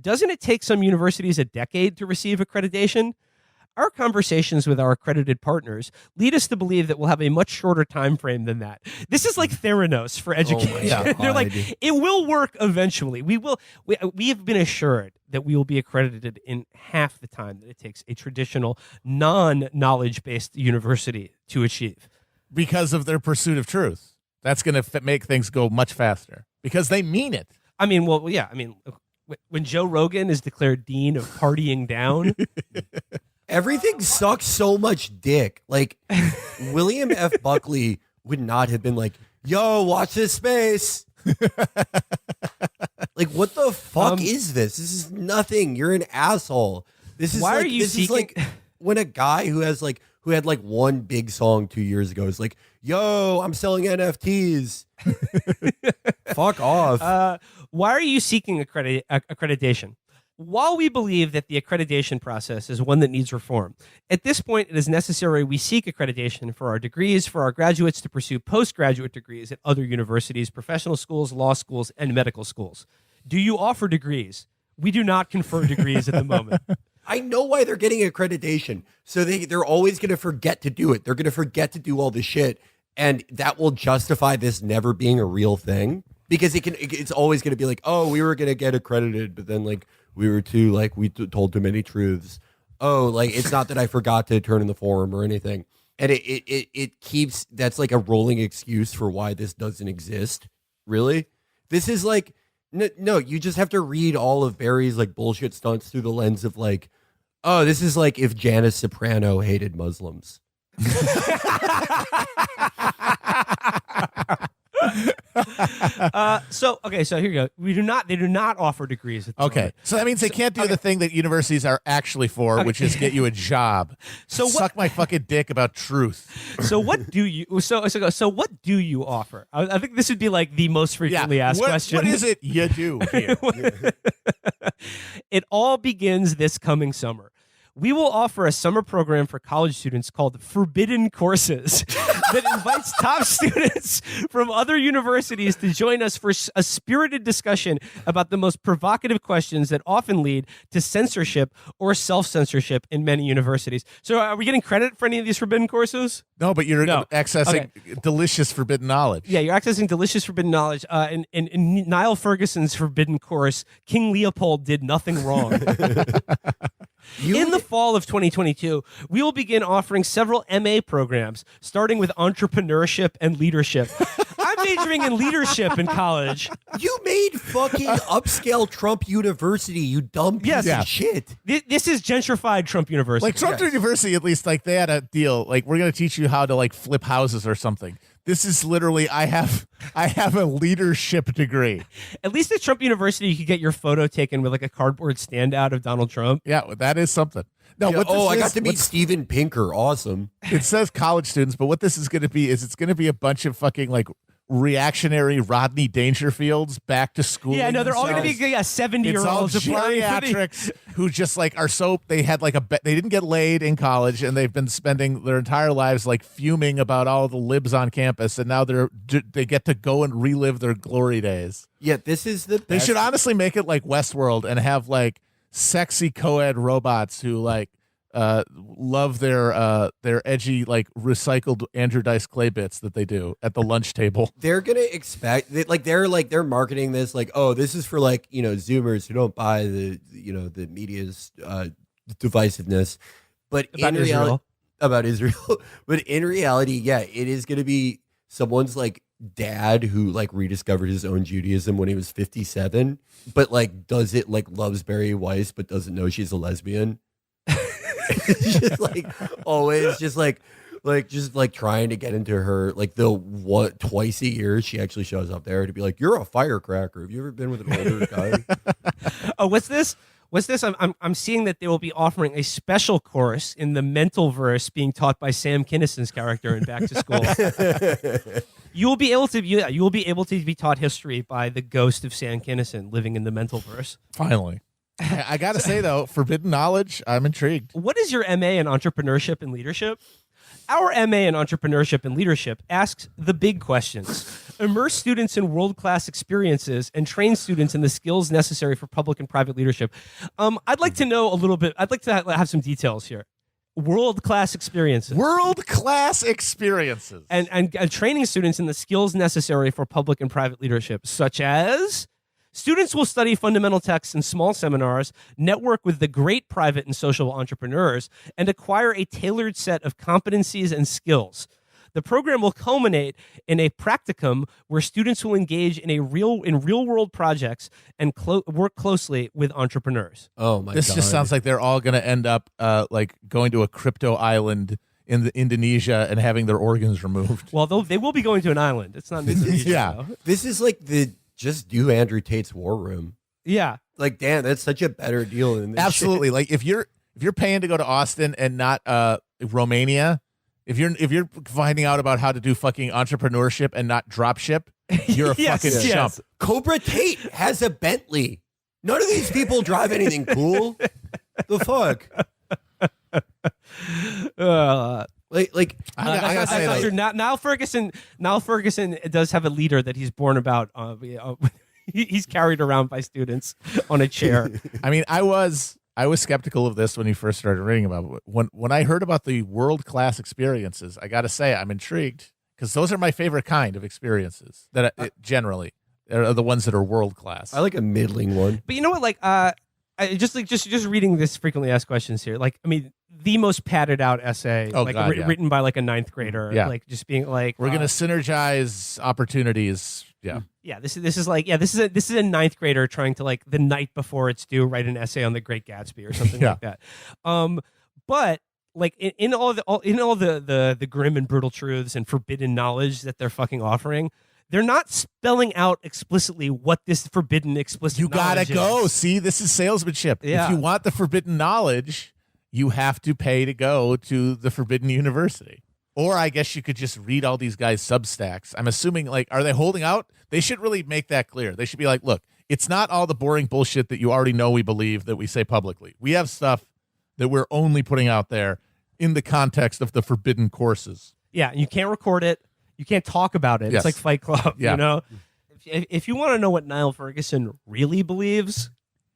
Doesn't it take some universities a decade to receive accreditation? Our conversations with our accredited partners lead us to believe that we'll have a much shorter time frame than that. This is like Theranos for education. They're like, it will work eventually. We have been assured that we will be accredited in half the time that it takes a traditional non-knowledge-based university to achieve. Because of their pursuit of truth. That's going to make things go much faster. Because they mean it. I mean, well, yeah. I mean, when Joe Rogan is declared dean of partying down... Everything sucks so much dick. Like, William F. Buckley would not have been like, yo, watch this space. Like, what the fuck is this? This is nothing. You're an asshole. This is why like, are you this is like when a guy who had like one big song 2 years ago is like, yo, I'm selling NFTs. Fuck off. Why are you seeking accreditation? While we believe that the accreditation process is one that needs reform, at this point it is necessary we seek accreditation for our degrees, for our graduates to pursue postgraduate degrees at other universities, professional schools, law schools, and medical schools. Do you offer degrees? We do not confer degrees at the moment. I know why they're getting accreditation. So they're always going to forget to do it. They're going to forget to do all the shit. And that will justify this never being a real thing. Because it's always going to be like, oh, we were going to get accredited, but then like we were too, like we told too many truths. Oh, like it's not that I forgot to turn in the form or anything. And it keeps, that's like a rolling excuse for why this doesn't exist. Really? This is like, no, you just have to read all of Barry's like bullshit stunts through the lens of like, Oh, this is like if Janice Soprano hated Muslims. So here you go. They do not offer degrees at this Okay, moment. so that means they can't do the thing that universities are actually for, which is get you a job. So suck my fucking dick about truth. So what do you what do you offer? I think this would be like the most frequently asked question. What is it you do here? It all begins this coming summer. We will offer a summer program for college students called Forbidden Courses that invites top students from other universities to join us for a spirited discussion about the most provocative questions that often lead to censorship or self-censorship in many universities. So are we getting credit for any of these forbidden courses? No, but you're accessing delicious forbidden knowledge. Yeah, you're accessing delicious forbidden knowledge. In Niall Ferguson's forbidden course, King Leopold did nothing wrong. In the fall of 2022, we will begin offering several MA programs, starting with entrepreneurship and leadership. I'm majoring in leadership in college. You made fucking upscale Trump University, you dumb piece of shit. This is gentrified Trump University. Like Trump University, at least, like they had a deal. Like, we're going to teach you how to like flip houses or something. This is literally, I have a leadership degree. At least at Trump University, you could get your photo taken with like a cardboard standout of Donald Trump. Yeah, that is something. No, Yeah, I got to meet Steven Pinker. Awesome. It says college students, but what this is going to be is it's going to be a bunch of fucking like reactionary Rodney Dangerfields back to school. Yeah, no, they're all going to be 70-year-olds It's all geriatrics who just like are so they had like they didn't get laid in college and they've been spending their entire lives like fuming about all the libs on campus, and now they get to go and relive their glory days. Yeah, this is the best. They should honestly make it like Westworld and have like sexy co-ed robots who like love their edgy like recycled Andrew Dice Clay bits that they do at the lunch table. They're gonna expect they're marketing this like, oh, this is for like, you know, Zoomers who don't buy the, you know, the media's divisiveness, but About in reality, Israel. about Israel. But in reality, yeah, it is gonna be someone's like dad who like rediscovered his own Judaism when he was 57, but like does it like loves Bari Weiss but doesn't know she's a lesbian. It's just like always just like trying to get into her like twice a year she actually shows up there to be like, you're a firecracker. Have you ever been with an older guy? Oh, what's this? I'm seeing that they will be offering a special course in the mental verse being taught by Sam Kinnison's character in Back to School. You will be able to be taught history by the ghost of Sam Kinnison living in the mental verse. Finally. I gotta say though, forbidden knowledge, I'm intrigued. What is your MA in entrepreneurship and leadership? Our MA in entrepreneurship and leadership asks the big questions. Immerse students in world-class experiences and train students in the skills necessary for public and private leadership. I'd like to know a little bit. I'd like to have some details here. World-class experiences. World-class experiences. And training students in the skills necessary for public and private leadership, such as students will study fundamental texts in small seminars, network with the great private and social entrepreneurs, and acquire a tailored set of competencies and skills. The program will culminate in a practicum where students will engage in real-world projects and work closely with entrepreneurs. Oh my God! This just sounds like they're all going to end up like going to a crypto island in Indonesia and having their organs removed. Well, they will be going to an island. It's not Indonesia. Yeah. though. This is like just do Andrew Tate's War Room. Yeah. Like, damn, that's such a better deal than this. Absolutely. Shit. Like if you're paying to go to Austin and not Romania, if you're finding out about how to do fucking entrepreneurship and not drop ship, you're a fucking chump. Cobra Tate has a Bentley. None of these people drive anything cool. The fuck? I gotta say, that's true. Niall Ferguson does have a leader that he's born about. He's carried around by students on a chair. I mean, I was skeptical of this when he first started reading about it. When I heard about the world-class experiences, I got to say I'm intrigued because those are my favorite kind of experiences that generally are the ones that are world-class. I like a middling one. But you know what? Like, just reading this frequently asked questions here. Like, I mean, the most padded out essay, written by like a ninth grader. Yeah. Like just being like, we're gonna synergize opportunities Yeah. Yeah, this is a ninth grader trying to, like, the night before it's due, write an essay on The Great Gatsby or something like that. But like in all the grim and brutal truths and forbidden knowledge that they're fucking offering, they're not spelling out explicitly what this forbidden explicit. You gotta go. is. See, this is salesmanship. Yeah. If you want the forbidden knowledge, you have to pay to go to the forbidden university. Or I guess you could just read all these guys' Substacks. I'm assuming, like, are they holding out? They should really make that clear. They should be like, look, it's not all the boring bullshit that you already know we believe that we say publicly. We have stuff that we're only putting out there in the context of the forbidden courses. Yeah, you can't record it. You can't talk about it. Yes. It's like Fight Club, Yeah. you know? If you want to know what Niall Ferguson really believes,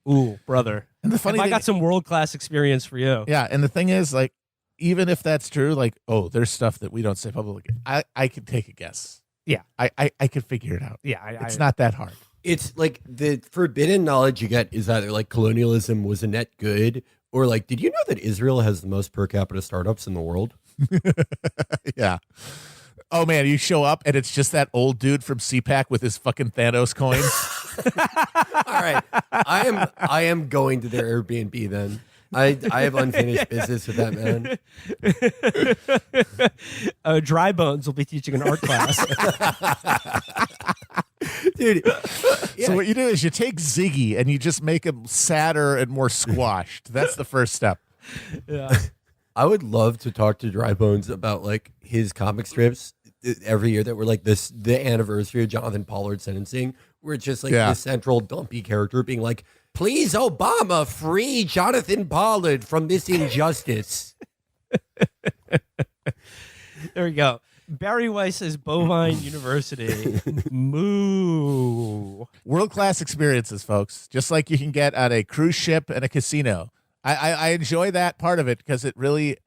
ooh, brother. And the funny I thing- got some world-class experience for you. Yeah, and the thing is, like, even if that's true, like, oh, there's stuff that we don't say publicly. I could take a guess. Yeah. I could figure it out. Yeah. It's not that hard. It's like the forbidden knowledge you get is either like colonialism was a net good, or like, did you know that Israel has the most per capita startups in the world? Yeah. Oh man, you show up and it's just that old dude from CPAC with his fucking Thanos coins. All right, I am going to their Airbnb then. I have unfinished business with that man. Dry Bones will be teaching an art class. Dude. So what you do is you take Ziggy and you just make him sadder and more squashed. That's the first step. Yeah. I would love to talk to Dry Bones about like his comic strips every year that were like the anniversary of Jonathan Pollard's sentencing, where it's just like the central dumpy character being like, please, Obama, free Jonathan Pollard from this injustice. There we go. Bari Weiss is Bovine University. Moo. World-class experiences, folks. Just like you can get at a cruise ship and a casino. I enjoy that part of it because it really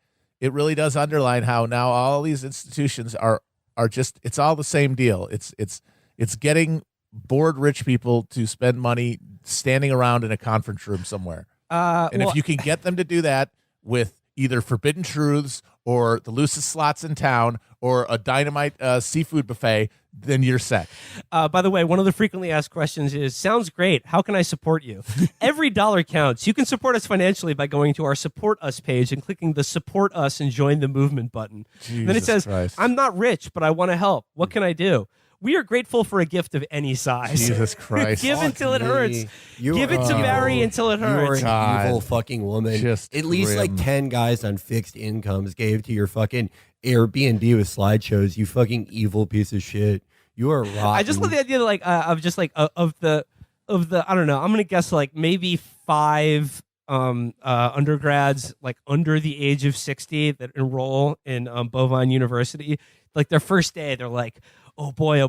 does underline how now all these institutions are just, it's all the same deal. It's getting bored rich people to spend money standing around in a conference room somewhere. And if you can get them to do that with either forbidden truths or the loosest slots in town or a dynamite seafood buffet, then you're set. By the way, one of the frequently asked questions is, sounds great. How can I support you? Every dollar counts. You can support us financially by going to our Support Us page and clicking the Support Us and Join the Movement button. Then it says, Christ. I'm not rich, but I want to help. What can I do? We are grateful for a gift of any size. Jesus Christ. Give until it hurts. You Give it to are Barry evil. until it You are hurts. an evil fucking woman. Just at least grim. like 10 guys on fixed incomes gave to your fucking Airbnb with slideshows. You fucking evil piece of shit. You are rotten. I just love the idea, like, of just like of the I don't know. I'm gonna guess like maybe 5 undergrads like under the age of 60 that enroll in Bovine University. Like their first day, they're like, oh boy.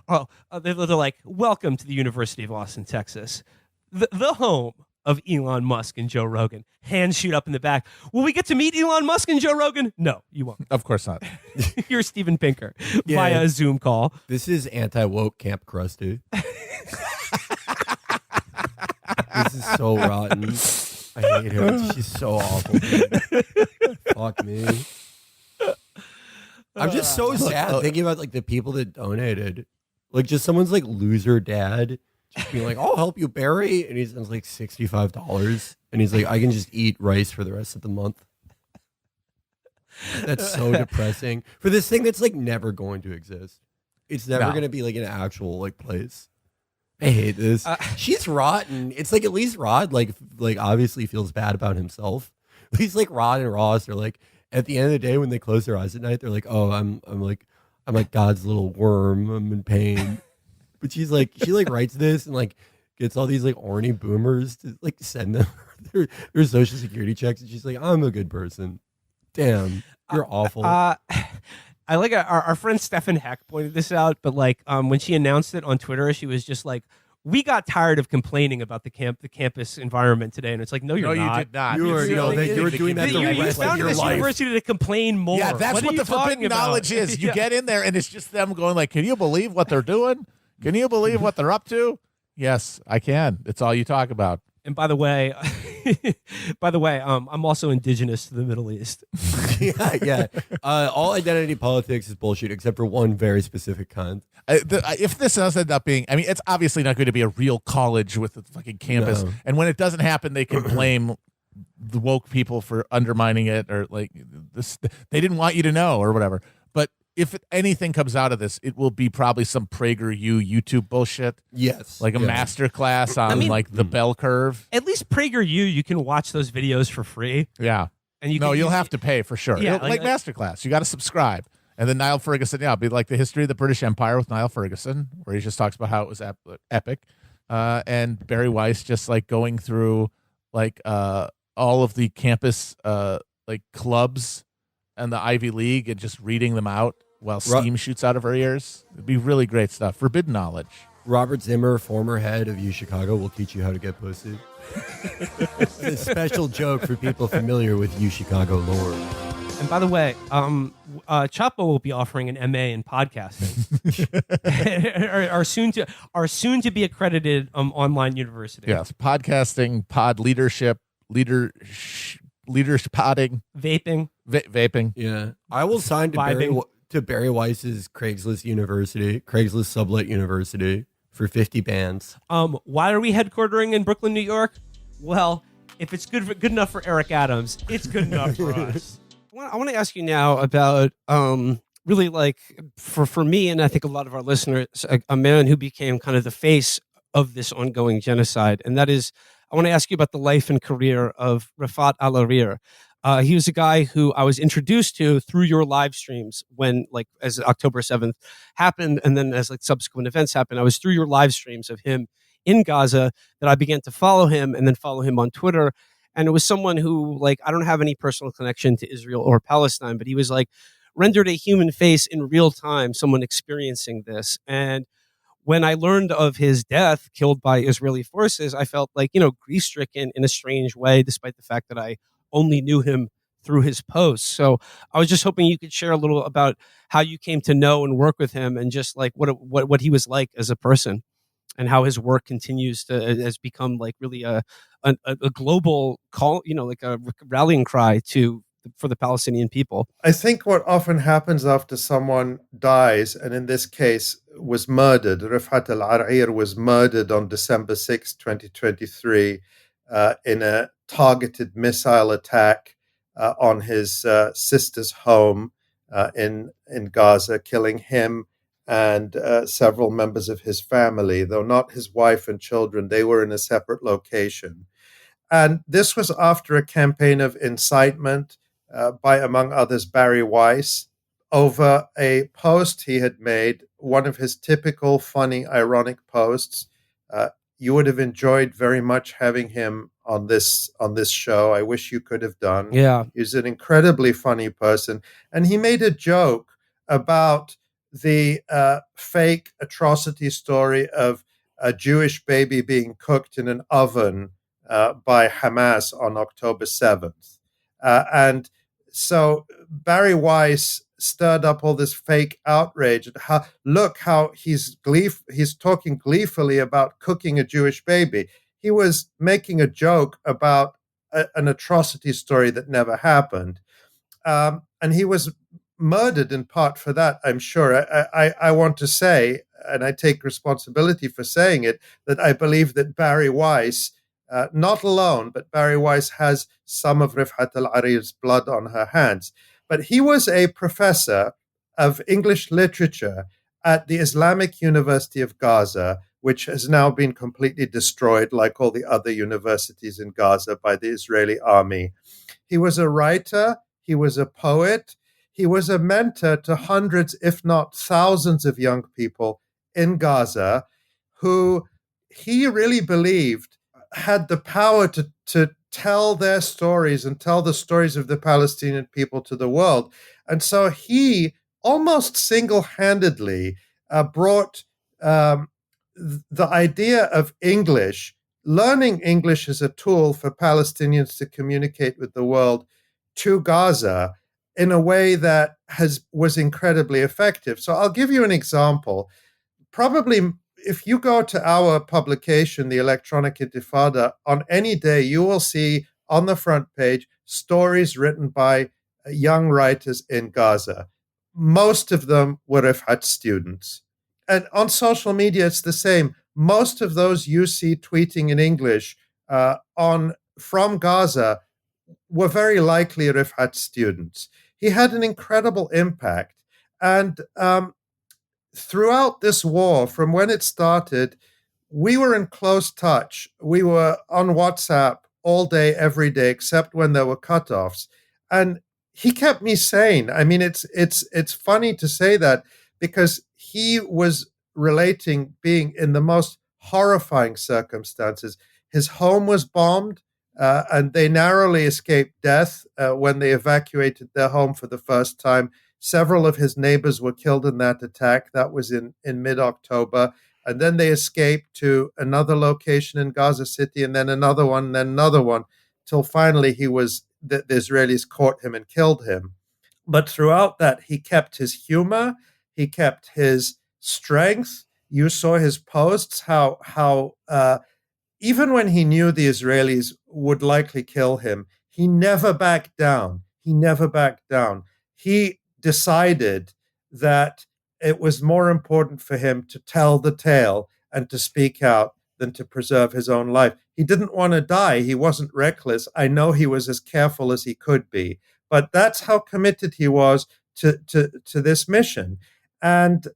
They're like, welcome to the University of Austin, Texas, the home of Elon Musk and Joe Rogan. Hands shoot up in the back. Will we get to meet Elon Musk and Joe Rogan? No, you won't. Of course not. You're Steven Pinker via a Zoom call. This is anti-woke Camp Krusty. This is so rotten. I hate her. She's so awful. Fuck me. I'm just so sad thinking about like the people that donated. Like just someone's like loser dad just being like, I'll help you, Barry. And he sends like $65. And he's like, I can just eat rice for the rest of the month. That's so depressing. For this thing that's like never going to exist. It's never going to be like an actual like place. I hate this. She's rotten. It's like at least Rod like obviously feels bad about himself. At least like Rod and Ross are like at the end of the day when they close their eyes at night, they're like, oh, I'm like God's little worm. I'm in pain. But she writes this and like gets all these like orny boomers to like send them their social security checks, and she's like, I'm a good person. Damn, you're awful. I like our friend Stefan Heck pointed this out, but like when she announced it on Twitter, she was just like, we got tired of complaining about the campus environment today, and it's like, no, you're not. You did not. You were doing that the You rest of founded your this life. university to complain more. Yeah, that's what are the you talking forbidden about? knowledge is. You Yeah. get in there and it's just them going like, can you believe what they're doing? Can you believe what they're up to? Yes, I can. It's all you talk about. And by the way, By the way, I'm also indigenous to the Middle East. yeah. All identity politics is bullshit except for one very specific kind. If this does end up being, I mean, it's obviously not going to be a real college with a fucking campus. No. And when it doesn't happen, they can blame the woke people for undermining it, or like this, they didn't want you to know, or whatever. But if anything comes out of this, it will be probably some PragerU YouTube bullshit. Yes. Like a master class on like the bell curve. At least PragerU, you can watch those videos for free. Yeah. And you no, can you'll use have to pay for sure. Yeah, like masterclass. You got to subscribe. And then Niall Ferguson, it'll be like the history of the British Empire with Niall Ferguson, where he just talks about how it was epic. And Bari Weiss just like going through like all of the campus like clubs and the Ivy League and just reading them out while steam shoots out of her ears. It'd be really great stuff. Forbidden knowledge. Robert Zimmer, former head of U Chicago, will teach you how to get pussy. It's a special joke for people familiar with U Chicago lore. And by the way, Chapo will be offering an MA in podcasting. our soon to be accredited online university. Yes, podcasting, pod leadership, leadership podding, vaping. Yeah, I will sign to Bari Weiss's Craigslist University, Craigslist Sublet University for 50 bands. Why are we headquartering in Brooklyn, New York? Well, if it's good enough for Eric Adams, it's good enough for us. I want to ask you now about really like for me, and I think a lot of our listeners, a man who became kind of the face of this ongoing genocide, and that is, I want to ask you about the life and career of Refaat Alareer. He was a guy who I was introduced to through your live streams when, like, as October 7th happened, and then as like subsequent events happened, I was through your live streams of him in Gaza that I began to follow him and then follow him on Twitter. And it was someone who, like, I don't have any personal connection to Israel or Palestine, but he was like rendered a human face in real time, someone experiencing this. And when I learned of his death, killed by Israeli forces, I felt like, grief-stricken in a strange way, despite the fact that I only knew him through his posts. So I was just hoping you could share a little about how you came to know and work with him, and just like what he was like as a person, and how his work has become like really a global call, like a rallying cry for the Palestinian people. I think what often happens after someone dies, and in this case was murdered, Refaat Alareer was murdered on December 6, 2023, in a targeted missile attack on his sister's home in Gaza, killing him and several members of his family, though not his wife and children. They were in a separate location. And this was after a campaign of incitement by, among others, Bari Weiss, over a post he had made, one of his typical funny, ironic posts. You would have enjoyed very much having him on this show. I wish you could have done. Yeah. He's an incredibly funny person. And he made a joke about the fake atrocity story of a Jewish baby being cooked in an oven by Hamas on October 7th. And so Bari Weiss stirred up all this fake outrage. And look how he's talking gleefully about cooking a Jewish baby. He was making a joke about an atrocity story that never happened. And he was murdered in part for that, I'm sure. I want to say, and I take responsibility for saying it, that I believe that Bari Weiss, not alone, but Bari Weiss has some of Refaat Alareer's blood on her hands. But he was a professor of English literature at the Islamic University of Gaza, which has now been completely destroyed, like all the other universities in Gaza, by the Israeli army. He was a writer, he was a poet, he was a mentor to hundreds, if not thousands, of young people in Gaza who he really believed had the power to tell their stories and tell the stories of the Palestinian people to the world. And so he almost single-handedly brought the idea of English, learning English as a tool for Palestinians to communicate with the world, to Gaza in a way that was incredibly effective. So I'll give you an example. Probably if you go to our publication, the Electronic Intifada, on any day, you will see on the front page stories written by young writers in Gaza. Most of them were Refaat students. And on social media, it's the same. Most of those you see tweeting in English from Gaza were very likely Refaat students. He had an incredible impact. And throughout this war, from when it started, we were in close touch. We were on WhatsApp all day, every day, except when there were cutoffs. And he kept me sane. I mean, it's funny to say that because he was relating being in the most horrifying circumstances. His home was bombed, and they narrowly escaped death when they evacuated their home for the first time. Several of his neighbors were killed in that attack. That was in mid-October. And then they escaped to another location in Gaza City, and then another one, then another one, till finally the Israelis caught him and killed him. But throughout that, he kept his humor, he kept his strength. You saw his posts, how even when he knew the Israelis would likely kill him, he never backed down. He never backed down. He decided that it was more important for him to tell the tale and to speak out than to preserve his own life. He didn't want to die. He wasn't reckless. I know he was as careful as he could be, but that's how committed he was to this mission. And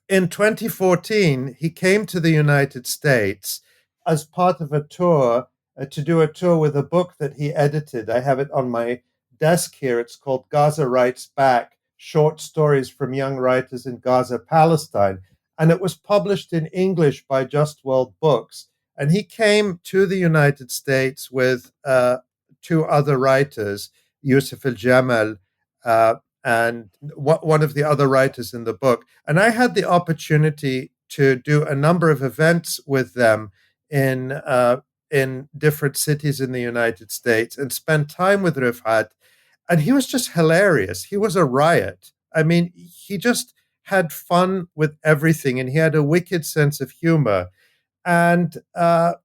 in 2014, he came to the United States as part of a tour, to do a tour with a book that he edited. I have it on my desk here. It's called Gaza Writes Back, Short Stories from Young Writers in Gaza, Palestine. And it was published in English by Just World Books. And he came to the United States with two other writers, Yusuf al-Jamal, and one of the other writers in the book. And I had the opportunity to do a number of events with them in different cities in the United States and spend time with Refaat. And he was just hilarious. He was a riot. I mean, he just had fun with everything, and he had a wicked sense of humor. And I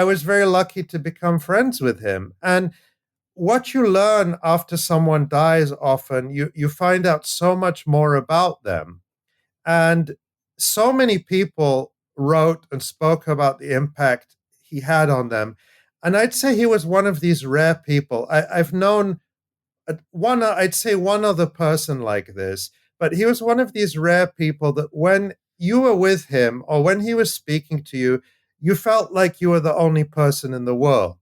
was very lucky to become friends with him. And what you learn after someone dies often, you find out so much more about them. And so many people wrote and spoke about the impact he had on them. And I'd say he was one of these rare people. I've known one other person like this, but he was one of these rare people that when you were with him or when he was speaking to you, you felt like you were the only person in the world.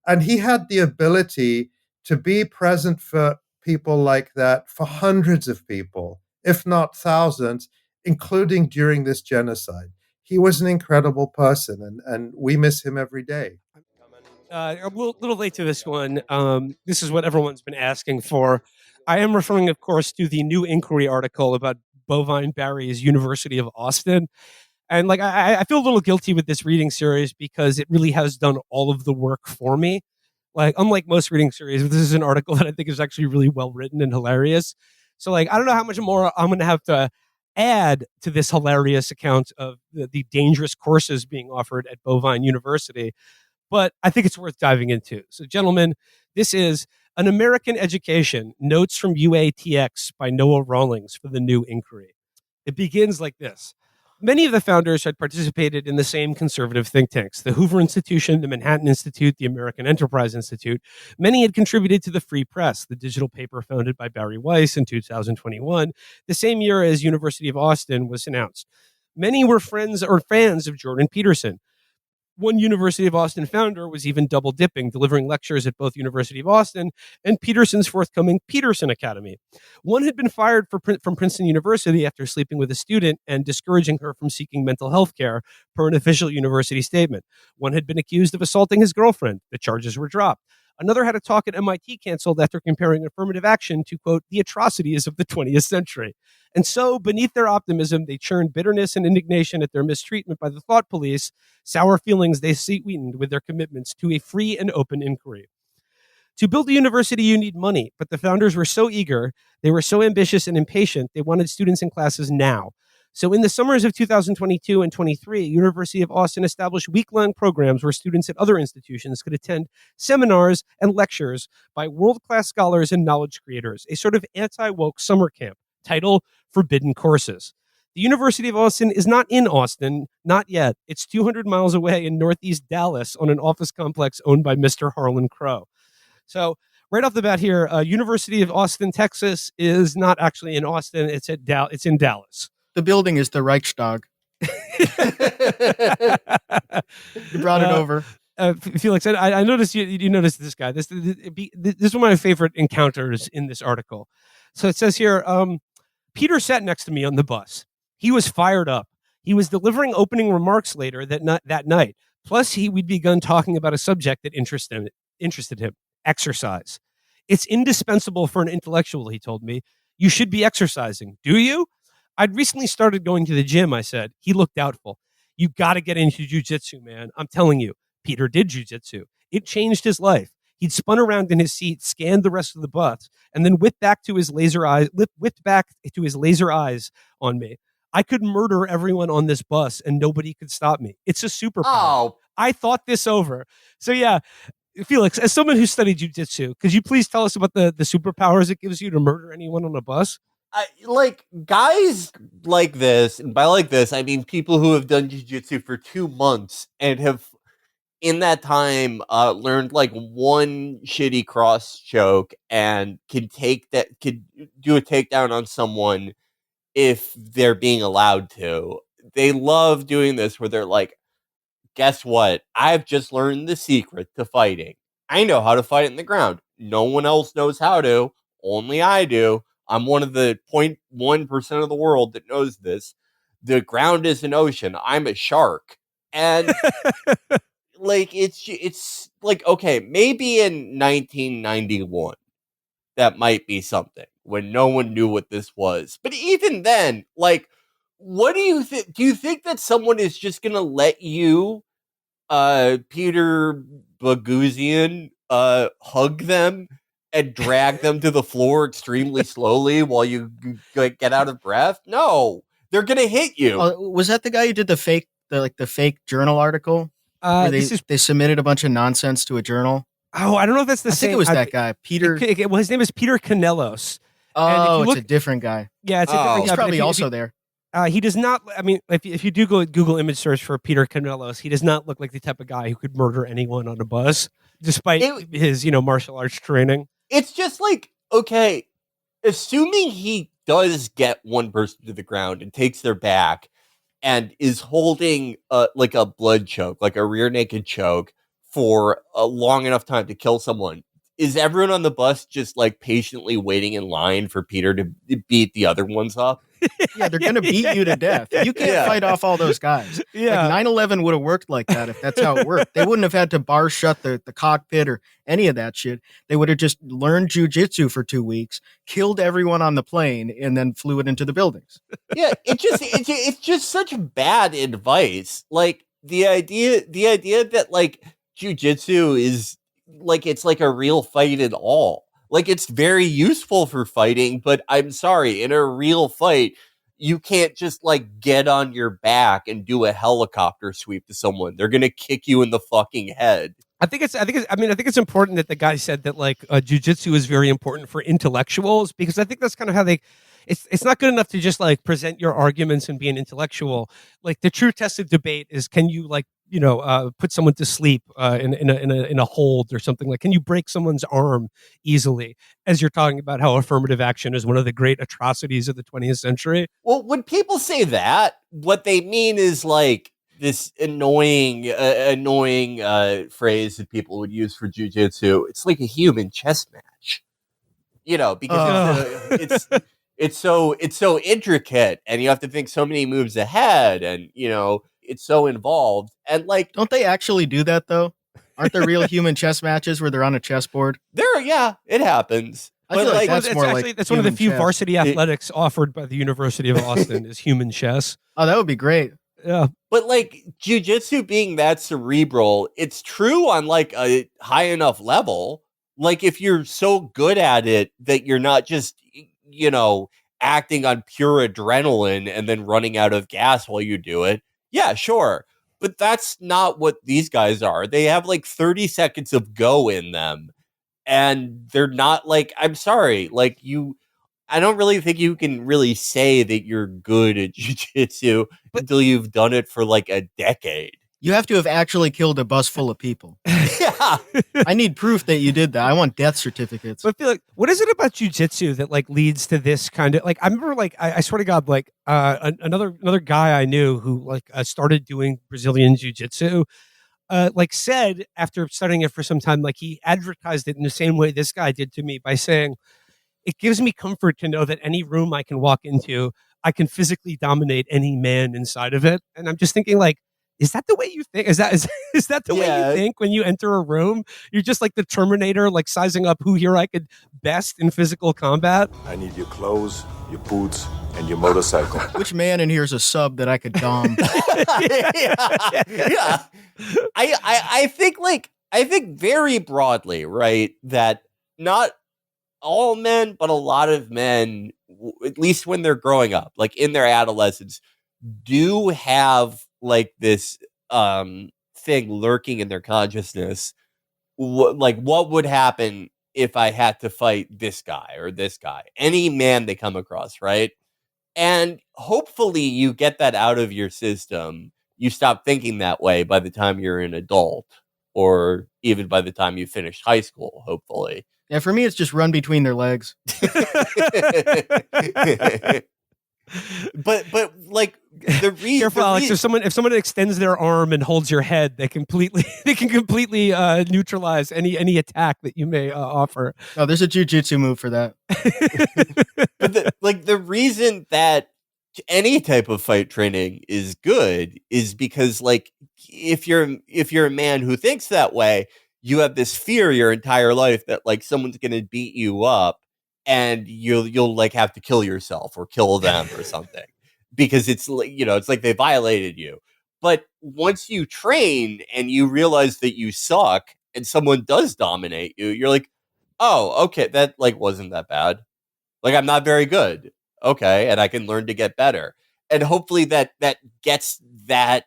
And he had the ability to be present for people like that, for hundreds of people, if not thousands, including during this genocide. He was an incredible person, and we miss him every day. A little late to this one. This is what everyone's been asking for. I am referring, of course, to the New Inquiry article about Bovine Barry's University of Austin. And like I feel a little guilty with this reading series because it really has done all of the work for me. Like, unlike most reading series, this is an article that I think is actually really well written and hilarious. So, like, I don't know how much more I'm going to have to add to this hilarious account of the dangerous courses being offered at Bovine University, but I think it's worth diving into. So, gentlemen, this is An American Education, Notes from UATX by Noah Rawlings for the New Inquiry. It begins like this. Many of the founders had participated in the same conservative think tanks, the Hoover Institution, the Manhattan Institute, the American Enterprise Institute. Many had contributed to the Free Press, the digital paper founded by Bari Weiss in 2021, the same year as University of Austin was announced. Many were friends or fans of Jordan Peterson. One University of Austin founder was even double dipping, delivering lectures at both University of Austin and Peterson's forthcoming Peterson Academy. One had been fired from Princeton University after sleeping with a student and discouraging her from seeking mental health care, per an official university statement. One had been accused of assaulting his girlfriend. The charges were dropped. Another had a talk at MIT canceled after comparing affirmative action to, quote, the atrocities of the 20th century. And so, beneath their optimism, they churned bitterness and indignation at their mistreatment by the thought police, sour feelings they sweetened with their commitments to a free and open inquiry. To build a university, you need money, but the founders were so eager, they were so ambitious and impatient, they wanted students in classes now. So in the summers of 2022 and 23, University of Austin established week-long programs where students at other institutions could attend seminars and lectures by world-class scholars and knowledge creators, a sort of anti-woke summer camp. Title, Forbidden Courses. The University of Austin is not in Austin, not yet. It's 200 miles away in northeast Dallas on an office complex owned by Mr. Harlan Crow. So right off the bat here, University of Austin, Texas is not actually in Austin. It's in Dallas. The building is the Reichstag. You brought it over. Felix, I noticed you noticed this guy. This is one of my favorite encounters in this article. So it says here, Peter sat next to me on the bus. He was fired up. He was delivering opening remarks later that night. Plus, we'd begun talking about a subject that interested him, exercise. It's indispensable for an intellectual, he told me. You should be exercising. Do you? I'd recently started going to the gym, I said. He looked doubtful. You got to get into jujitsu, man. I'm telling you. Peter did jujitsu. It changed his life. He'd spun around in his seat, scanned the rest of the bus, and then whipped back to his laser eyes on me. I could murder everyone on this bus and nobody could stop me. It's a superpower. Oh. I thought this over. So yeah, Felix, as someone who studied jujitsu, could you please tell us about the superpowers it gives you to murder anyone on a bus? Like guys like this, and by like this, I mean people who have done jiu-jitsu for 2 months and have in that time learned like one shitty cross choke and could do a takedown on someone if they're being allowed to. They love doing this where they're like, guess what? I've just learned the secret to fighting. I know how to fight in the ground. No one else knows how to. Only I do. I'm one of the 0.1% of the world that knows this. The ground is an ocean. I'm a shark. And like, it's like, okay, maybe in 1991, that might be something when no one knew what this was. But even then, like, what do you think? Do you think that someone is just going to let you, Peter Boghossian, hug them and drag them to the floor extremely slowly while you get out of breath? No, they're going to hit you. Was that the guy who did the fake journal article? Where they submitted a bunch of nonsense to a journal. Oh, I don't know if that's the same. I think it was that guy, Peter. Well, his name is Peter Canelos. Oh, it's a different guy. Yeah, it's a different guy. He's probably also there. He does not. I mean, if you do go Google image search for Peter Canelos, he does not look like the type of guy who could murder anyone on a bus, despite his martial arts training. It's just like, okay, assuming he does get one person to the ground and takes their back and is holding like a blood choke, like a rear naked choke for a long enough time to kill someone, is everyone on the bus just like patiently waiting in line for Peter to beat the other ones up? Yeah, they're going to beat you to death. You can't fight off all those guys. Yeah. Like 9/11 would have worked like that if that's how it worked. They wouldn't have had to bar shut the cockpit or any of that shit. They would have just learned jujitsu for 2 weeks, killed everyone on the plane, and then flew it into the buildings. Yeah, it's just such bad advice. Like the idea that like jujitsu is like it's like a real fight at all. Like, it's very useful for fighting, but I'm sorry, in a real fight, you can't just, like, get on your back and do a helicopter sweep to someone. They're going to kick you in the fucking head. I think it's important that the guy said that, like, jujitsu is very important for intellectuals, because I think that's kind of how it's not good enough to just, like, present your arguments and be an intellectual. Like, the true test of debate is, can you, like, put someone to sleep in a hold or something? Like, can you break someone's arm easily? As you're talking about how affirmative action is one of the great atrocities of the 20th century. Well, when people say that, what they mean is like this annoying phrase that people would use for jujitsu. It's like a human chess match, because it's so intricate, and you have to think so many moves ahead, and it's so involved. And like, don't they actually do that though? Aren't there real human chess matches where they're on a chessboard? It happens. I feel like that's more that's one of the few chess. Varsity athletics offered by the University of Austin is human chess. Oh, that would be great. Yeah. But like jujitsu being that cerebral, it's true on like a high enough level. Like if you're so good at it that you're not just, acting on pure adrenaline and then running out of gas while you do it. Yeah, sure. But that's not what these guys are. They have like 30 seconds of go in them. And they're not like, I'm sorry, like I don't really think you can really say that you're good at jiu-jitsu until you've done it for like a decade. You have to have actually killed a bus full of people. Yeah. I need proof that you did that. I want death certificates. But I feel like, what is it about jujitsu that like leads to this kind of like? I remember like I swear to God, like another guy I knew who like started doing Brazilian jiu-jitsu, like said after studying it for some time, like he advertised it in the same way this guy did to me by saying, "It gives me comfort to know that any room I can walk into, I can physically dominate any man inside of it." And I'm just thinking like, is that the way you think? Is that the way you think when you enter a room? You're just like the Terminator, like sizing up who here I could best in physical combat. I need your clothes, your boots, and your motorcycle. Which man in here is a sub that I could dom? Yeah. I think very broadly, right, that not all men, but a lot of men, at least when they're growing up, like in their adolescence, do have like this thing lurking in their consciousness. Like, what would happen if I had to fight this guy or this guy? Any man they come across, right? And hopefully you get that out of your system. You stop thinking that way by the time you're an adult, or even by the time you finish high school, hopefully. Yeah, for me, it's just run between their legs. But like the reason, careful, Alex. If someone extends their arm and holds your head, they can completely neutralize any attack that you may offer. Oh, there's a jujitsu move for that. But the reason that any type of fight training is good is because, like, if you're a man who thinks that way, you have this fear your entire life that like someone's gonna beat you up and you'll like have to kill yourself or kill them or something, because it's like, it's like they violated you. But once you train and you realize that you suck and someone does dominate you, you're like, oh, okay, that like wasn't that bad. Like, I'm not very good. Okay. And I can learn to get better. And hopefully that gets that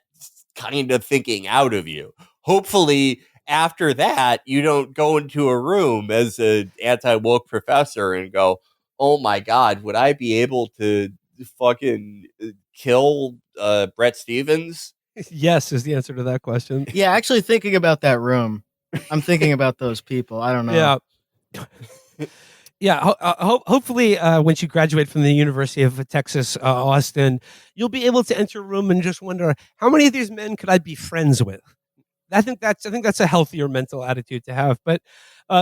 kind of thinking out of you. Hopefully after that, you don't go into a room as an anti-woke professor and go, oh my God, would I be able to fucking kill Brett Stevens? Yes, is the answer to that question. Yeah, actually thinking about that room, I'm thinking about those people. I don't know. Yeah. Yeah, hopefully once you graduate from the University of Texas, Austin, you'll be able to enter a room and just wonder, how many of these men could I be friends with? I think that's a healthier mental attitude to have. But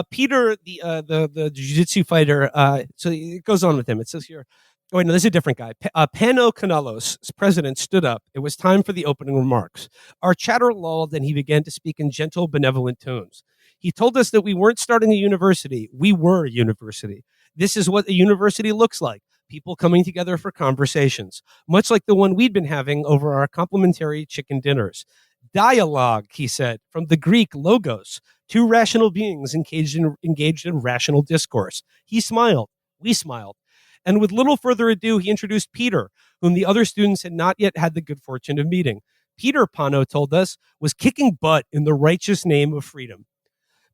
Peter, the jiu-jitsu fighter, so it goes on with him. It says here, oh wait, no, this is a different guy. Pano Canales, president, stood up. It was time for the opening remarks. Our chatter lulled, and he began to speak in gentle, benevolent tones. He told us that we weren't starting a university. We were a university. This is what a university looks like. People coming together for conversations, much like the one we'd been having over our complimentary chicken dinners. Dialogue, he said, from the Greek logos, two rational beings engaged in rational discourse. He smiled. We smiled. And with little further ado, he introduced Peter, whom the other students had not yet had the good fortune of meeting. Peter, Pano told us, was kicking butt in the righteous name of freedom.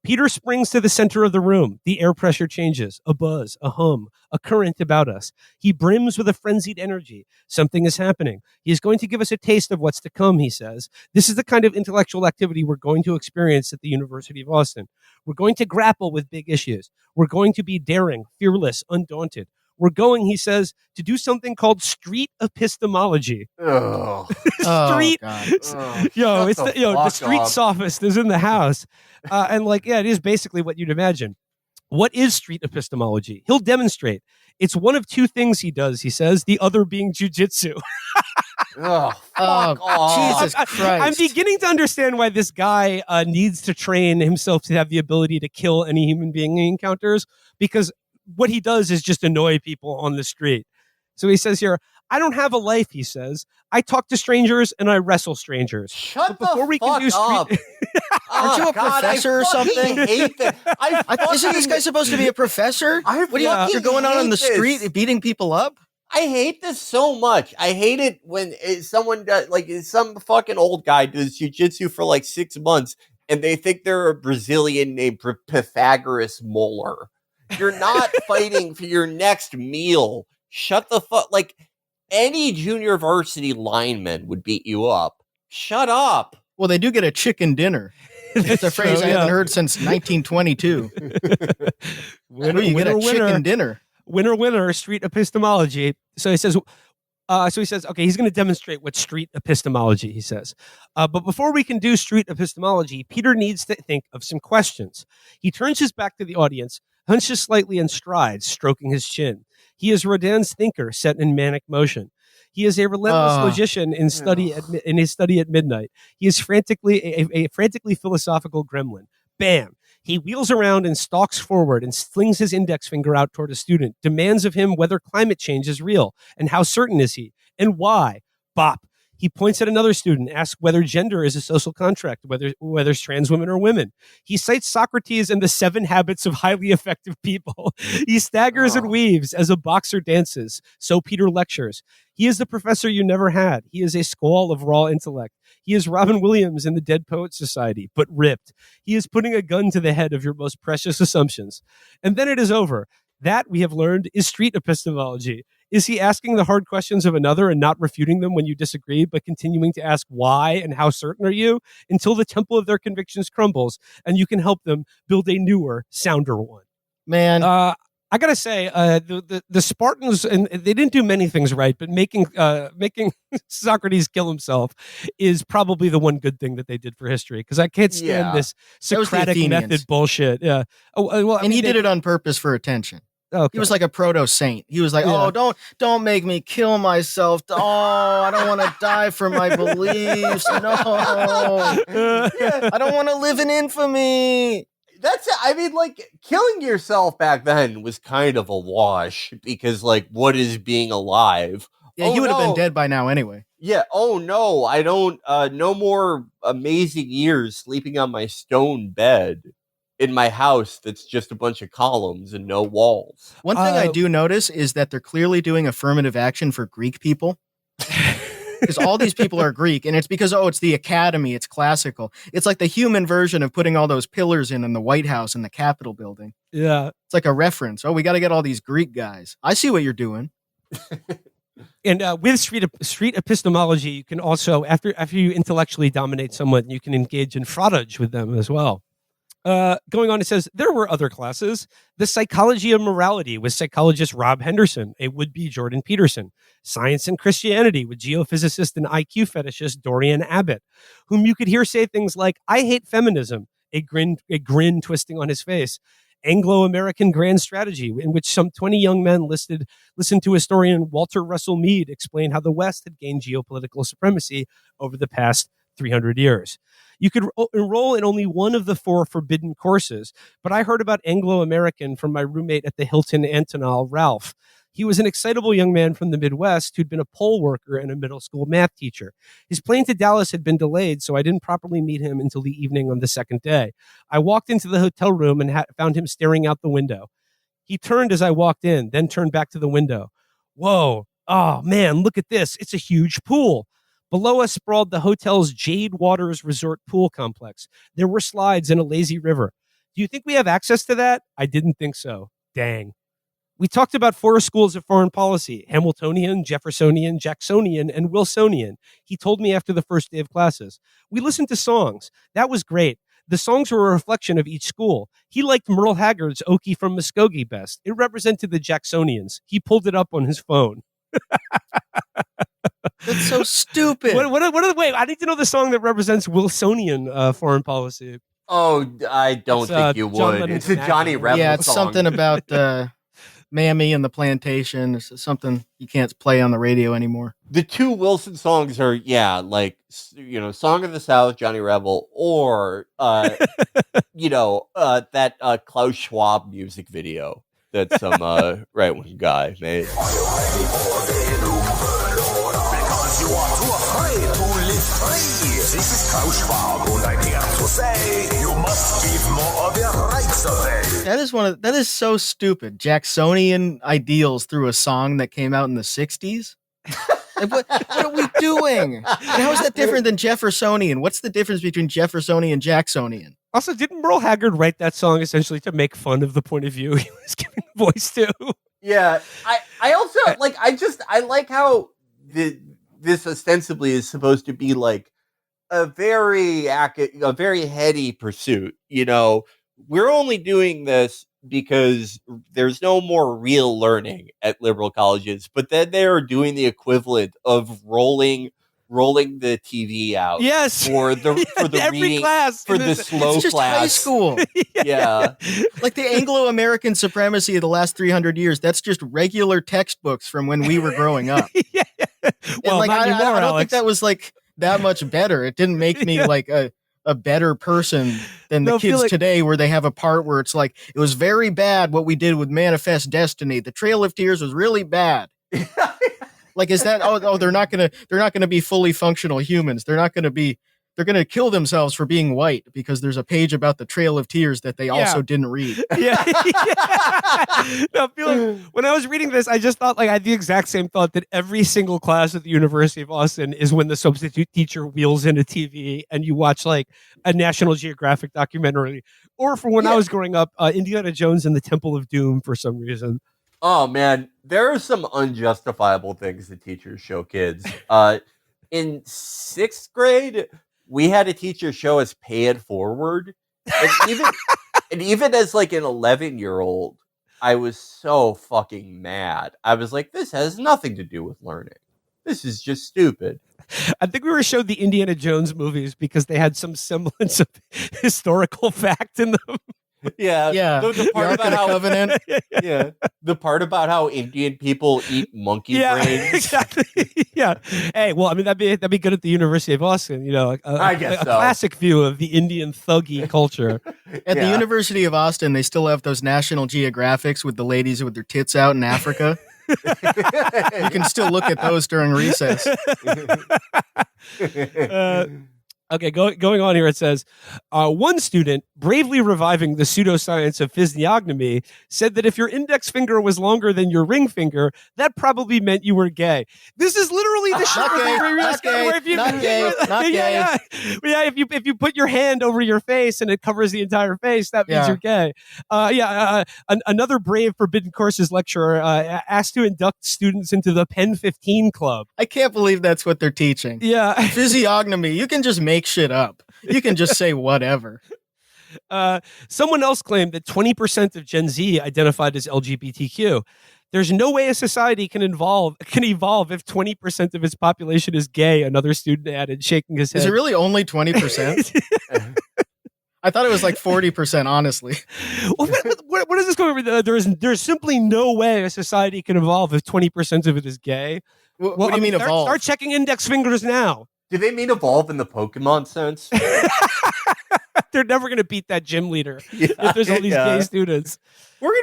Peter springs to the center of the room. The air pressure changes, a buzz, a hum, a current about us. He brims with a frenzied energy. Something is happening. He is going to give us a taste of what's to come, he says. This is the kind of intellectual activity we're going to experience at the University of Austin. We're going to grapple with big issues. We're going to be daring, fearless, undaunted. We're going, he says, to do something called street epistemology. Oh, street, it's the street sophist is in the house, and like, yeah, it is basically what you'd imagine. What is street epistemology? He'll demonstrate. It's one of two things he does. He says, the other being jujitsu. Jesus Christ! I'm beginning to understand why this guy needs to train himself to have the ability to kill any human being he encounters, because what he does is just annoy people on the street. So he says here, I don't have a life, he says. I talk to strangers and I wrestle strangers. Shut before we can do up. Aren't you a professor or something? I hate that. Isn't this guy supposed to be a professor? What do you're going out on the street and beating people up? I hate this so much. I hate it when someone does, like, some fucking old guy does jujitsu for like 6 months and they think they're a Brazilian named Pythagoras Molar. You're not fighting for your next meal. Shut the fuck. Like, any junior varsity lineman would beat you up. Shut up. Well, they do get a chicken dinner. It's a phrase I haven't heard since 1922. You get a chicken dinner. Winner, winner, street epistemology. So he says, okay, he's going to demonstrate what street epistemology, he says. But before we can do street epistemology, Peter needs to think of some questions. He turns his back to the audience, hunches slightly and strides, stroking his chin. He is Rodin's thinker set in manic motion. He is a relentless logician in his study at midnight. He is a frantically philosophical gremlin. Bam! He wheels around and stalks forward and slings his index finger out toward a student, demands of him whether climate change is real, and how certain is he, and why. Bop! He points at another student, asks whether gender is a social contract, whether trans women are women. He cites Socrates and the 7 habits of highly effective people. He staggers and weaves as a boxer dances. So Peter lectures. He is the professor you never had. He is a squall of raw intellect. He is Robin Williams in the Dead Poets Society, but ripped. He is putting a gun to the head of your most precious assumptions. And then it is over. That, we have learned, is street epistemology. Is he asking the hard questions of another and not refuting them when you disagree, but continuing to ask why and how certain are you until the temple of their convictions crumbles and you can help them build a newer, sounder one? Man. I gotta say, the Spartans, and they didn't do many things right, but making Socrates kill himself is probably the one good thing that they did for history. Because I can't stand this Socratic method bullshit. Yeah. He did it on purpose for attention. Okay. He was like a proto saint. He was like, don't make me kill myself. Oh, I don't want to die for my beliefs. No, I don't want to live in infamy. That's it. I mean, like, killing yourself back then was kind of a wash because, like, what is being alive? Yeah, you would have been dead by now anyway. Yeah. Oh no, I don't. No more amazing years sleeping on my stone bed in my house that's just a bunch of columns and no walls. One thing I do notice is that they're clearly doing affirmative action for Greek people. Because all these people are Greek, and it's because, it's the academy, it's classical. It's like the human version of putting all those pillars in the White House and the Capitol building. Yeah. It's like a reference. Oh, we got to get all these Greek guys. I see what you're doing. And with street epistemology, you can also, after you intellectually dominate someone, you can engage in fraudage with them as well. Going on, it says, there were other classes. The psychology of morality with psychologist Rob Henderson, a would-be Jordan Peterson. Science and Christianity with geophysicist and IQ fetishist Dorian Abbott, whom you could hear say things like, I hate feminism, a grin twisting on his face. Anglo-American grand strategy, in which some 20 young men listened to historian Walter Russell Mead explain how the West had gained geopolitical supremacy over the past 300 years. You could enroll in only one of the 4 forbidden courses, but I heard about Anglo-American from my roommate at the Hilton, Antonal, Ralph. He was an excitable young man from the Midwest who'd been a poll worker and a middle school math teacher. His plane to Dallas had been delayed, so I didn't properly meet him until the evening on the second day. I walked into the hotel room and found him staring out the window. He turned as I walked in, then turned back to the window. Whoa, oh man, look at this. It's a huge pool. Below us sprawled the hotel's Jade Waters Resort pool complex. There were slides and a lazy river. Do you think we have access to that? I didn't think so. Dang. We talked about 4 schools of foreign policy: Hamiltonian, Jeffersonian, Jacksonian, and Wilsonian. He told me after the first day of classes. We listened to songs. That was great. The songs were a reflection of each school. He liked Merle Haggard's Okie from Muskogee best. It represented the Jacksonians. He pulled it up on his phone. That's so stupid. Wait, I need to know the song that represents Wilsonian foreign policy. Oh, I don't think you would. It's a Johnny Rebel song. Yeah, it's something about Mammy and the Plantation. It's something you can't play on the radio anymore. The 2 Wilson songs are, Song of the South, Johnny Rebel, or, that Klaus Schwab music video that some right-wing guy made. Schwab und ein Herz to say, you must give more of your rights away. That is so stupid. Jacksonian ideals through a song that came out in the 60s? Like, what are we doing? And how is that different than Jeffersonian? What's the difference between Jeffersonian and Jacksonian? Also, didn't Merle Haggard write that song essentially to make fun of the point of view he was giving voice to? Yeah, I also I like how this ostensibly is supposed to be like a very heady pursuit. You know, we're only doing this because there's no more real learning at liberal colleges, but then they're doing the equivalent of rolling the TV out. Yes, for the every reading class for the slow it's just class. high school. Yeah. Like the Anglo-American supremacy of the last 300 years. That's just regular textbooks from when we were growing up. Well, like, not anymore, I don't Alex. think that was like that much better. It didn't make me like a better person than the kids today, where they have a part where it's like, it was very bad what we did with Manifest Destiny. The Trail of Tears was really bad. Like, is that, they're not gonna be fully functional humans. They're gonna kill themselves for being white because there's a page about the Trail of Tears that they also didn't read. Yeah. No, when I was reading this, I just thought, like, I had the exact same thought that every single class at the University of Austin is when the substitute teacher wheels in a TV and you watch like a National Geographic documentary, or for when I was growing up, Indiana Jones and the Temple of Doom for some reason. Oh man, there are some unjustifiable things that teachers show kids. In 6th grade, we had a teacher show us Pay It Forward, and even as like an 11-year-old, I was so fucking mad. I was like, this has nothing to do with learning. This is just stupid. I think we were showed the Indiana Jones movies because they had some semblance of historical fact in them. Yeah. The part about how Covenant. the part about how Indian people eat monkey brains. Exactly. Yeah. Hey, well, I mean, that'd be good at the University of Austin. You know, I guess a so. classic view of the Indian thuggy culture. At the University of Austin, they still have those National Geographics with the ladies with their tits out in Africa. You can still look at those during recess. Okay, going on here, it says, one student, bravely reviving the pseudoscience of physiognomy, said that if your index finger was longer than your ring finger, that probably meant you were gay. This is literally the shit. If you put your hand over your face and it covers the entire face, that means you're gay. Another brave Forbidden Courses lecturer asked to induct students into the Pen 15 Club. I can't believe that's what they're teaching. Yeah. Physiognomy. You can just make shit up. You can just say whatever. Someone else claimed that 20% of Gen Z identified as LGBTQ. There's no way a society can evolve if 20% of its population is gay, another student added, shaking his head. Is it really only 20%? I thought it was like 40%, honestly. Well, what is this going over? There's simply no way a society can evolve if 20% of it is gay. What do you mean evolve? Start checking index fingers now. Do they mean evolve in the Pokemon sense? They're never going to beat that gym leader if there's all these gay students. We're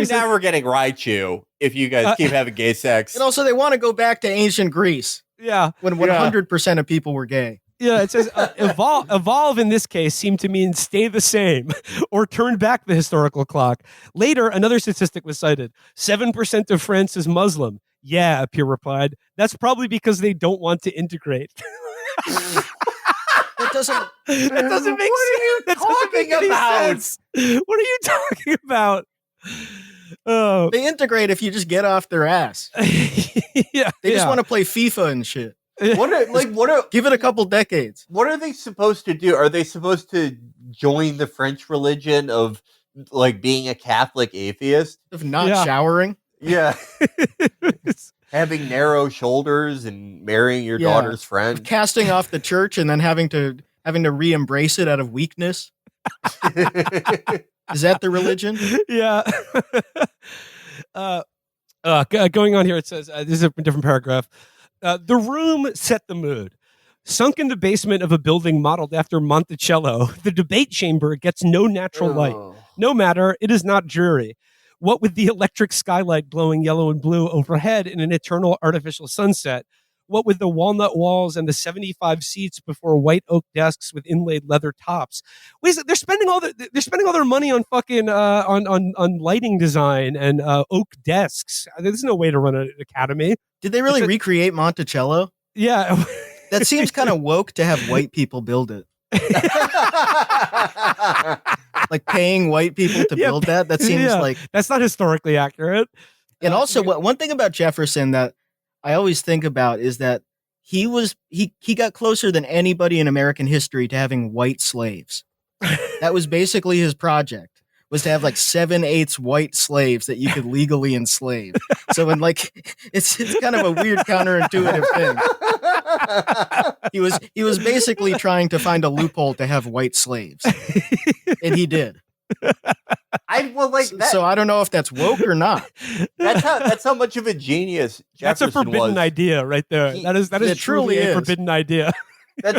never getting Raichu if you guys keep having gay sex. And also, they want to go back to ancient Greece. Yeah. When 100% of people were gay. Yeah, it says evolve in this case seemed to mean stay the same or turn back the historical clock. Later, another statistic was cited. 7% of France is Muslim. Yeah, Pierre replied. That's probably because they don't want to integrate. That doesn't make sense. What are you talking about? Oh. They integrate if you just get off their ass. Yeah, they just want to play FIFA and shit. Give it a couple decades. What are they supposed to do? Are they supposed to join the French religion of like being a Catholic atheist? Of not showering? Yeah. Having narrow shoulders and marrying your daughter's friend. Casting off the church and then having to re-embrace it out of weakness. Is that the religion? Yeah. Going on here, it says, this is a different paragraph. The room set the mood. Sunk in the basement of a building modeled after Monticello, the debate chamber gets no natural light. No matter, it is not dreary. What with the electric skylight glowing yellow and blue overhead in an eternal artificial sunset, What with the walnut walls and the 75 seats before white oak desks with inlaid leather tops. Wait, they're spending all their money on fucking on lighting design and oak desks. There's no way to run an academy. Did they really recreate Monticello? Yeah. That seems kind of woke to have white people build it. Like paying white people to build that. That seems like that's not historically accurate. And also, one thing about Jefferson that I always think about is that he got closer than anybody in American history to having white slaves. That was basically his project. Was to have like 7/8 white slaves that you could legally enslave. So when it's kind of a weird counterintuitive thing. He was basically trying to find a loophole to have white slaves, and he did. So I don't know if that's woke or not. That's how much of a genius That's Jefferson a forbidden was. idea right there. That is it truly truly a is. forbidden idea.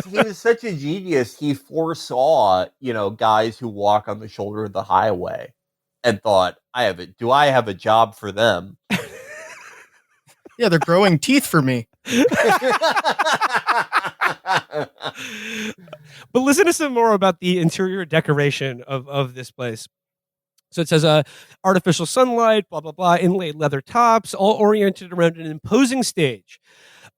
He was such a genius. He foresaw, guys who walk on the shoulder of the highway, and thought, do I have a job for them? Yeah, they're growing teeth for me. But listen to some more about the interior decoration of this place. So it says artificial sunlight, blah, blah, blah, inlaid leather tops, all oriented around an imposing stage.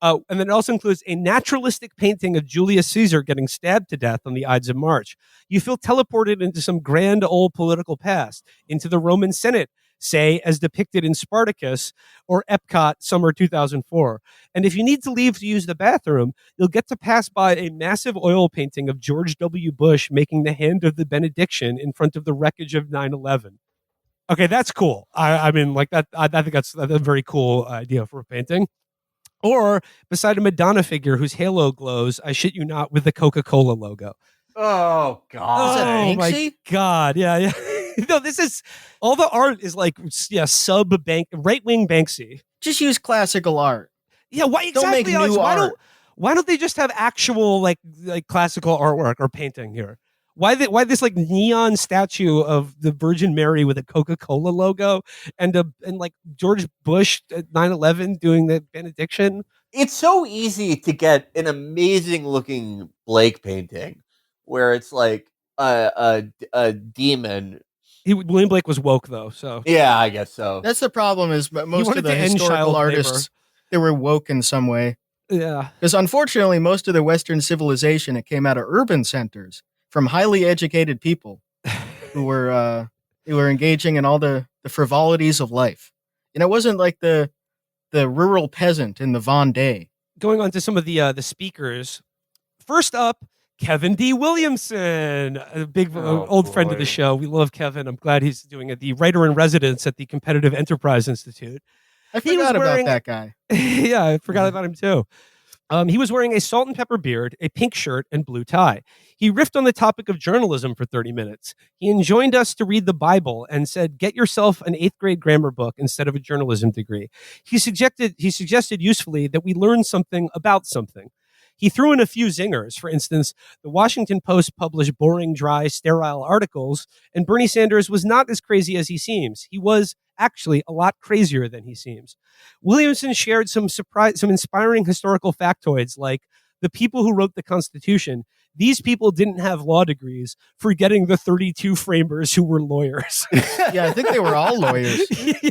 And then it also includes a naturalistic painting of Julius Caesar getting stabbed to death on the Ides of March. You feel teleported into some grand old political past, into the Roman Senate, say, as depicted in Spartacus or Epcot summer 2004. And if you need to leave to use the bathroom, you'll get to pass by a massive oil painting of George W. Bush making the hand of the benediction in front of the wreckage of 9/11. Okay, that's cool. I mean, like that. I think that's a very cool idea for a painting. Or beside a Madonna figure whose halo glows, I shit you not, with the Coca-Cola logo. Oh, God. Oh, my God. Yeah. No, this is all the art is like, right-wing Banksy. Just use classical art. Yeah, why exactly? Don't make new art. Why don't they just have actual like classical artwork or painting here? Why this like neon statue of the Virgin Mary with a Coca-Cola logo and like George Bush at 9/11 doing the benediction? It's so easy to get an amazing looking Blake painting where it's like a demon. William Blake was woke though, so yeah, I guess so. That's the problem. Is most of the historical artists they were woke in some way. Yeah, because unfortunately, most of the Western civilization it came out of urban centers from highly educated people who were engaging in all the frivolities of life, and it wasn't like the rural peasant in the Vendée. Going on to some of the speakers. First up, Kevin D. Williamson, a big old friend of the show. We love Kevin. I'm glad he's doing it. The writer in residence at the Competitive Enterprise Institute. I forgot about that guy. Yeah, I forgot about him too. He was wearing a salt and pepper beard, a pink shirt, and blue tie. He riffed on the topic of journalism for 30 minutes. He enjoined us to read the Bible and said, get yourself an 8th grade grammar book instead of a journalism degree. He suggested usefully that we learn something about something. He threw in a few zingers. For instance, the Washington Post published boring, dry, sterile articles, and Bernie Sanders was not as crazy as he seems. He was actually a lot crazier than he seems. Williamson shared some inspiring historical factoids like the people who wrote the Constitution. These people didn't have law degrees, forgetting the 32 framers who were lawyers. Yeah, I think they were all lawyers.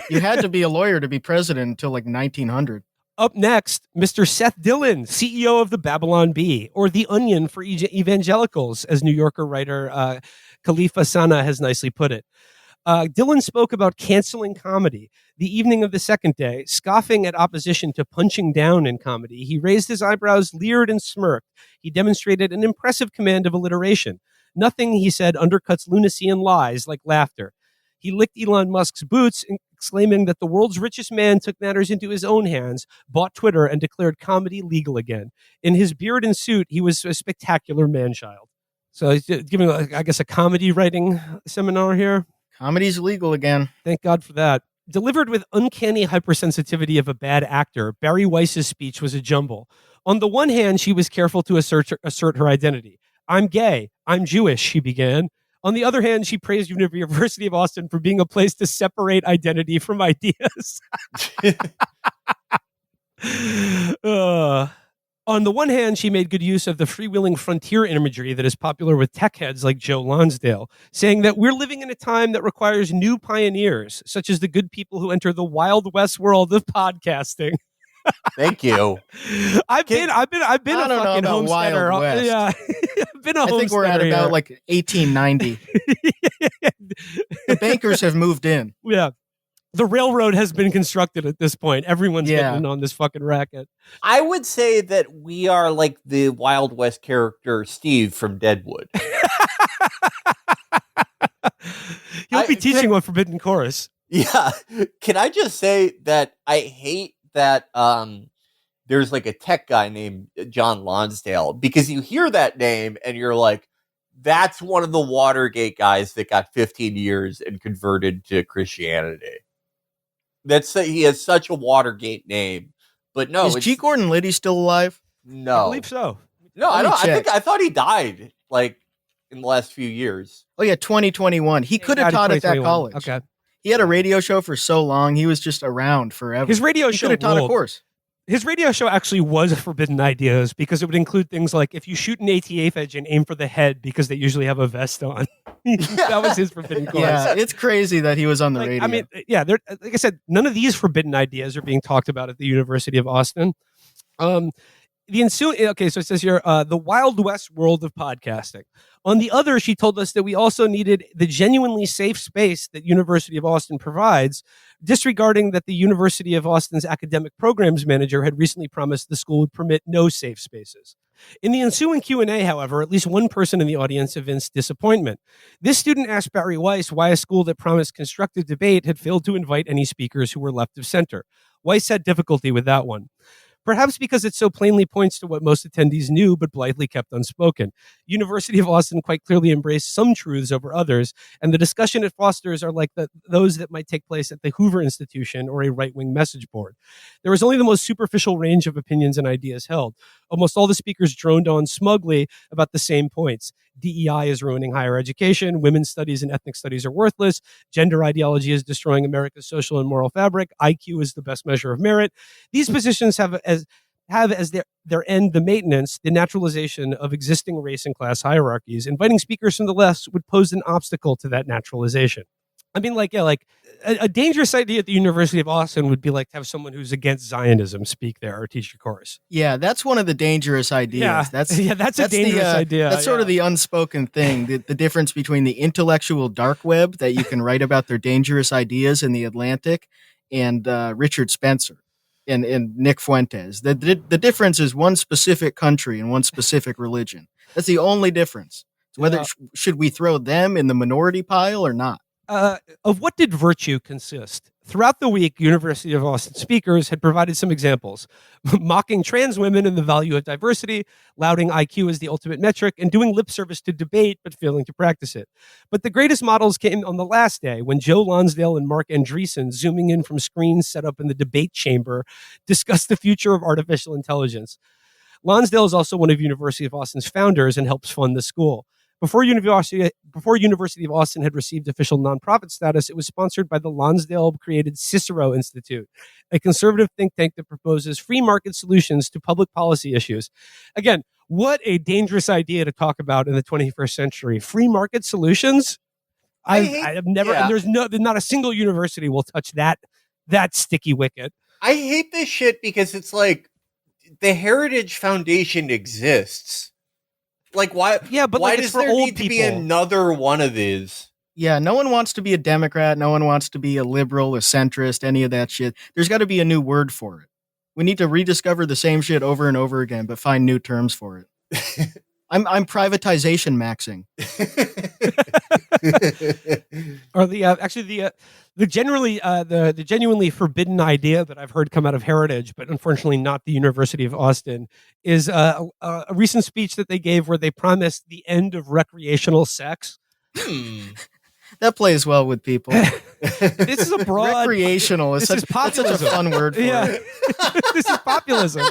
You had to be a lawyer to be president until like 1900. Up next, Mr. Seth Dillon, CEO of the Babylon Bee, or the Onion for evangelicals, as New Yorker writer Khalifa Sana has nicely put it. Dillon spoke about canceling comedy the evening of the second day, scoffing at opposition to punching down in comedy. He raised his eyebrows, leered, and smirked. He demonstrated an impressive command of alliteration. Nothing, he said, undercuts lunacy and lies like laughter. He licked Elon Musk's boots, exclaiming that the world's richest man took matters into his own hands, bought Twitter, and declared comedy legal again. In his beard and suit, he was a spectacular man-child. So he's giving, I guess, a comedy writing seminar here. Comedy's legal again. Thank God for that. Delivered with uncanny hypersensitivity of a bad actor, Bari Weiss's speech was a jumble. On the one hand, she was careful to assert her identity. I'm gay. I'm Jewish, she began. On the other hand, she praised University of Austin for being a place to separate identity from ideas. On the one hand, she made good use of the freewheeling frontier imagery that is popular with tech heads like Joe Lonsdale, saying that we're living in a time that requires new pioneers, such as the good people who enter the wild west world of podcasting. Thank you. I've been a fucking homesteader. Wild West. Yeah, I've been a homesteader. I think we're at about here. like 1890. The bankers have moved in. Yeah. The railroad has been constructed at this point. Everyone's getting in on this fucking racket. I would say that we are like the Wild West character Steve from Deadwood. He'll be teaching on Forbidden Chorus. Yeah. Can I just say that I hate that there's like a tech guy named John Lonsdale, because you hear that name and you're like, that's one of the Watergate guys that got 15 years and converted to Christianity. He has such a Watergate name, but no. Is G. Gordon Liddy still alive? No, I believe so. No, I don't. I thought he died like in the last few years. Oh yeah, 2021. He could have taught at that college. Okay. He had a radio show for so long. He was just around forever. His radio he show could have taught a ruled. course. His radio show actually was Forbidden Ideas because it would include things like if you shoot an AT-8 engine, aim for the head because they usually have a vest on. That was his Forbidden Course. Yeah, it's crazy that he was on the radio. I mean, yeah, like I said, none of these forbidden ideas are being talked about at the University of Austin. So it says here, the Wild West world of podcasting. On the other, she told us that we also needed the genuinely safe space that University of Austin provides, disregarding that the University of Austin's academic programs manager had recently promised the school would permit no safe spaces. In the ensuing Q&A, however, at least one person in the audience evinced disappointment. This student asked Bari Weiss why a school that promised constructive debate had failed to invite any speakers who were left of center. Weiss had difficulty with that one. Perhaps because it so plainly points to what most attendees knew but blithely kept unspoken. University of Austin quite clearly embraced some truths over others, and the discussion it fosters are like those that might take place at the Hoover Institution or a right-wing message board. There was only the most superficial range of opinions and ideas held. Almost all the speakers droned on smugly about the same points. DEI is ruining higher education. Women's studies and ethnic studies are worthless. Gender ideology is destroying America's social and moral fabric. IQ is the best measure of merit. These positions have as their end the maintenance, the naturalization of existing race and class hierarchies. Inviting speakers from the left would pose an obstacle to that naturalization. I mean, a dangerous idea at the University of Austin would be like to have someone who's against Zionism speak there or teach a course. Yeah, that's one of the dangerous ideas. Yeah, that's a dangerous idea. That's sort of the unspoken thing, the difference between the intellectual dark web that you can write about their dangerous ideas in the Atlantic and Richard Spencer and Nick Fuentes. The difference is one specific country and one specific religion. That's the only difference. It's whether should we throw them in the minority pile or not? Of what did virtue consist? Throughout the week, University of Austin speakers had provided some examples, mocking trans women and the value of diversity, lauding IQ as the ultimate metric, and doing lip service to debate, but failing to practice it. But the greatest models came on the last day, when Joe Lonsdale and Mark Andreessen, zooming in from screens set up in the debate chamber, discussed the future of artificial intelligence. Lonsdale is also one of University of Austin's founders and helps fund the school. Before University of Austin had received official nonprofit status, it was sponsored by the Lonsdale-created Cicero Institute, a conservative think tank that proposes free market solutions to public policy issues. Again, what a dangerous idea to talk about in the 21st century. Free market solutions? I've never, and there's not a single university will touch that sticky wicket. I hate this shit because it's like the Heritage Foundation exists. Like, why? Yeah, but why does there old need to be another one of these? Yeah, no one wants to be a Democrat. No one wants to be a liberal, a centrist, any of that shit. There's got to be a new word for it. We need to rediscover the same shit over and over again, but find new terms for it. I'm privatization maxing. Or the genuinely forbidden idea that I've heard come out of Heritage, but unfortunately not the University of Austin, is a recent speech that they gave where they promised the end of recreational sex. That plays well with people. This is a broad recreational. That's such a fun word for it. This is populism.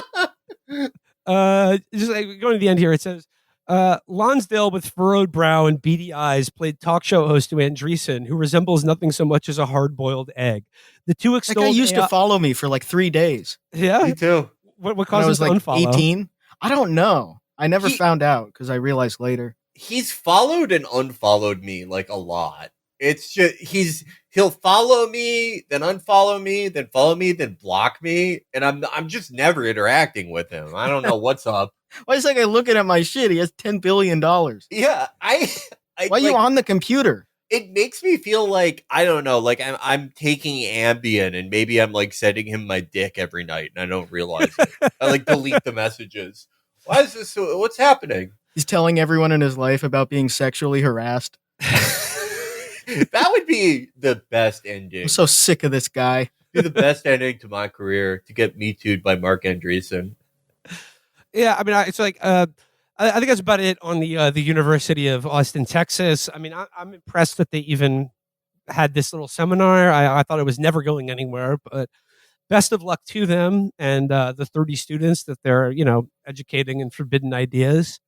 Just like, going to the end here, it says, Lonsdale, with furrowed brow and beady eyes, played talk show host to Andreessen, who resembles nothing so much as a hard-boiled egg. The two That extolled guy used to follow me for like 3 days. Yeah? Me too. What When I caused was him to like unfollow? 18. I don't know. I never found out because I realized later. He's followed and unfollowed me like a lot. It's just he'll follow me, then unfollow me, then follow me, then block me, and I'm just never interacting with him. I don't know what's up. Why is that guy looking at my shit? He has $10 billion. Yeah, I Why are you on the computer? It makes me feel like, I don't know, like I'm taking Ambien and maybe I'm like sending him my dick every night and I don't realize it. I like delete the messages. Why is this? What's happening? He's telling everyone in his life about being sexually harassed. That would be the best ending. I'm so sick of this guy. Be the best ending to my career, to get Me Too'd by Mark Andreessen. Yeah, I mean, it's like I think that's about it on the University of Austin, Texas. I mean, I'm impressed that they even had this little seminar. I thought it was never going anywhere, but best of luck to them and the 30 students that they're educating in forbidden ideas.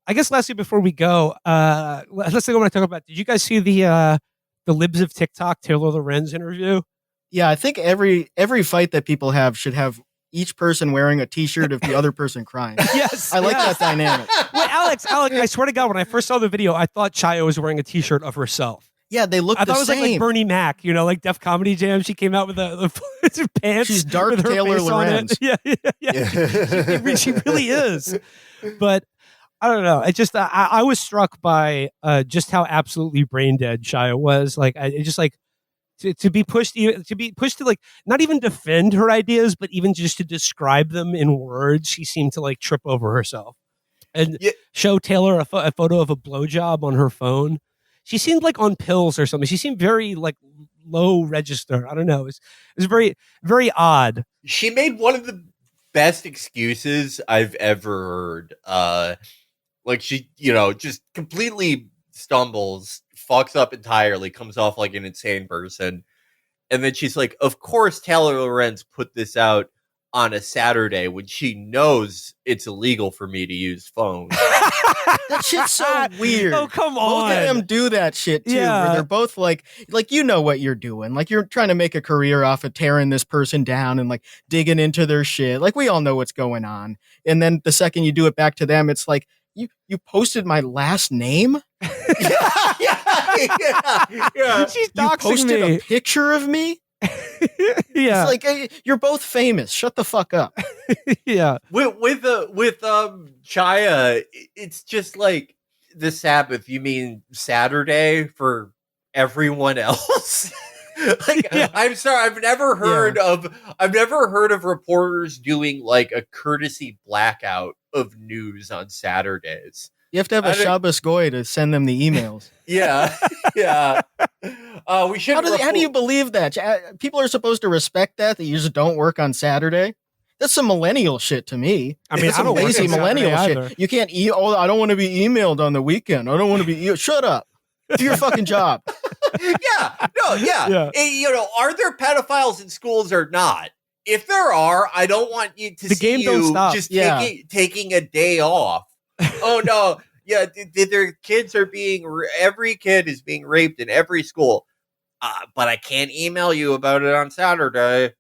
I guess lastly, before we go, let's think I want to talk about. Did you guys see the libs of TikTok Taylor Lorenz interview? Yeah, I think every fight that people have should have each person wearing a T-shirt of the other person crying. Yes, I like that dynamic. Wait, Alex, I swear to God, when I first saw the video, I thought Chaya was wearing a T-shirt of herself. Yeah, they look I the thought it was same. like Bernie Mac, like Def Comedy Jam. She came out with the pants. She's dark with her Taylor face on it. Lorenz. Yeah. She really is. But I don't know. It just I was struck by just how absolutely brain dead Shia was. Like it just like to be pushed to like not even defend her ideas, but even just to describe them in words. She seemed to like trip over herself and show Taylor a photo of a blowjob on her phone. She seemed like on pills or something. She seemed very like low register. I don't know. It was very, very odd. She made one of the best excuses I've ever heard. Like she, just completely stumbles, fucks up entirely, comes off like an insane person. And then she's like, of course Taylor Lorenz put this out on a Saturday when she knows it's illegal for me to use phones. That shit's so weird. Oh, come on. Both of them do that shit too. Yeah. Where they're both like you know what you're doing. Like you're trying to make a career off of tearing this person down and like digging into their shit. Like we all know what's going on. And then the second you do it back to them, it's like, you posted my last name? yeah. She's You doxing posted me. a picture of me? Yeah. It's like, hey, you're both famous. Shut the fuck up. Yeah. With Chaya, it's just like the Sabbath. You mean Saturday for everyone else? I'm sorry, I've never heard of reporters doing like a courtesy blackout of news on Saturdays. You have to have a Shabbos Goy to send them the emails. Yeah. We should. How do you believe that? People are supposed to respect that you just don't work on Saturday. That's some millennial shit to me. I mean, that's I some don't work lazy on Saturday millennial either. shit. You can't I don't want to be emailed on the weekend. I don't want to be. Shut up. Do your fucking job. Yeah. Are there pedophiles in schools or not? If there are, I don't want you to The see game don't you stop. just Yeah. taking a day off. Oh no. Yeah, their kids are every kid is being raped in every school. But I can't email you about it on Saturday.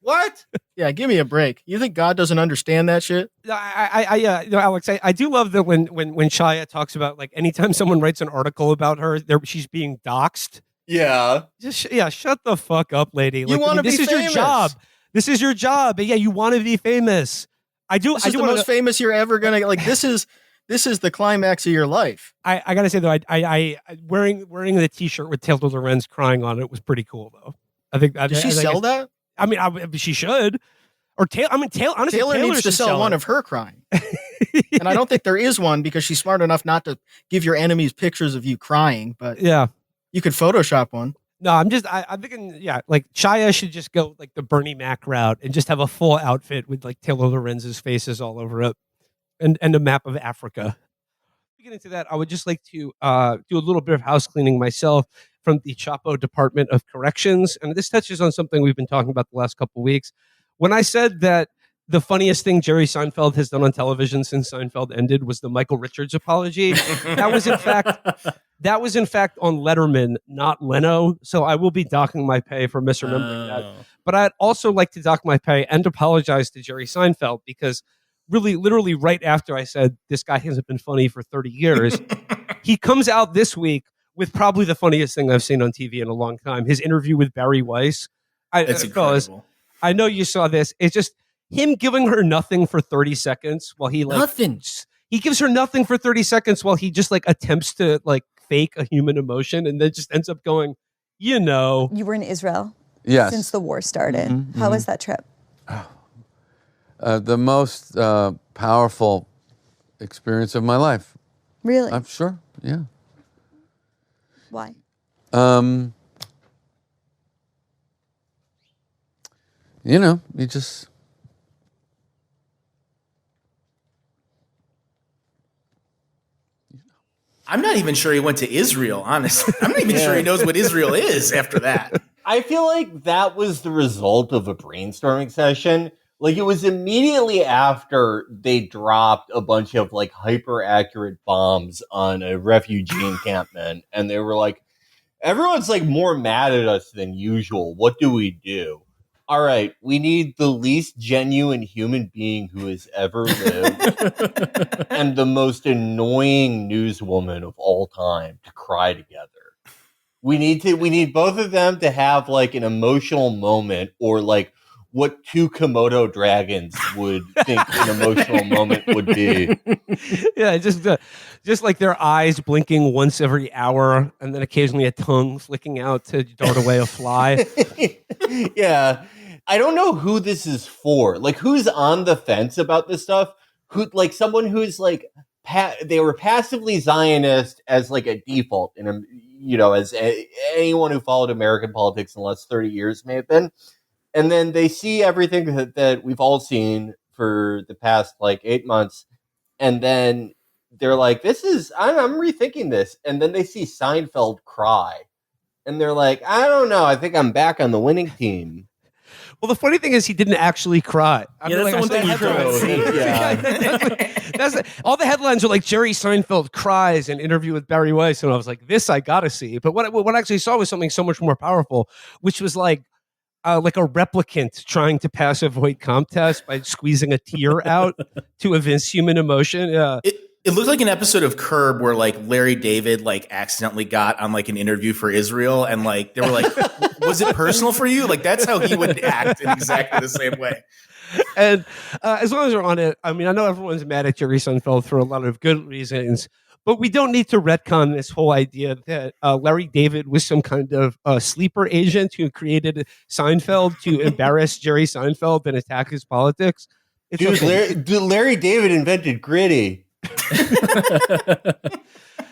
What? Yeah, give me a break. You think God doesn't understand that shit? Alex, I do love that when Shia talks about like anytime someone writes an article about her, she's being doxxed. Yeah. Shut the fuck up, lady. You wanna this be is famous. your job. This is your job. But yeah, you want to be famous. This is the most famous you're ever gonna like. This is the climax of your life. I gotta say though, I wearing the T-shirt with Taylor Lorenz crying on it was pretty cool though. I think. Does she sell that? I mean, she should. Or Taylor. I mean, honestly, Taylor needs to should sell one it. of her crying. And I don't think there is one because she's smart enough not to give your enemies pictures of you crying. But yeah, you could Photoshop one. No, I'm thinking, like Chaya should just go like the Bernie Mac route and just have a full outfit with like Taylor Lorenz's faces all over it and a map of Africa. To get into that, I would just like to do a little bit of house cleaning myself from the Chapo Department of Corrections. And this touches on something we've been talking about the last couple of weeks. When I said that the funniest thing Jerry Seinfeld has done on television since Seinfeld ended was the Michael Richards apology. That was in fact on Letterman, not Leno. So I will be docking my pay for misremembering that. But I'd also like to dock my pay and apologize to Jerry Seinfeld because really, literally right after I said this guy hasn't been funny for 30 years, he comes out this week with probably the funniest thing I've seen on TV in a long time. His interview with Bari Weiss. It's fellas, incredible. I know you saw this. It's just him giving her nothing for 30 seconds while he nothing. He gives her nothing for 30 seconds while he just like attempts to like fake a human emotion and then just ends up going, you know. You were in Israel Yes. since the war started. Mhm, How mhm. was that trip? The most powerful experience of my life. Really? I'm sure. Yeah. Why? You know, you just. I'm not even sure he went to Israel, honestly. I'm not even sure he knows what Israel is after that. I feel like that was the result of a brainstorming session. Like, it was immediately after they dropped a bunch of like hyper accurate bombs on a refugee encampment, and they were like, everyone's like more mad at us than usual. What do we do? All right, we need the least genuine human being who has ever lived and the most annoying newswoman of all time to cry together. We need both of them to have like an emotional moment, or like what two Komodo dragons would think an emotional moment would be. Yeah, just like their eyes blinking once every hour, and then occasionally a tongue flicking out to dart away a fly. Yeah, I don't know who this is for. Like, who's on the fence about this stuff? Who, like, someone who's like, they were passively Zionist as like a default, and as anyone who followed American politics in the last 30 years may have been. And then they see everything that we've all seen for the past like 8 months. And then they're like, I'm rethinking this. And then they see Seinfeld cry. And they're like, I don't know. I think I'm back on the winning team. Well, the funny thing is he didn't actually cry. Yeah, that's the one thing you don't see. All the headlines are like Jerry Seinfeld cries in interview with Bari Weiss, and I was like, this I gotta see. But what I actually saw was something so much more powerful, which was like a replicant trying to pass a void comp test by squeezing a tear out to evince human emotion. Yeah. It looked like an episode of Curb where like Larry David like accidentally got on like an interview for Israel, and like they were like, was it personal for you? Like that's how he would act in exactly the same way. And as long as we're on it, I mean, I know everyone's mad at Jerry Seinfeld for a lot of good reasons, but we don't need to retcon this whole idea that Larry David was some kind of sleeper agent who created Seinfeld to embarrass Jerry Seinfeld and attack his politics. It's Dude, okay. Larry David invented gritty.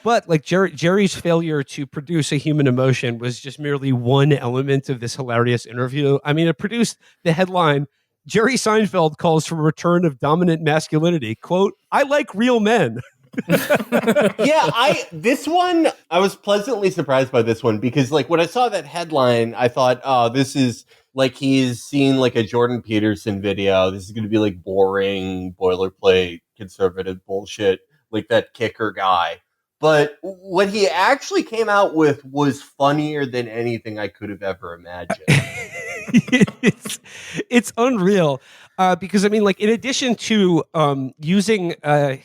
But like Jerry's failure to produce a human emotion was just merely one element of this hilarious interview. I mean, it produced the headline, Jerry Seinfeld calls for return of dominant masculinity. Quote, I like real men. Yeah, I was pleasantly surprised by this one because like when I saw that headline, I thought, oh, this is like he's seen like a Jordan Peterson video. This is going to be like boring boilerplate conservative bullshit, like that kicker guy. But what he actually came out with was funnier than anything I could have ever imagined. It's unreal. Because I mean, like, in addition to using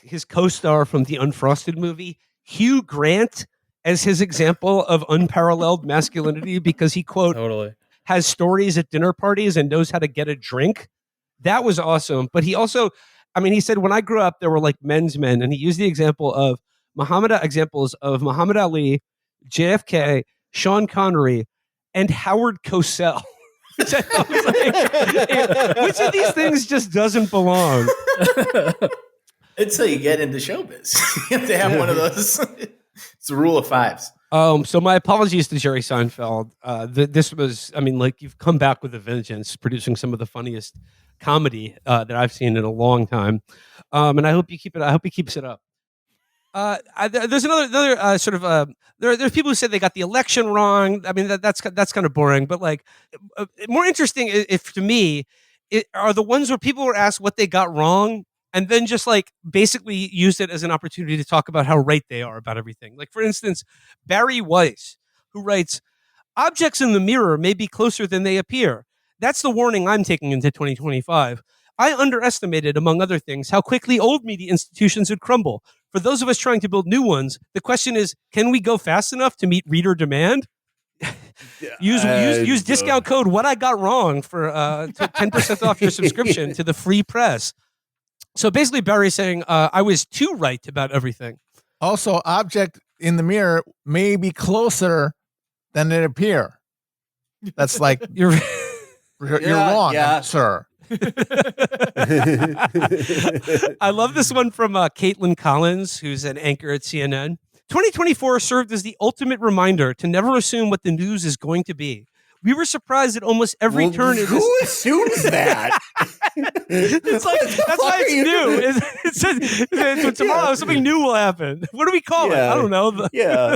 his co-star from the Unfrosted movie, Hugh Grant, as his example of unparalleled masculinity, because he, quote, has stories at dinner parties and knows how to get a drink. That was awesome. But he also, I mean, he said, when I grew up, there were like men's men, and he used the examples of Muhammad Ali, JFK, Sean Connery, and Howard Cosell. Which of these things just doesn't belong? It's how you get into showbiz. You have to have one of those. It's a rule of fives. So my apologies to Jerry Seinfeld. This was, I mean, like, you've come back with a vengeance, producing some of the funniest comedy that I've seen in a long time, and I hope you keep it. I hope he keeps it up. There's another sort of there's people who said they got the election wrong. I mean, that's kind of boring, but like more interesting if to me are the ones where people were asked what they got wrong and then just like basically used it as an opportunity to talk about how right they are about everything. Like, for instance, Bari Weiss, who writes, objects in the mirror may be closer than they appear. That's the warning I'm taking into 2025. I underestimated, among other things, how quickly old media institutions would crumble. For those of us trying to build new ones, the question is, can we go fast enough to meet reader demand? Use discount code what I got wrong for 10% off your subscription to the free press. So basically Barry's saying I was too right about everything. Also, object in the mirror may be closer than it appear. That's like you're wrong, sir. I love this one from Caitlin Collins, who's an anchor at CNN. 2024 served as the ultimate reminder to never assume what the news is going to be. We were surprised at almost every turn. Who assumes that? It's like, that's why it's new. It says tomorrow something new will happen. What do we call it? I don't know. Yeah.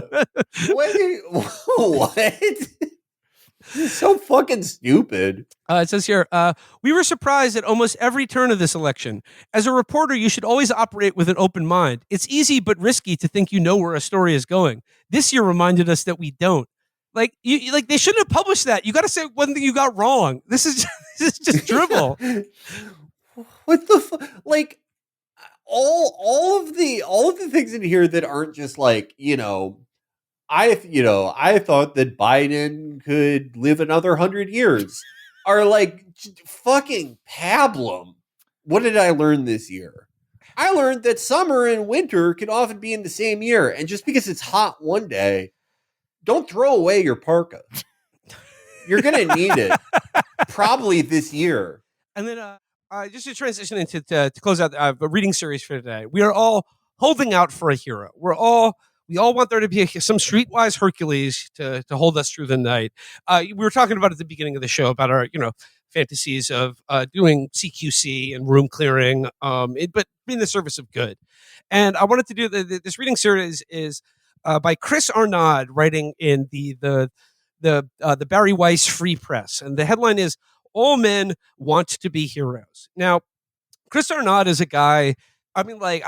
What? This is so fucking stupid. It says here, we were surprised at almost every turn of this election. As a reporter, you should always operate with an open mind. It's easy but risky to think you know where a story is going. This year reminded us that we don't. Like, they shouldn't have published that. You got to say one thing you got wrong. This is just dribble. What the fuck? Like, all of the things in here that aren't just like, I thought that Biden could live another 100 years are like fucking pablum. What did I learn this year? I learned that summer and winter can often be in the same year. And just because it's hot one day, don't throw away your parka. You're going to need it probably this year. And then just to transition into to close out a reading series for today. We are all holding out for a hero. We all want there to be some streetwise Hercules to hold us through the night. We were talking about at the beginning of the show about our, fantasies of doing CQC and room clearing, but in the service of good. And I wanted to do this reading series is by Chris Arnaud, writing in the Bari Weiss Free Press, and the headline is "All Men Want to Be Heroes." Now, Chris Arnaud is a guy. Obviously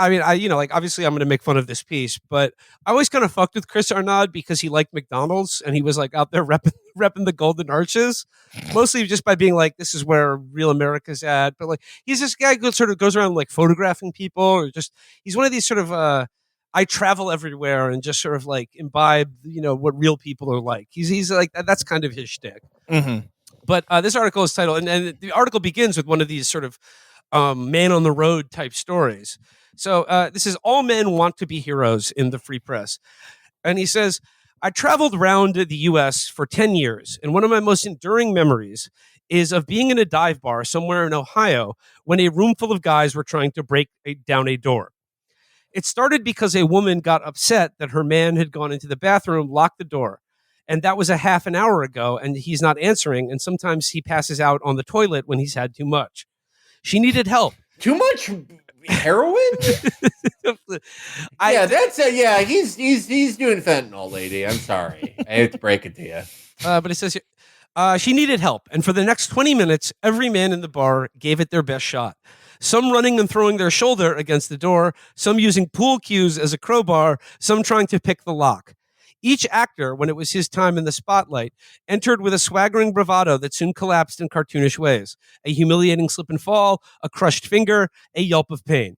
I'm going to make fun of this piece, but I always kind of fucked with Chris Arnaud because he liked McDonald's and he was like out there repping the Golden Arches, mostly just by being like, this is where real America's at. But like, he's this guy who sort of goes around like photographing people, or just, he's one of these sort of, I travel everywhere and just sort of like imbibe, what real people are like. He's like, that's kind of his shtick. Mm-hmm. But this article is titled, and the article begins with one of these sort of man on the road type stories. So this is "All Men Want to Be Heroes" in the Free Press. And he says, I traveled around the U.S. for 10 years, and one of my most enduring memories is of being in a dive bar somewhere in Ohio when a room full of guys were trying to break down a door. It started because a woman got upset that her man had gone into the bathroom, locked the door, and that was a half an hour ago, and he's not answering, and sometimes he passes out on the toilet when he's had too much. She needed help. Too much heroin? He's doing fentanyl, lady. I'm sorry. I hate to break it to you. But it says here, she needed help. And for the next 20 minutes, every man in the bar gave it their best shot. Some running and throwing their shoulder against the door, some using pool cues as a crowbar, some trying to pick the lock. Each actor, when it was his time in the spotlight, entered with a swaggering bravado that soon collapsed in cartoonish ways. A humiliating slip and fall, a crushed finger, a yelp of pain.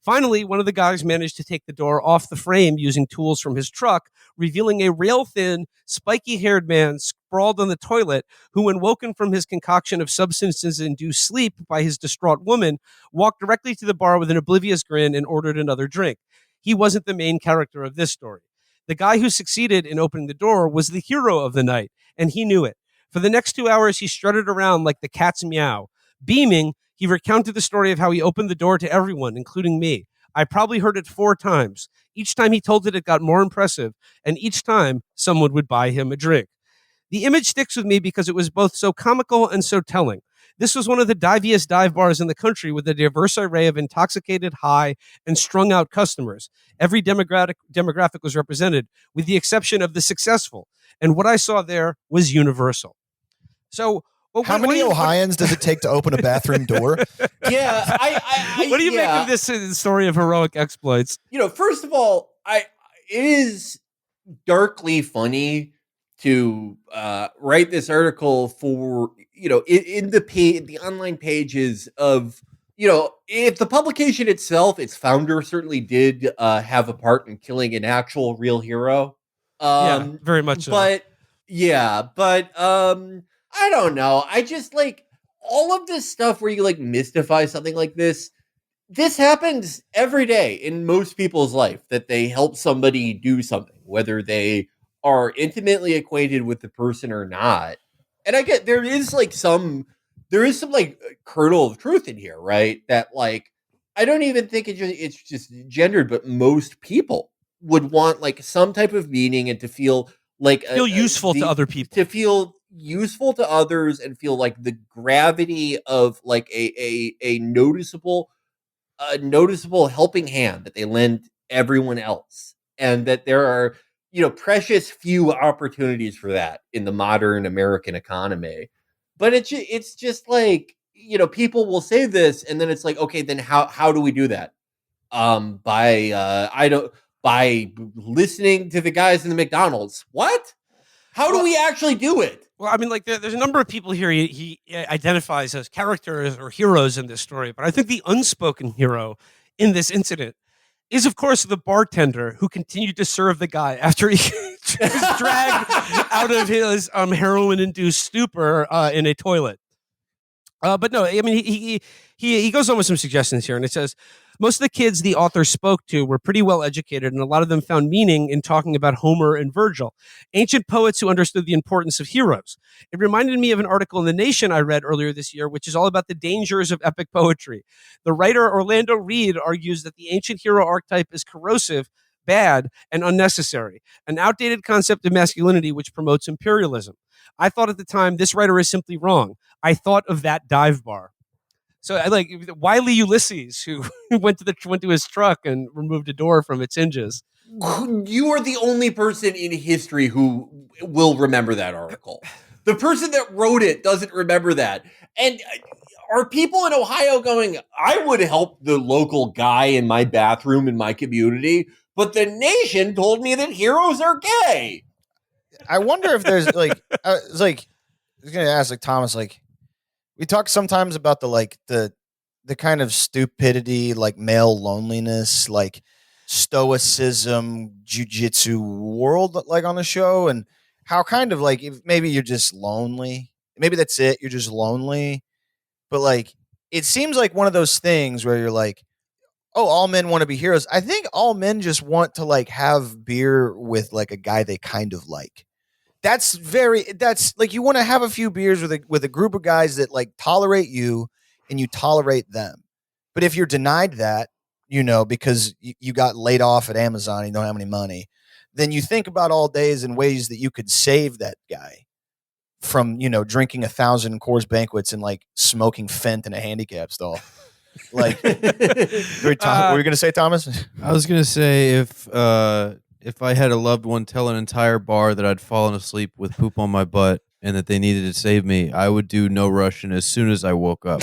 Finally, one of the guys managed to take the door off the frame using tools from his truck, revealing a rail-thin, spiky-haired man sprawled on the toilet who, when woken from his concoction of substances-induced sleep by his distraught woman, walked directly to the bar with an oblivious grin and ordered another drink. He wasn't the main character of this story. The guy who succeeded in opening the door was the hero of the night, and he knew it. For the next 2 hours, he strutted around like the cat's meow. Beaming, he recounted the story of how he opened the door to everyone, including me. I probably heard it 4 times. Each time he told it got more impressive, and each time someone would buy him a drink. The image sticks with me because it was both so comical and so telling. This was one of the diviest dive bars in the country with a diverse array of intoxicated, high, and strung-out customers. Every demographic was represented, with the exception of the successful. And what I saw there was universal. So How many Ohioans does it take to open a bathroom door? Yeah, what do you make of this story of heroic exploits? First of all, it is darkly funny to write this article for in the online pages of if the publication itself, its founder certainly did have a part in killing an actual real hero. Yeah, very much so. But I don't know. I just like all of this stuff where you like mystify something like this. This happens every day in most people's life, that they help somebody do something, whether they are intimately acquainted with the person or not. And I get there is some like kernel of truth in here, right? That like I don't even think it's just gendered, but most people would want like some type of meaning and to feel like useful to other people, to feel useful to others, and feel like the gravity of like a noticeable helping hand that they lend everyone else, and that there are precious few opportunities for that in the modern American economy. But it's just like people will say this, and then it's like, okay, then how do we do that? By listening to the guys in the McDonald's. What? How do we actually do it? Well, I mean, like there's a number of people here he identifies as characters or heroes in this story, but I think the unspoken hero in this incident is, of course, the bartender who continued to serve the guy after he was dragged out of his heroin-induced stupor in a toilet. But no, I mean, he goes on with some suggestions here, and it says, most of the kids the author spoke to were pretty well educated, and a lot of them found meaning in talking about Homer and Virgil, ancient poets who understood the importance of heroes. It reminded me of an article in The Nation I read earlier this year, which is all about the dangers of epic poetry. The writer Orlando Reed argues that the ancient hero archetype is corrosive, bad, and unnecessary, an outdated concept of masculinity which promotes imperialism. I thought at the time, this writer is simply wrong. I thought of that dive bar. So I like wily Ulysses, who went to his truck and removed a door from its hinges. You are the only person in history who will remember that article. The person that wrote it doesn't remember that. And are people in Ohio going, I would help the local guy in my bathroom in my community, but The Nation told me that heroes are gay? I wonder if there's I was going to ask Thomas, we talk sometimes about the kind of stupidity, like male loneliness, like stoicism, jujitsu world, like on the show, and how kind of like if maybe you're just lonely, maybe that's it, you're just lonely, but like it seems like one of those things where you're like, oh, all men want to be heroes. I think all men just want to like have beer with like a guy they kind of like. That's like you want to have a few beers with a group of guys that like tolerate you and you tolerate them. But if you're denied that, because you got laid off at Amazon, you don't have any money, then you think about all days and ways that you could save that guy from, drinking 1,000 Coors Banquets and like smoking Fent in a handicap stall. Like, what were you going to say, Thomas? I was going to say if I had a loved one tell an entire bar that I'd fallen asleep with poop on my butt and that they needed to save me, I would do no Russian as soon as I woke up.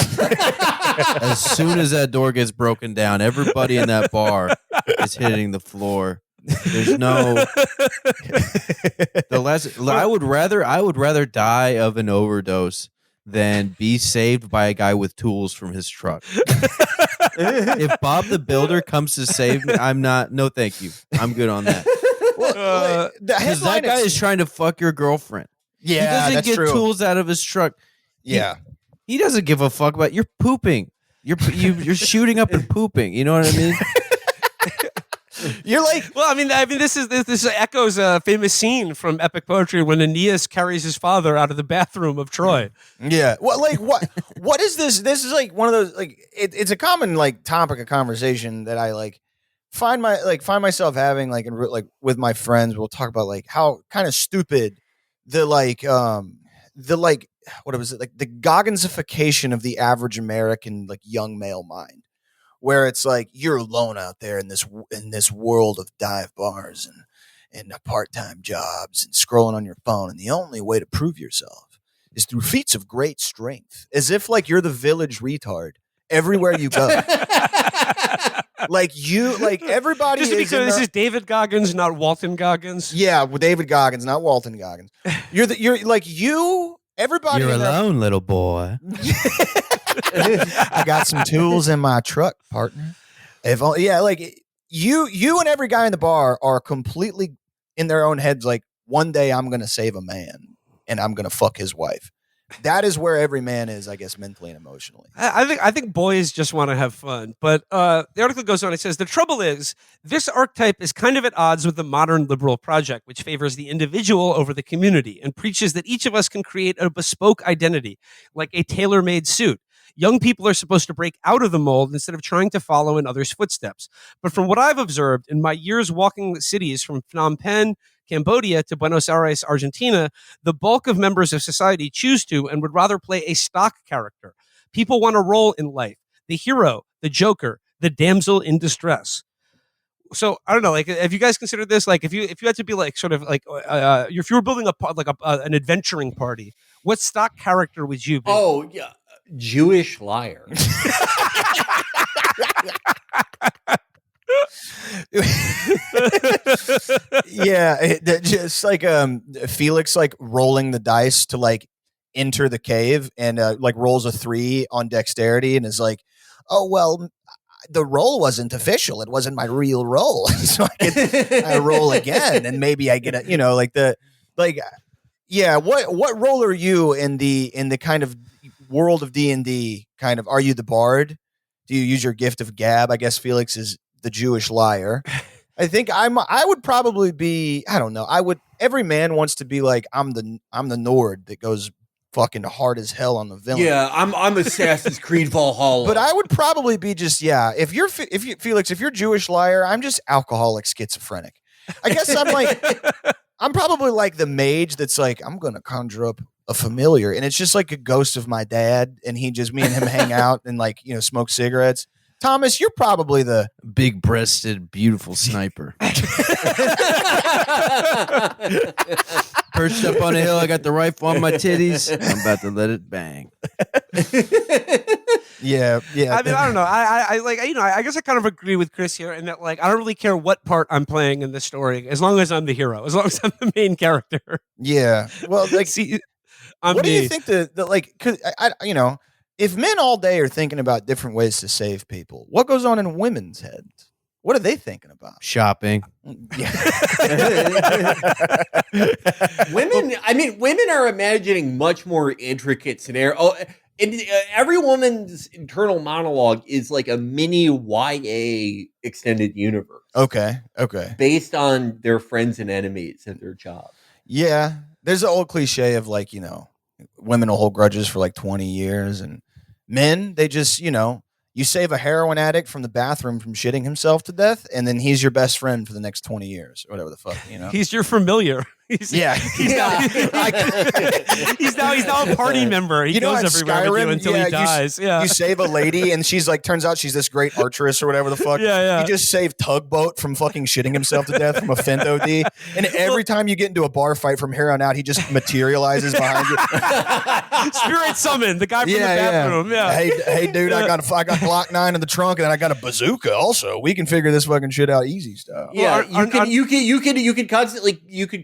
As soon as that door gets broken down, everybody in that bar is hitting the floor. There's no I would rather die of an overdose than be saved by a guy with tools from his truck. If Bob the Builder comes to save me, no thank you. I'm good on that. Because that guy is trying to fuck your girlfriend. Yeah, he doesn't get true. Tools out of his truck. Yeah. He doesn't give a fuck about you're pooping. You're shooting up and pooping. You know what I mean? You're like, well, I mean, this echoes a famous scene from epic poetry when Aeneas carries his father out of the bathroom of Troy. Yeah. Well, like what is this? This is like one of those like it's a common like topic of conversation that I like find myself having like with my friends. We'll talk about like how kind of stupid the what was it, like the Gogginsification of the average American like young male mind, where it's like you're alone out there in this world of dive bars and part-time jobs and scrolling on your phone, and the only way to prove yourself is through feats of great strength, as if like you're the village retard everywhere you go. Like everybody. Just to be is clear, in this their- is David Goggins, not Walton Goggins. Yeah, well, David Goggins, not Walton Goggins. You're like you. Everybody. You're in their- alone, little boy. I got some tools in my truck, partner. If only, yeah, like you and every guy in the bar are completely in their own heads. Like one day I'm gonna save a man and I'm gonna fuck his wife. That is where every man is, I guess, mentally and emotionally. I think boys just want to have fun. But the article goes on. It says the trouble is this archetype is kind of at odds with the modern liberal project, which favors the individual over the community and preaches that each of us can create a bespoke identity, like a tailor-made suit. Young people are supposed to break out of the mold instead of trying to follow in others' footsteps. But from what I've observed in my years walking the cities from Phnom Penh, Cambodia to Buenos Aires, Argentina, the bulk of members of society choose to and would rather play a stock character. People want a role in life: the hero, the joker, the damsel in distress. So I don't know. Like, have you guys considered this? Like, if you had to be like sort of like if you were building an adventuring party, what stock character would you be? Oh yeah, Jewish liar. Yeah, just like Felix like rolling the dice to like enter the cave and like rolls a 3 on dexterity and is like, oh well, the roll wasn't official, it wasn't my real roll. So I roll again and maybe I get a, you know, yeah, what role are you in the kind of world of D&D? Kind of, are you the bard? Do you use your gift of gab? I guess Felix is the Jewish liar. I think I would probably be, I don't know. Every man wants to be like, I'm the Nord that goes fucking hard as hell on the villain. Yeah, I'm Assassin's Creed Valhalla. But I would probably be just, yeah, if you're Felix, if you're Jewish liar, I'm just alcoholic schizophrenic. I guess I'm probably like the mage that's like, I'm going to conjure up a familiar, and it's just like a ghost of my dad, and me and him hang out and like, you know, smoke cigarettes. Thomas, you're probably the big-breasted, beautiful sniper. Perched up on a hill, I got the rifle on my titties. I'm about to let it bang. Yeah. I mean, I don't know. I like, you know, I guess I kind of agree with Chris here in that, like, I don't really care what part I'm playing in the story as long as I'm the hero, as long as I'm the main character. Yeah. Well, like, see, what do you think the like? Because I you know, if men all day are thinking about different ways to save people, what goes on in women's heads? What are they thinking about? Shopping. Women, women are imagining much more intricate scenario. Oh, and every woman's internal monologue is like a mini YA extended universe. Okay. Based on their friends and enemies at their job. Yeah. There's an old cliche of like, you know, women will hold grudges for like 20 years, and men, they just, you know, you save a heroin addict from the bathroom from shitting himself to death, and then he's your best friend for the next 20 years or whatever the fuck, you know. He's your familiar. He's now a party member. He goes everywhere with you until he dies. You save a lady, and she's like, turns out she's this great archeress or whatever the fuck. Yeah. You just save Tugboat from fucking shitting himself to death from a fent OD. And every time you get into a bar fight from here on out, he just materializes behind you. Spirit summon the guy from the bathroom. Yeah. Hey, dude, I got Glock 9 in the trunk, and then I got a bazooka. Also, we can figure this fucking shit out easy stuff. Yeah, you could constantly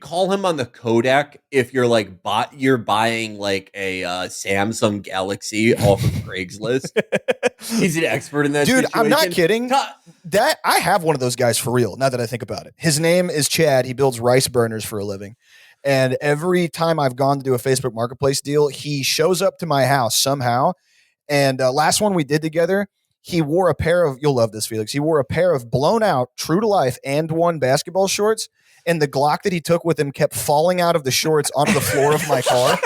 call him on the Kodak if you're like you're buying like a Samsung Galaxy off of Craigslist. He's an expert in that. Dude, situation. I'm not kidding. That I have one of those guys for real. Now that I think about it, his name is Chad. He builds rice burners for a living. And every time I've gone to do a Facebook Marketplace deal, he shows up to my house somehow. And last one we did together, he wore a pair of, you'll love this, Felix. He wore a pair of blown out, true to life, and one basketball shorts. And the Glock that he took with him kept falling out of the shorts onto the floor of my car.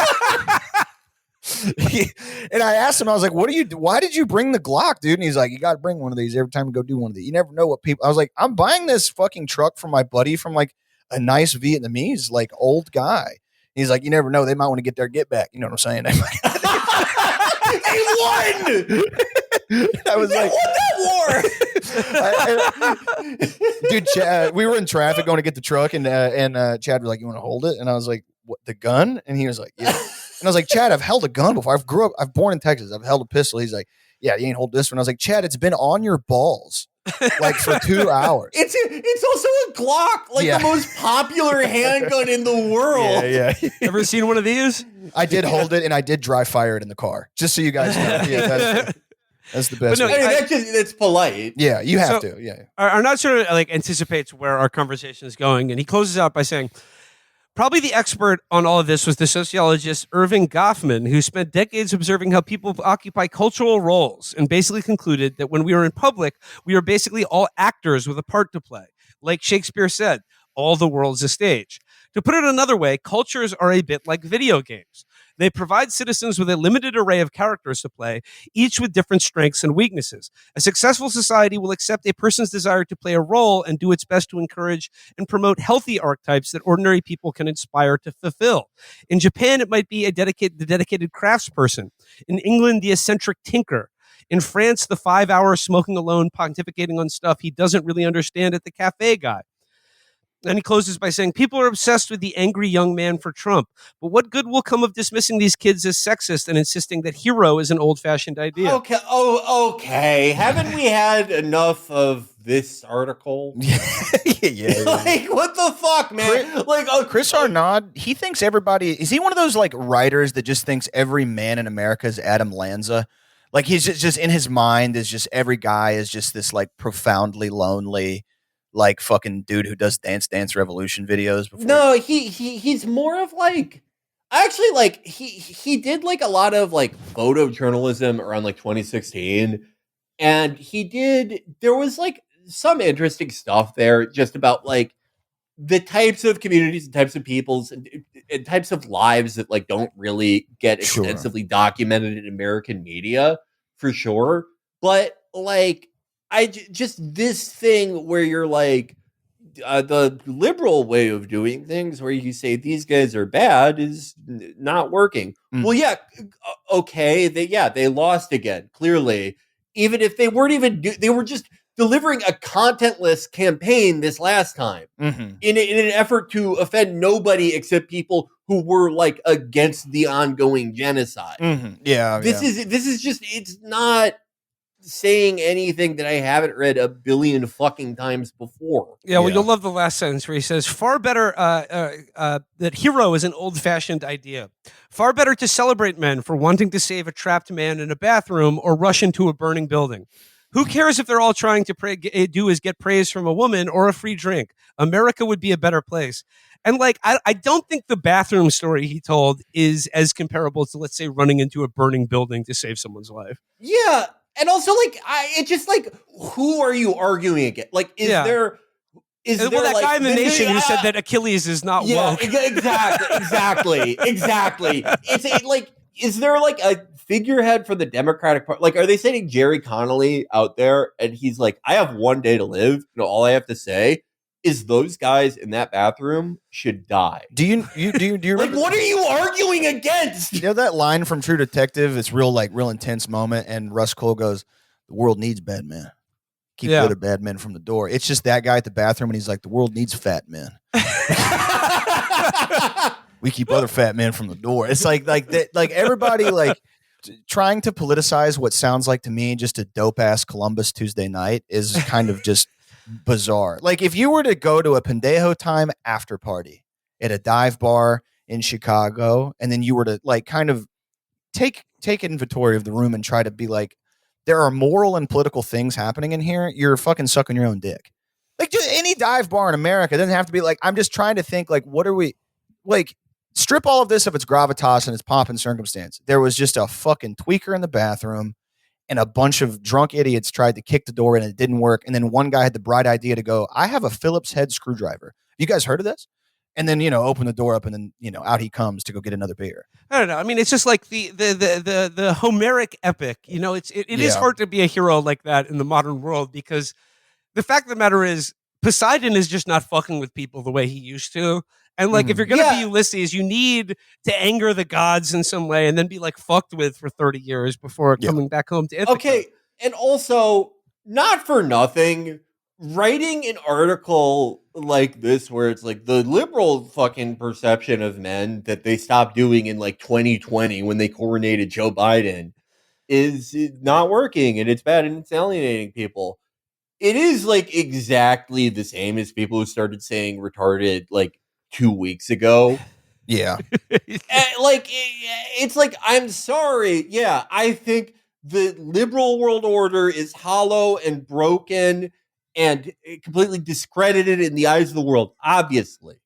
And I asked him, I was like, why did you bring the Glock, dude? And he's like, you got to bring one of these every time you go do one of these. You never know what people, I was like, I'm buying this fucking truck from my buddy from like a nice Vietnamese, like old guy. He's like, you never know. They might want to get their get back. You know what I'm saying? I'm like, they won! I was like, won that war. Dude, Chad, we were in traffic going to get the truck, and Chad was like, you want to hold it? And I was like, what, the gun? And he was like, yeah. And I was like, Chad, I've held a gun before. I've born in Texas. I've held a pistol. He's like, yeah, you ain't hold this one. I was like, Chad, it's been on your balls like for 2 hours. It's also a Glock, like the most popular handgun in the world. Yeah. Ever seen one of these? I did hold it and I did dry fire it in the car. Just so you guys know. Yeah, that's the best. But no, way. That's polite. Yeah, you have So, to. Yeah. Arnaud sort of like anticipates where our conversation is going, and he closes out by saying, probably the expert on all of this was the sociologist Irving Goffman, who spent decades observing how people occupy cultural roles and basically concluded that when we are in public, we are basically all actors with a part to play. Like Shakespeare said, all the world's a stage. To put it another way, cultures are a bit like video games. They provide citizens with a limited array of characters to play, each with different strengths and weaknesses. A successful society will accept a person's desire to play a role and do its best to encourage and promote healthy archetypes that ordinary people can inspire to fulfill. In Japan, it might be the dedicated craftsperson. In England, the eccentric tinker. In France, the 5-hour smoking alone, pontificating on stuff he doesn't really understand at the cafe guy. And he closes by saying, people are obsessed with the angry young man for Trump. But what good will come of dismissing these kids as sexist and insisting that hero is an old-fashioned idea? Okay. Oh, okay. Haven't we had enough of this article? Yeah. Like, what the fuck, man? Chris Arnaud, he thinks everybody, is he one of those like writers that just thinks every man in America is Adam Lanza? Like he's just in his mind is just every guy is just this like profoundly lonely, like fucking dude who does Dance Revolution videos. No, he's more of like, actually, like he did like a lot of like photojournalism around like 2016, and there was like some interesting stuff there just about like the types of communities and types of peoples and types of lives that like don't really get extensively documented in American media for sure. But like, just this thing where you're like, the liberal way of doing things where you say these guys are bad is not working. Well, yeah. Okay. They lost again, clearly, even if they weren't even, they were just delivering a contentless campaign this last time in an effort to offend nobody except people who were like against the ongoing genocide. This is just, it's not saying anything that I haven't read a billion fucking times before. Yeah, well, you'll love the last sentence where he says, far better that hero is an old-fashioned idea. Far better to celebrate men for wanting to save a trapped man in a bathroom or rush into a burning building. Who cares if they're all trying to do is get praise from a woman or a free drink? America would be a better place. And like, I don't think the bathroom story he told is as comparable to, let's say, running into a burning building to save someone's life. Yeah. And also, like, it's just like, who are you arguing against? Like, is there that like, guy in The Nation who said that Achilles is not woke? Exactly. It's like, is there like a figurehead for the Democratic Party? Like, are they sending Jerry Connolly out there and he's like, I have one day to live. All I have to say is those guys in that bathroom should die. Do you like, what are you arguing against? You know that line from True Detective? It's real intense moment, and Russ Cole goes, "The world needs bad men. Keep rid of bad men from the door." It's just that guy at the bathroom, and he's like, "The world needs fat men. We keep other fat men from the door." It's like that, like everybody like trying to politicize what sounds like to me just a dope ass Columbus Tuesday night is kind of just bizarre. Like if you were to go to a Pendejo time after party at a dive bar in Chicago, and then you were to like kind of take inventory of the room and try to be like, there are moral and political things happening in here, you're fucking sucking your own dick. Like just any dive bar in America doesn't have to be like, I'm just trying to think like, what are we like, strip all of this of its gravitas and its pomp and circumstance. There was just a fucking tweaker in the bathroom, and a bunch of drunk idiots tried to kick the door in and it didn't work. And then one guy had the bright idea to go, I have a Phillips head screwdriver. You guys heard of this? And then, open the door up, and then, out he comes to go get another beer. I don't know. I mean, it's just like the Homeric epic. It is hard to be a hero like that in the modern world, because the fact of the matter is Poseidon is just not fucking with people the way he used to. And like, if you're going to be Ulysses, you need to anger the gods in some way and then be like fucked with for 30 years before coming back home to Ithaca. Okay. And also, not for nothing, writing an article like this where it's like the liberal fucking perception of men that they stopped doing in like 2020 when they coronated Joe Biden is not working, and it's bad and it's alienating people. It is like exactly the same as people who started saying retarded like 2 weeks ago. Yeah. Like, it's like, I'm sorry. Yeah, I think the liberal world order is hollow and broken and completely discredited in the eyes of the world, obviously.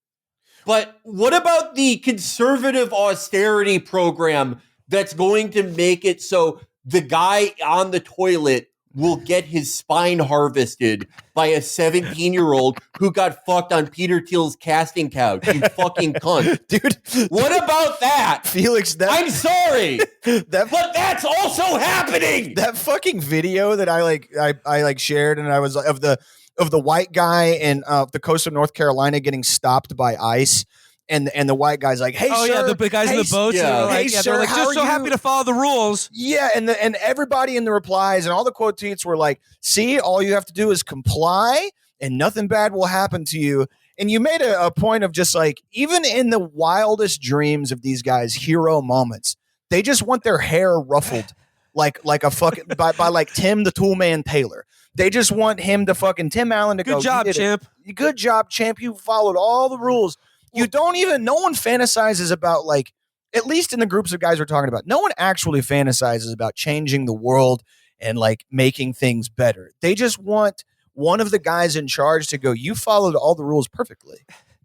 But what about the conservative austerity program that's going to make it so the guy on the toilet will get his spine harvested by a 17-year-old who got fucked on Peter Thiel's casting couch? You fucking cunt. Dude. What about that? Felix, I'm sorry. But that's also happening. That fucking video that I shared, and I was of the white guy in the coast of North Carolina getting stopped by ICE. And the white guy's like, "Hey, oh sir, yeah, the big guys in the boats. Yeah. Hey, Hey, they're like, sir, just so happy to follow the rules. Yeah, and everybody in the replies and all the quote tweets were like, "See, all you have to do is comply, and nothing bad will happen to you." And you made a point of just like, even in the wildest dreams of these guys' hero moments, they just want their hair ruffled like a fucking by like Tim the Toolman Taylor. They just want him to fucking Tim Allen to go. Good job, champ. Good job, champ. You followed all the rules. You don't even, no one fantasizes about, like, at least in the groups of guys we're talking about, no one actually fantasizes about changing the world and like making things better. They just want one of the guys in charge to go, you followed all the rules perfectly.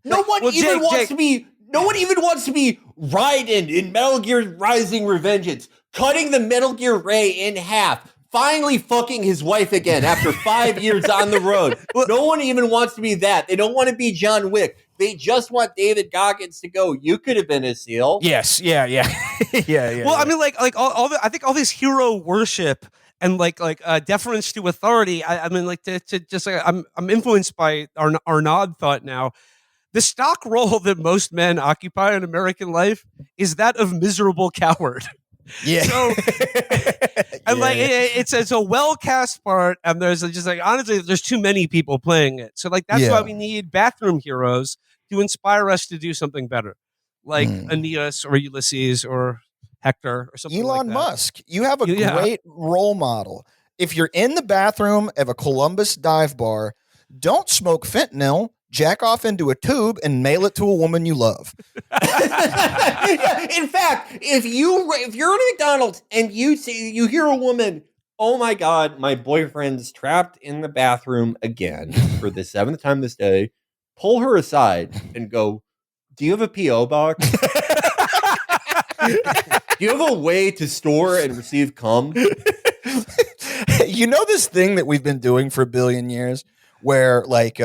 No one even wants to be Raiden in Metal Gear Rising: Revengeance, cutting the Metal Gear Ray in half, finally fucking his wife again after 5 years on the road. No one even wants to be that. They don't want to be John Wick. They just want David Goggins to go, you could have been a SEAL. Yes, yeah. yeah. Well, I mean, like I think all this hero worship and like deference to authority. I mean, like to just like I'm influenced by Arnaud thought now. The stock role that most men occupy in American life is that of miserable coward. Yeah. So, and like it's a well cast part, and there's just like honestly, there's too many people playing it. So like that's why we need bathroom heroes to inspire us to do something better, like Aeneas or Ulysses or Hector or something. Elon like that. Musk. You have a great role model. If you're in the bathroom of a Columbus dive bar, don't smoke fentanyl. Jack off into a tube and mail it to a woman you love. In fact, if you're at McDonald's and you hear a woman, oh my God, my boyfriend's trapped in the bathroom again for the 7th time this day, pull her aside and go, do you have a P.O. box? Do you have a way to store and receive cum? You know this thing that we've been doing for a billion years where like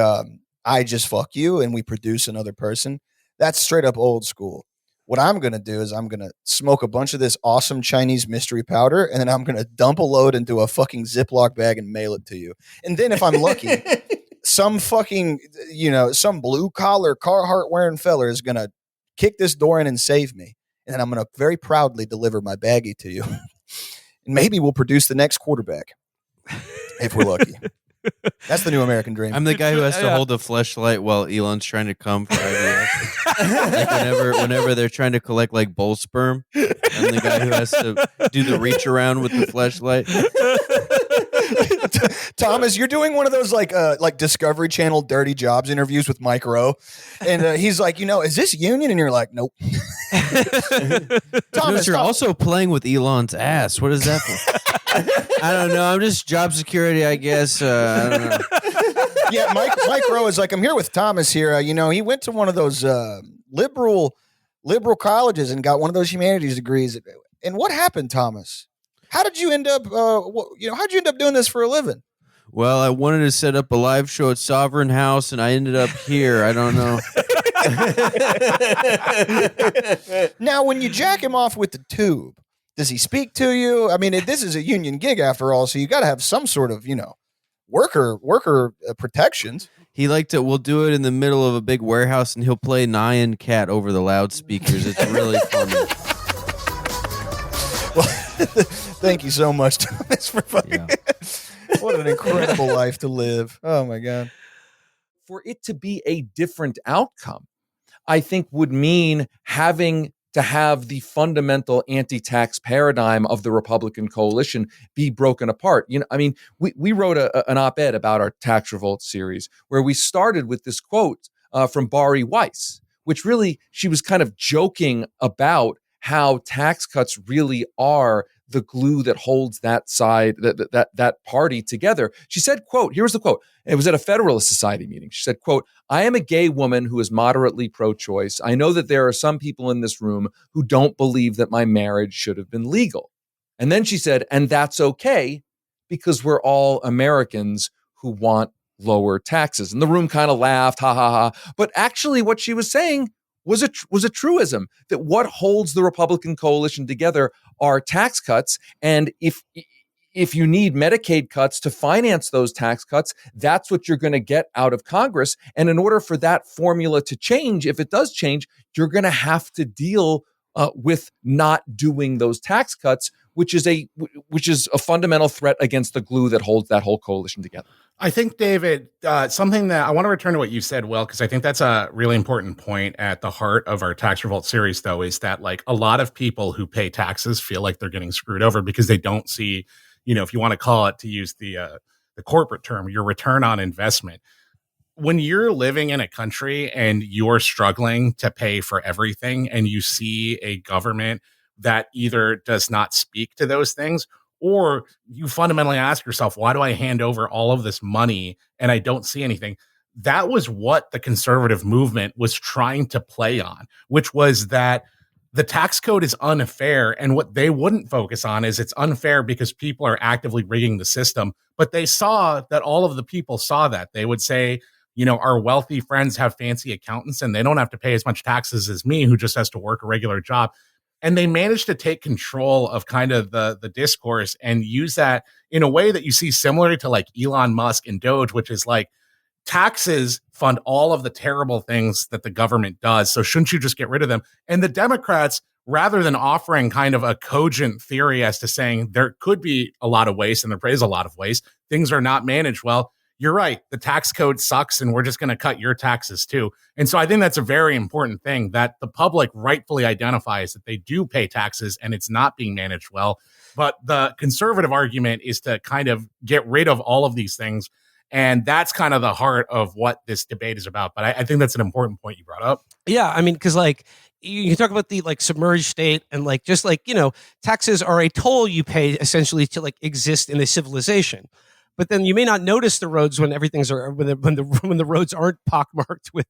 I just fuck you and we produce another person? That's straight up old school. What I'm going to do is I'm going to smoke a bunch of this awesome Chinese mystery powder, and then I'm going to dump a load into a fucking Ziploc bag and mail it to you. And then if I'm lucky, some fucking, some blue collar Carhartt wearing fella is going to kick this door in and save me. And then I'm going to very proudly deliver my baggie to you. And maybe we'll produce the next quarterback if we're lucky. That's the new American dream. I'm the guy who has to hold the fleshlight while Elon's trying to come for IVF. Like whenever they're trying to collect like bull sperm, I'm the guy who has to do the reach around with the fleshlight. Thomas, you're doing one of those like Discovery Channel dirty jobs interviews with Mike Rowe, and he's like, is this union? And you're like, nope. Thomas, you're also playing with Elon's ass. What is that for? I don't know. I'm just job security, I guess. I don't know. Yeah, Mike Rowe is like, I'm here with Thomas here. He went to one of those liberal colleges and got one of those humanities degrees. And what happened, Thomas? How did you end up? How'd you end up doing this for a living? Well, I wanted to set up a live show at Sovereign House, and I ended up here. I don't know. Now, when you jack him off with the tube, does he speak to you? I mean, this is a union gig after all, so you got to have some sort of, worker protections. We'll do it in the middle of a big warehouse, and he'll play Nyan Cat over the loudspeakers. It's really funny. Well, thank you so much, Thomas, for fucking. What an incredible life to live. Oh my God. For it to be a different outcome, I think would mean having to have the fundamental anti-tax paradigm of the Republican coalition be broken apart. I mean, we wrote an op-ed about our Tax Revolt series where we started with this quote from Bari Weiss, which really, she was kind of joking about how tax cuts really are the glue that holds that side, that party together. She said, quote, here's the quote. It was at a Federalist Society meeting. She said, quote, "I am a gay woman who is moderately pro-choice. I know that there are some people in this room who don't believe that my marriage should have been legal." And then she said, "And that's okay because we're all Americans who want lower taxes." And the room kind of laughed, ha, ha, ha. But actually what she was saying was a truism, that what holds the Republican coalition together are tax cuts. And if you need Medicaid cuts to finance those tax cuts, that's what you're going to get out of Congress. And in order for that formula to change, if it does change, you're going to have to deal with not doing those tax cuts, which is a fundamental threat against the glue that holds that whole coalition together. I think, David, something that I want to return to what you said, Will, because I think that's a really important point at the heart of our Tax Revolt series, though, is that like a lot of people who pay taxes feel like they're getting screwed over because they don't see, if you want to call it, to use the corporate term, your return on investment. When you're living in a country and you're struggling to pay for everything and you see a government that either does not speak to those things, or you fundamentally ask yourself, why do I hand over all of this money and I don't see anything? That was what the conservative movement was trying to play on, which was that the tax code is unfair. And what they wouldn't focus on is it's unfair because people are actively rigging the system. But they saw that all of the people saw that. They would say, our wealthy friends have fancy accountants and they don't have to pay as much taxes as me, who just has to work a regular job. And they managed to take control of kind of the discourse and use that in a way that you see similar to like Elon Musk and Doge, which is like, taxes fund all of the terrible things that the government does. So shouldn't you just get rid of them? And the Democrats, rather than offering kind of a cogent theory as to saying there could be a lot of waste and there is a lot of waste, things are not managed well, you're right, the tax code sucks and we're just going to cut your taxes too. And so I think that's a very important thing, that the public rightfully identifies that they do pay taxes and it's not being managed well. But the conservative argument is to kind of get rid of all of these things. And that's kind of the heart of what this debate is about. But I think that's an important point you brought up. Yeah, I mean, because like you talk about the like submerged state and like just like, taxes are a toll you pay essentially to like exist in a civilization. But then you may not notice the roads when when the roads aren't pockmarked with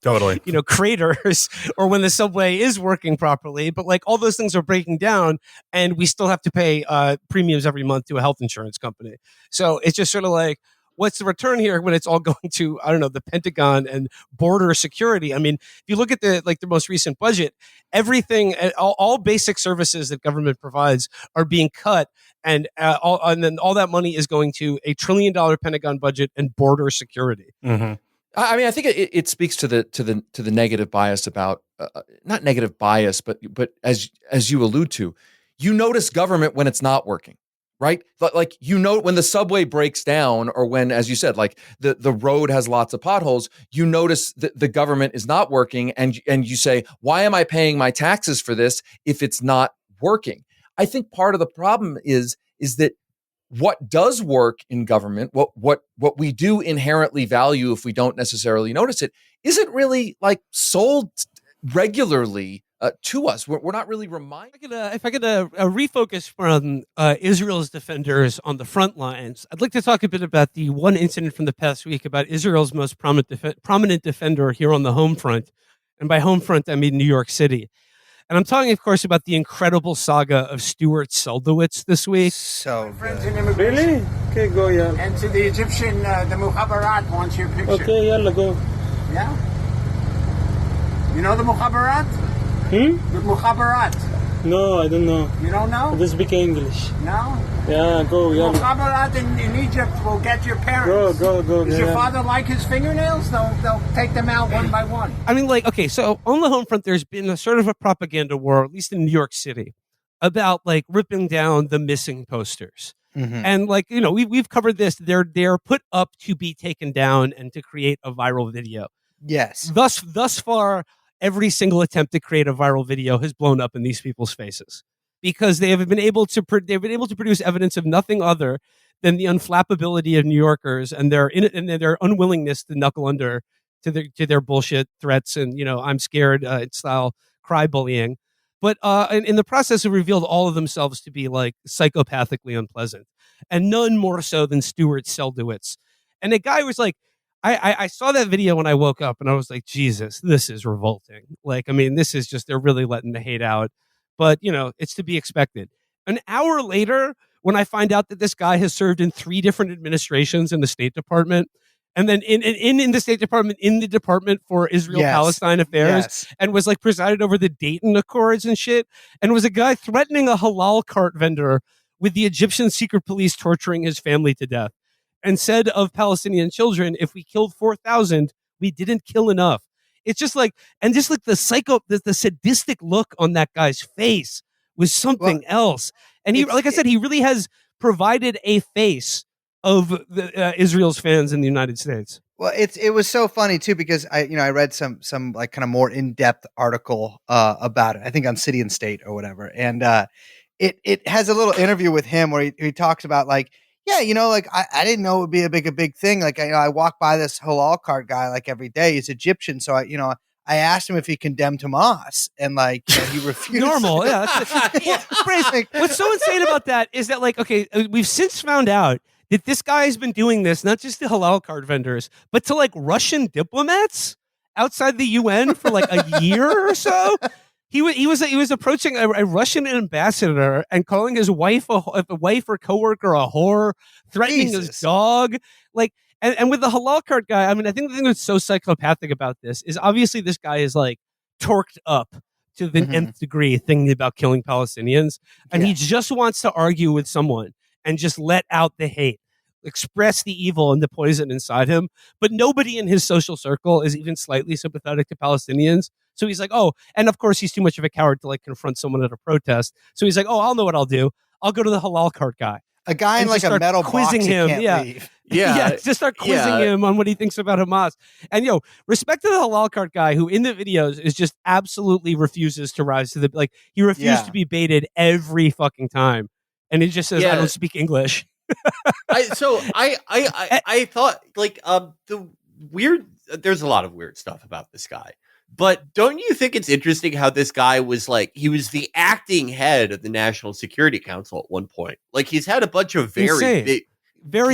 craters, or when the subway is working properly. But like all those things are breaking down, and we still have to pay premiums every month to a health insurance company. So it's just sort of like, what's the return here when it's all going to, I don't know, the Pentagon and border security? I mean, if you look at the most recent budget, everything, all basic services that government provides are being cut, and then all that money is going to $1 trillion Pentagon budget and border security. Mm-hmm. I mean, I think it speaks to the negative bias about not negative bias, but as you allude to, you notice government when it's not working. Right? Like, when the subway breaks down, or when, as you said, like the road has lots of potholes, you notice that the government is not working, and you say, why am I paying my taxes for this if it's not working? I think part of the problem is that what does work in government, what we do inherently value if we don't necessarily notice it, isn't really like sold regularly to us. We're not really reminded. If I could refocus from Israel's defenders on the front lines, I'd like to talk a bit about the one incident from the past week about Israel's most prominent defender here on the home front. And by home front, I mean New York City. And I'm talking, of course, about the incredible saga of Stuart Seldowitz this week. So friends in immigration. Really? Okay, go, yeah. And to the Egyptian, the Mukhabarat wants your picture. Okay, yalla, go. Yeah? You know the Mukhabarat? The Mukhabarat. No, I don't know. You don't know? I just speak English. No? Yeah, go, yeah. Mukhabarat in Egypt will get your parents. Go. Does your father like his fingernails? They'll take them out one by one. I mean, like, okay, so on the home front, there's been a sort of a propaganda war, at least in New York City, about like ripping down the missing posters. Mhm. And like, you know, we've covered this. They're put up to be taken down and to create a viral video. Yes. Thus far, every single attempt to create a viral video has blown up in these people's faces because they have been able to produce evidence of nothing other than the unflappability of New Yorkers and their unwillingness to knuckle under to their bullshit threats and, you know, I'm scared style cry bullying. But in the process, have revealed all of themselves to be like psychopathically unpleasant, and none more so than Stuart Seldowitz. And the guy was like, I saw that video when I woke up, and I was like, Jesus, this is revolting. Like, I mean, this is just, they're really letting the hate out. But, you know, it's to be expected. An hour later, when I find out that this guy has served in 3 different administrations in the State Department, and then in the State Department, in the Department for Israel-Palestine Affairs, Yes. and was like presided over the Dayton Accords and shit, and was a guy threatening a halal cart vendor with the Egyptian secret police torturing his family to death, and said of Palestinian children, if we killed 4,000, we didn't kill enough. It's just like, and just like the sadistic look on that guy's face was something else. And he, like I said, he really has provided a face of the, Israel's fans in the United States. Well, it was so funny too because I read some like kind of more in-depth article about it. I think on City and State or whatever, and it has a little interview with him where he talks about like, yeah, you know, like I didn't know it would be a big thing. Like I walk by this halal cart guy like every day. He's Egyptian, so I asked him if he condemned Hamas, and like he refused. Normal, yeah. What's so insane about that is that, like, okay, we've since found out that this guy has been doing this not just to halal card vendors, but to like Russian diplomats outside the UN for like a year or so. He was approaching a Russian ambassador and calling his wife a wife or coworker a whore, threatening his dog, like. And with the halal cart guy, I mean, I think the thing that's so psychopathic about this is obviously this guy is like torqued up to the nth degree thinking about killing Palestinians. And he just wants to argue with someone and just let out the hate, express the evil and the poison inside him. But nobody in his social circle is even slightly sympathetic to Palestinians. So he's like, oh, and of course he's too much of a coward to like confront someone at a protest. So he's like, oh, I'll know what I'll do. I'll go to the halal cart guy. A guy in like a metal quizzing box him. he can't leave. Yeah, just start quizzing him on what he thinks about Hamas. And respect to the halal cart guy who in the videos is just absolutely refuses to rise to the, like, he refused to be baited every fucking time. And he just says, I don't speak English. I thought like there's a lot of weird stuff about this guy. But don't you think it's interesting how this guy was like, he was the acting head of the National Security Council at one point. Like he's had a bunch of very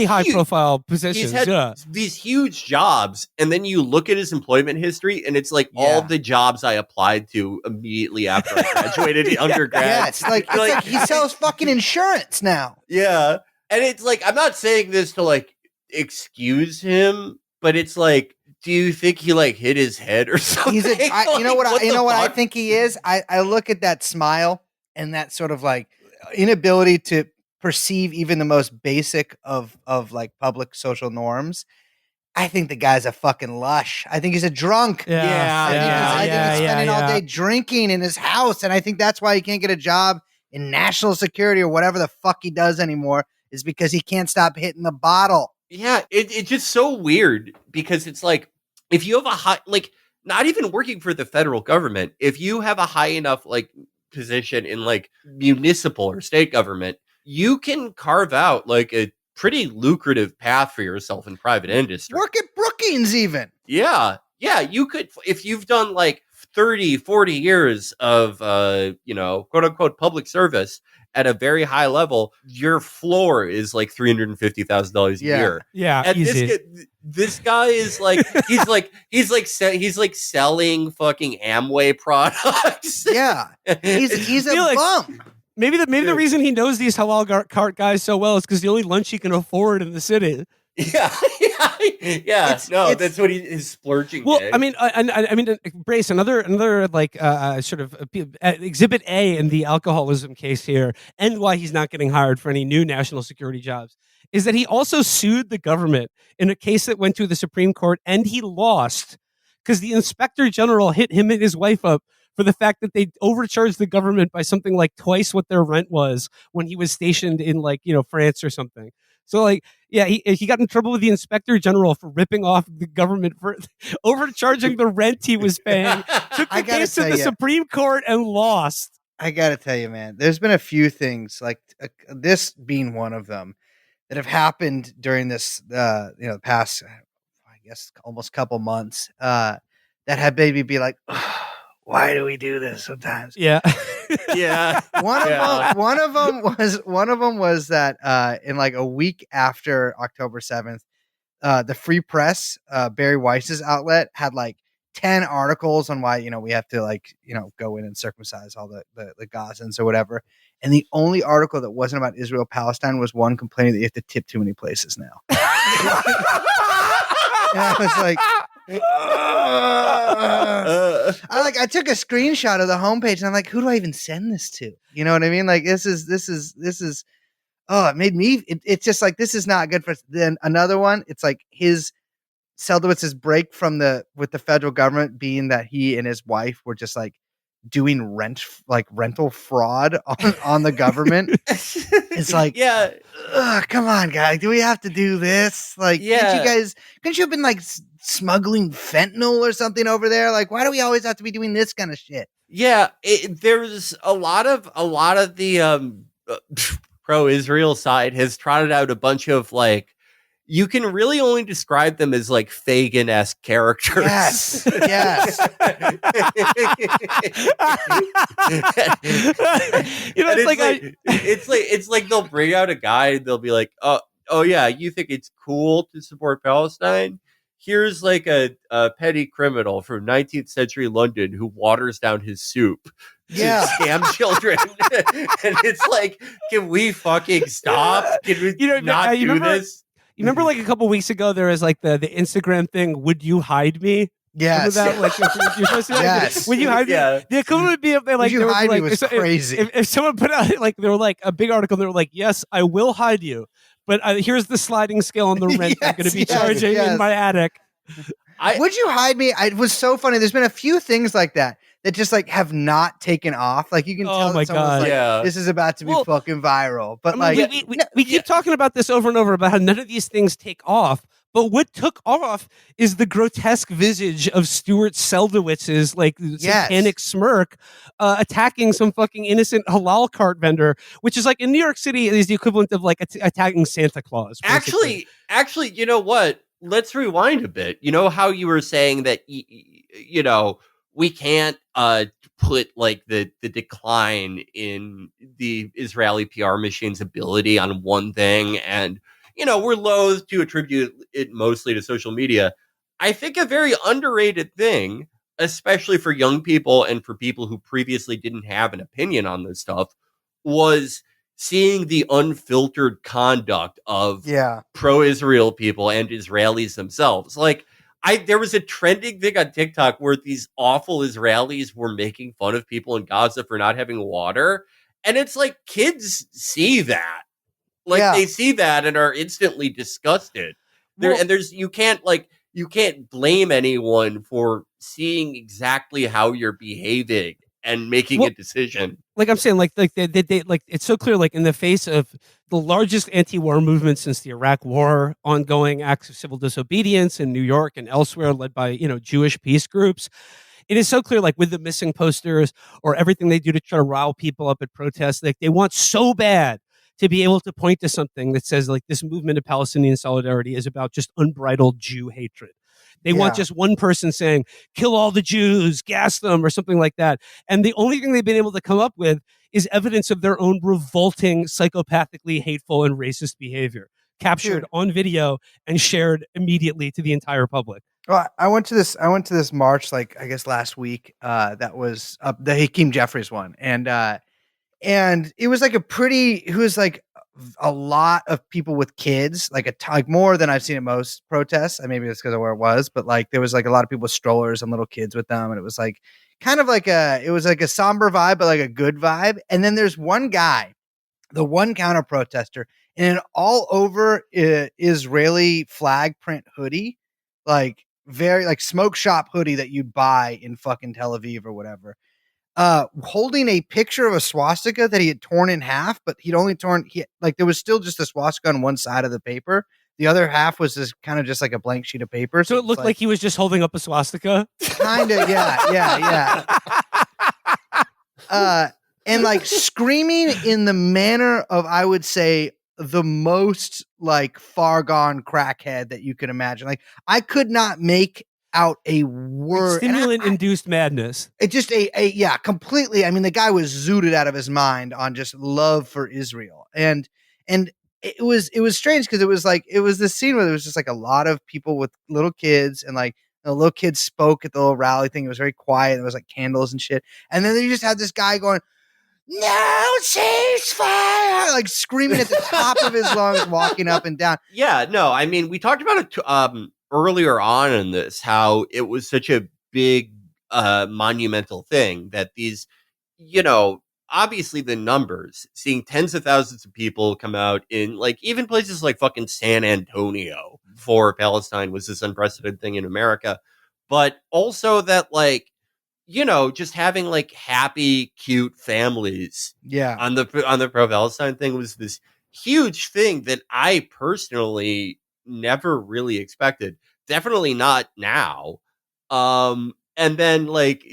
high profile positions. He's had these huge jobs. And then you look at his employment history and it's like all the jobs I applied to immediately after I graduated undergrad. Yeah, it's like he sells fucking insurance now. Yeah. And it's like, I'm not saying this to like excuse him, but it's like, do you think he like hit his head or something? You know what I think he is? I look at that smile and that sort of like inability to perceive even the most basic of like public social norms. I think the guy's a fucking lush. I think he's a drunk. I think he's spending all day drinking in his house, and I think that's why he can't get a job in national security or whatever the fuck he does anymore, is because he can't stop hitting the bottle. Yeah, it's just so weird because it's like, if you have a high, like, not even working for the federal government, if you have a high enough like position in like municipal or state government, you can carve out like a pretty lucrative path for yourself in private industry. Work at Brookings even. Yeah, you could, if you've done like 30, 40 years of, quote unquote public service at a very high level, your floor is like $350,000 a year. Yeah, and easy. This guy is like, he's like selling fucking Amway products. Yeah, he's a bum. Maybe the reason he knows these halal cart guys so well is because the only lunch he can afford in the city. That's what he's splurging. Well, day. I mean, Brace, another like sort of exhibit A in the alcoholism case here, and why he's not getting hired for any new national security jobs, is that he also sued the government in a case that went to the Supreme Court, and he lost because the inspector general hit him and his wife up for the fact that they overcharged the government by something like twice what their rent was when he was stationed in France or something. So he got in trouble with the inspector general for ripping off the government for overcharging the rent he was paying. Took the case to the Supreme Court and lost. I gotta tell you, man, there's been a few things like this being one of them that have happened during this, past, I guess, almost couple months, that have made me be like, why do we do this sometimes? Yeah. Yeah. One of them was that in like a week after October 7th, the Free Press, Bari Weiss's outlet, had like 10 articles on why, we have to go in and circumcise all the Gazans or whatever. And the only article that wasn't about Israel Palestine was one complaining that you have to tip too many places now. And I was like, I took a screenshot of the homepage and I'm like, who do I even send this to? You know what I mean? Like this is it made me, it's just like, this is not good for us. Then another one, it's like Seldowitz's break with the federal government being that he and his wife were just like doing rental fraud on the government. It's like, yeah, come on, guys, do we have to do this? Like, couldn't you have been like smuggling fentanyl or something over there? Like, why do we always have to be doing this kind of shit? Yeah, there's a lot of the pro-Israel side has trotted out a bunch of you can really only describe them as Fagin-esque characters. Yes. It's like they'll bring out a guy and they'll be like, oh yeah, you think it's cool to support Palestine? Here's a petty criminal from 19th century London who waters down his soup to scam children. And it's like, can we fucking stop? Can we not do this? You remember a couple weeks ago there was the Instagram thing, would you hide me? Yes. Remember that? You're supposed to yes. Would you hide me? The equivalent would be if they would you hide me was crazy. If someone put out they were a big article and they were like, yes, I will hide you. But here's the sliding scale on the rent I'm going to be charging in my attic. Would you hide me? It was so funny. There's been a few things like that just have not taken off. Like you can tell that someone's this is about to be fucking viral. But we keep talking about this over and over about how none of these things take off. But what took off is the grotesque visage of Stuart Seldowitz's satanic smirk attacking some fucking innocent halal cart vendor, which is in New York City is the equivalent of attacking Santa Claus. Basically. Actually, you know what? Let's rewind a bit. You know how you were saying that we can't put the decline in the Israeli PR machine's ability on one thing, and we're loath to attribute it mostly to social media. I think a very underrated thing, especially for young people and for people who previously didn't have an opinion on this stuff, was seeing the unfiltered conduct of pro-Israel people and Israelis themselves. There was a trending thing on TikTok where these awful Israelis were making fun of people in Gaza for not having water. And it's kids see that. They see that and are instantly disgusted. You can't blame anyone for seeing exactly how you're behaving and making a decision. I'm saying, they it's so clear, in the face of the largest anti-war movement since the Iraq War, ongoing acts of civil disobedience in New York and elsewhere, led by Jewish peace groups. It is so clear, with the missing posters or everything they do to try to rile people up at protests, they want so bad to be able to point to something that says this movement of Palestinian solidarity is about just unbridled Jew hatred. They want just one person saying, kill all the Jews, gas them, or something like that. And the only thing they've been able to come up with is evidence of their own revolting, psychopathically hateful and racist behavior, captured on video and shared immediately to the entire public. Well, I went to this march, I guess last week, that was the Hakeem Jeffries one. And it was it was a lot of people with kids, more than I've seen at most protests. Maybe it's because of where it was, but there was a lot of people with strollers and little kids with them, and it was kind of a somber vibe, but a good vibe. And then there's one guy, the one counter protester, in an all over Israeli flag print hoodie, very smoke shop hoodie that you'd buy in fucking Tel Aviv or whatever. holding a picture of a swastika that he had torn in half, but he'd only torn there was still just a swastika on one side of the paper. The other half was just kind of just like a blank sheet of paper. So it looked like he was just holding up a swastika. Kind of, yeah. And like screaming in the manner of, I would say, the most like far gone crackhead that you could imagine. Like I could not make out a word. Stimulant induced madness. It just completely. I mean, the guy was zooted out of his mind on just love for Israel, and it was strange because it was this scene where there was just like a lot of people with little kids, and like the little kids spoke at the little rally thing. It was very quiet. There was like candles and shit, and then they just had this guy going, "No ceasefire!" like screaming at the top of his lungs, walking up and down. Yeah, no, I mean, we talked about it earlier on in this, how it was such a big monumental thing that these, obviously the numbers, seeing tens of thousands of people come out in like even places like fucking San Antonio for Palestine was this unprecedented thing in America, but also that like, just having like happy, cute families on the pro-Palestine thing was this huge thing that I personally never really expected. Definitely not now. And then like,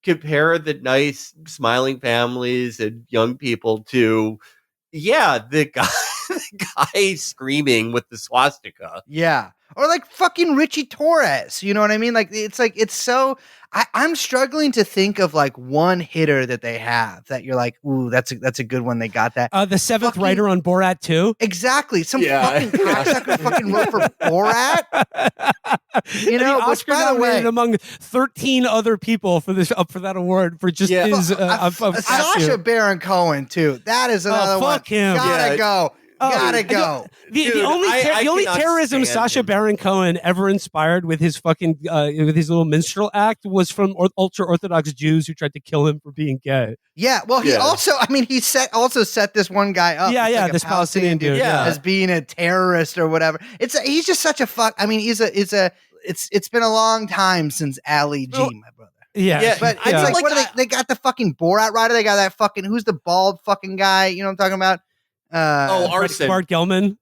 compare the nice smiling families and young people to, the guy screaming with the swastika. Yeah. Or like fucking Richie Torres. You know what I mean? It's so, I'm struggling to think of like one hitter that they have that you're like, ooh, that's a good one. They got that. The seventh writer on Borat 2. Exactly. Some fucking cocksucker fucking wrote for Borat. Oscar nominated among 13 other people for this up for that award for just his Sacha Baron Cohen too. That is another one. Fuck him. Gotta go. Gotta go. The only terrorism Sacha Baron Cohen ever inspired with his fucking with his little minstrel act was from ultra Orthodox Jews who tried to kill him for being gay. Yeah, well, he also, I mean, he set this one guy up. Like this Palestinian dude, as being a terrorist or whatever. He's just such a fuck. I mean, it's been a long time since Ali G, my brother. Yeah, but it's like what are they got the fucking Borat writer. They got that fucking who's the bald fucking guy? You know what I'm talking about? Arson. Bart Gelman.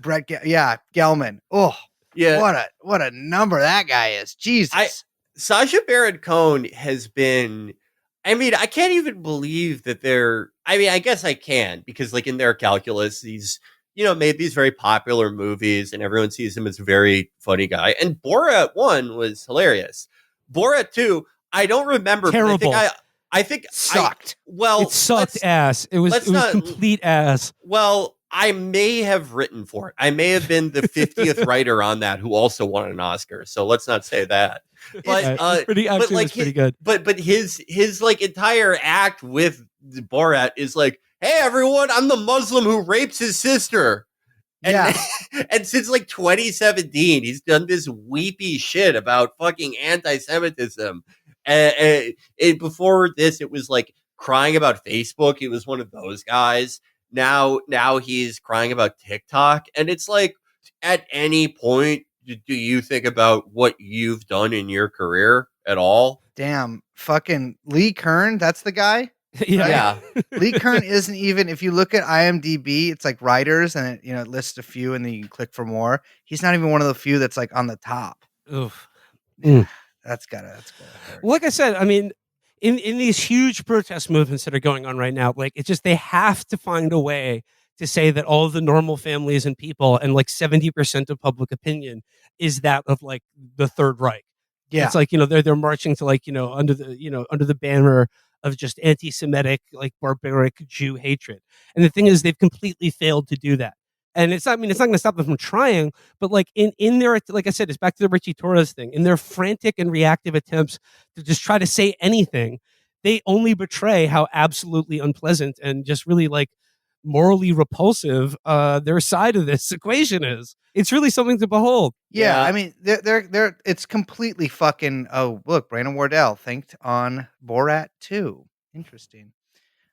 Gelman. Oh, yeah. What a number that guy is. Jesus. Sacha Baron Cohen has been. I mean, I can't even believe that they're. I mean, I guess I can because, like, in their calculus, he's made these very popular movies, and everyone sees him as a very funny guy. And Borat 1 was hilarious. Borat 2, I don't remember. Terrible. But I think sucked. It sucked ass. It was complete ass. Well, I may have written for it. I may have been the 50th writer on that who also won an Oscar. So let's not say that. But was pretty good. But his like entire act with Borat is like, hey everyone, I'm the Muslim who rapes his sister. And, and since like 2017, he's done this weepy shit about fucking anti-Semitism. And before this, it was like crying about Facebook. He was one of those guys. Now he's crying about TikTok. And it's like, at any point, do you think about what you've done in your career at all? Damn, fucking Lee Kern. That's the guy. Yeah. Lee Kern isn't even, if you look at IMDb, it's like writers and it lists a few and then you can click for more. He's not even one of the few that's like on the top. Oof. That's gotta hurt. Well, like I said, I mean, in these huge protest movements that are going on right now, like it's just they have to find a way to say that all of the normal families and people and like 70% of public opinion is that of like the Third Reich. Yeah. It's like, they're marching to like, under the banner of just anti-Semitic, like barbaric Jew hatred. And the thing is, they've completely failed to do that. And it's not going to stop them from trying, but like in their, like I said, it's back to the Richie Torres thing. In their frantic and reactive attempts to just try to say anything, they only betray how absolutely unpleasant and just really like morally repulsive their side of this equation is. It's really something to behold. Yeah. I mean, they're it's completely fucking. Oh, look, Brandon Wardell thanked on Borat 2. Interesting.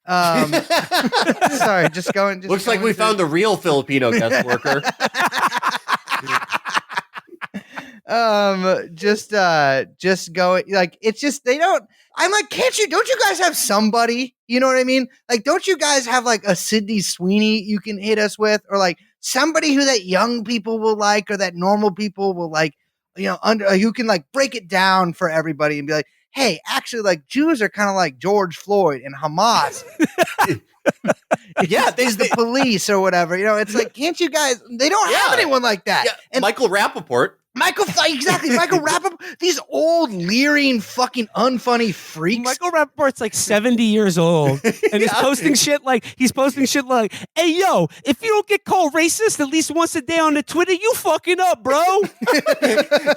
Sorry, just going. Looks like we found the real Filipino guest worker. just going like it's just they don't. I'm like, don't you guys have somebody? You know what I mean? Like, don't you guys have like a Sydney Sweeney you can hit us with, or like somebody who that young people will like, or that normal people will like, who can like break it down for everybody and be like, hey, actually, like Jews are kind of like George Floyd and Hamas. Yeah, there's the police or whatever. It's like, can't you guys? They don't have anyone like that. Yeah, And Michael Rappaport. Michael Rappaport, these old, leering, fucking unfunny freaks. Michael Rappaport's like 70 years old, and he's posting shit like, hey, yo, if you don't get called racist at least once a day on the Twitter, you fucking up, bro.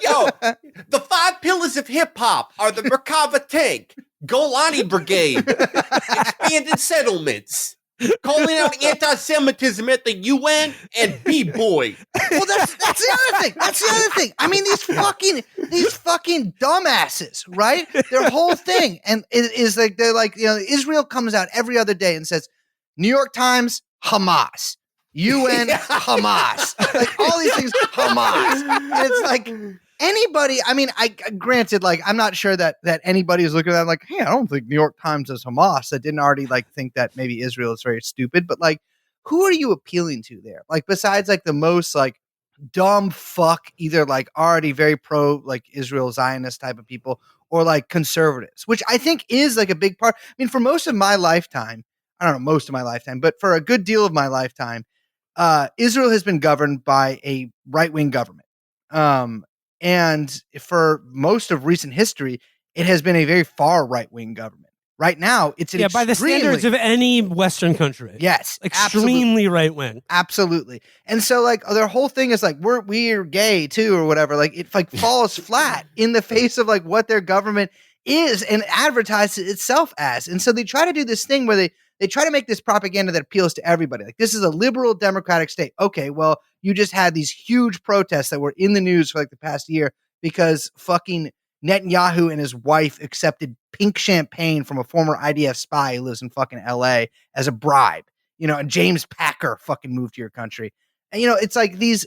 Yo, the 5 pillars of hip hop are the Merkava Tank, Golani Brigade, expanded settlements, calling out anti-Semitism at the UN, and B-boy. Well, that's the other thing. That's the other thing. I mean, these fucking dumbasses, right? Their whole thing, and it is like they're like, Israel comes out every other day and says, New York Times, Hamas, UN, Hamas, like all these things, Hamas. And it's like anybody. I mean, granted, like I'm not sure that anybody is looking at that like, hey, I don't think New York Times is Hamas. That didn't already like think that maybe Israel is very stupid, but like, who are you appealing to there? Like, besides like the most like dumb fuck, either like already very pro like Israel Zionist type of people, or like conservatives, which I think is like a big part. I mean, for most of my lifetime, I don't know, most of my lifetime, but for a good deal of my lifetime, Israel has been governed by a right-wing government. And for most of recent history, it has been a very far right-wing government. Right now, it's by the standards of any Western country. Yes, extremely right-wing. Absolutely. And so like their whole thing is like we're gay too or whatever. Like it like falls flat in the face of like what their government is and advertises itself as. And so they try to do this thing where they try to make this propaganda that appeals to everybody. Like, this is a liberal democratic state. Okay, well, you just had these huge protests that were in the news for like the past year because fucking Netanyahu and his wife accepted pink champagne from a former IDF spy who lives in fucking LA as a bribe. And James Packer fucking moved to your country. And, it's like there's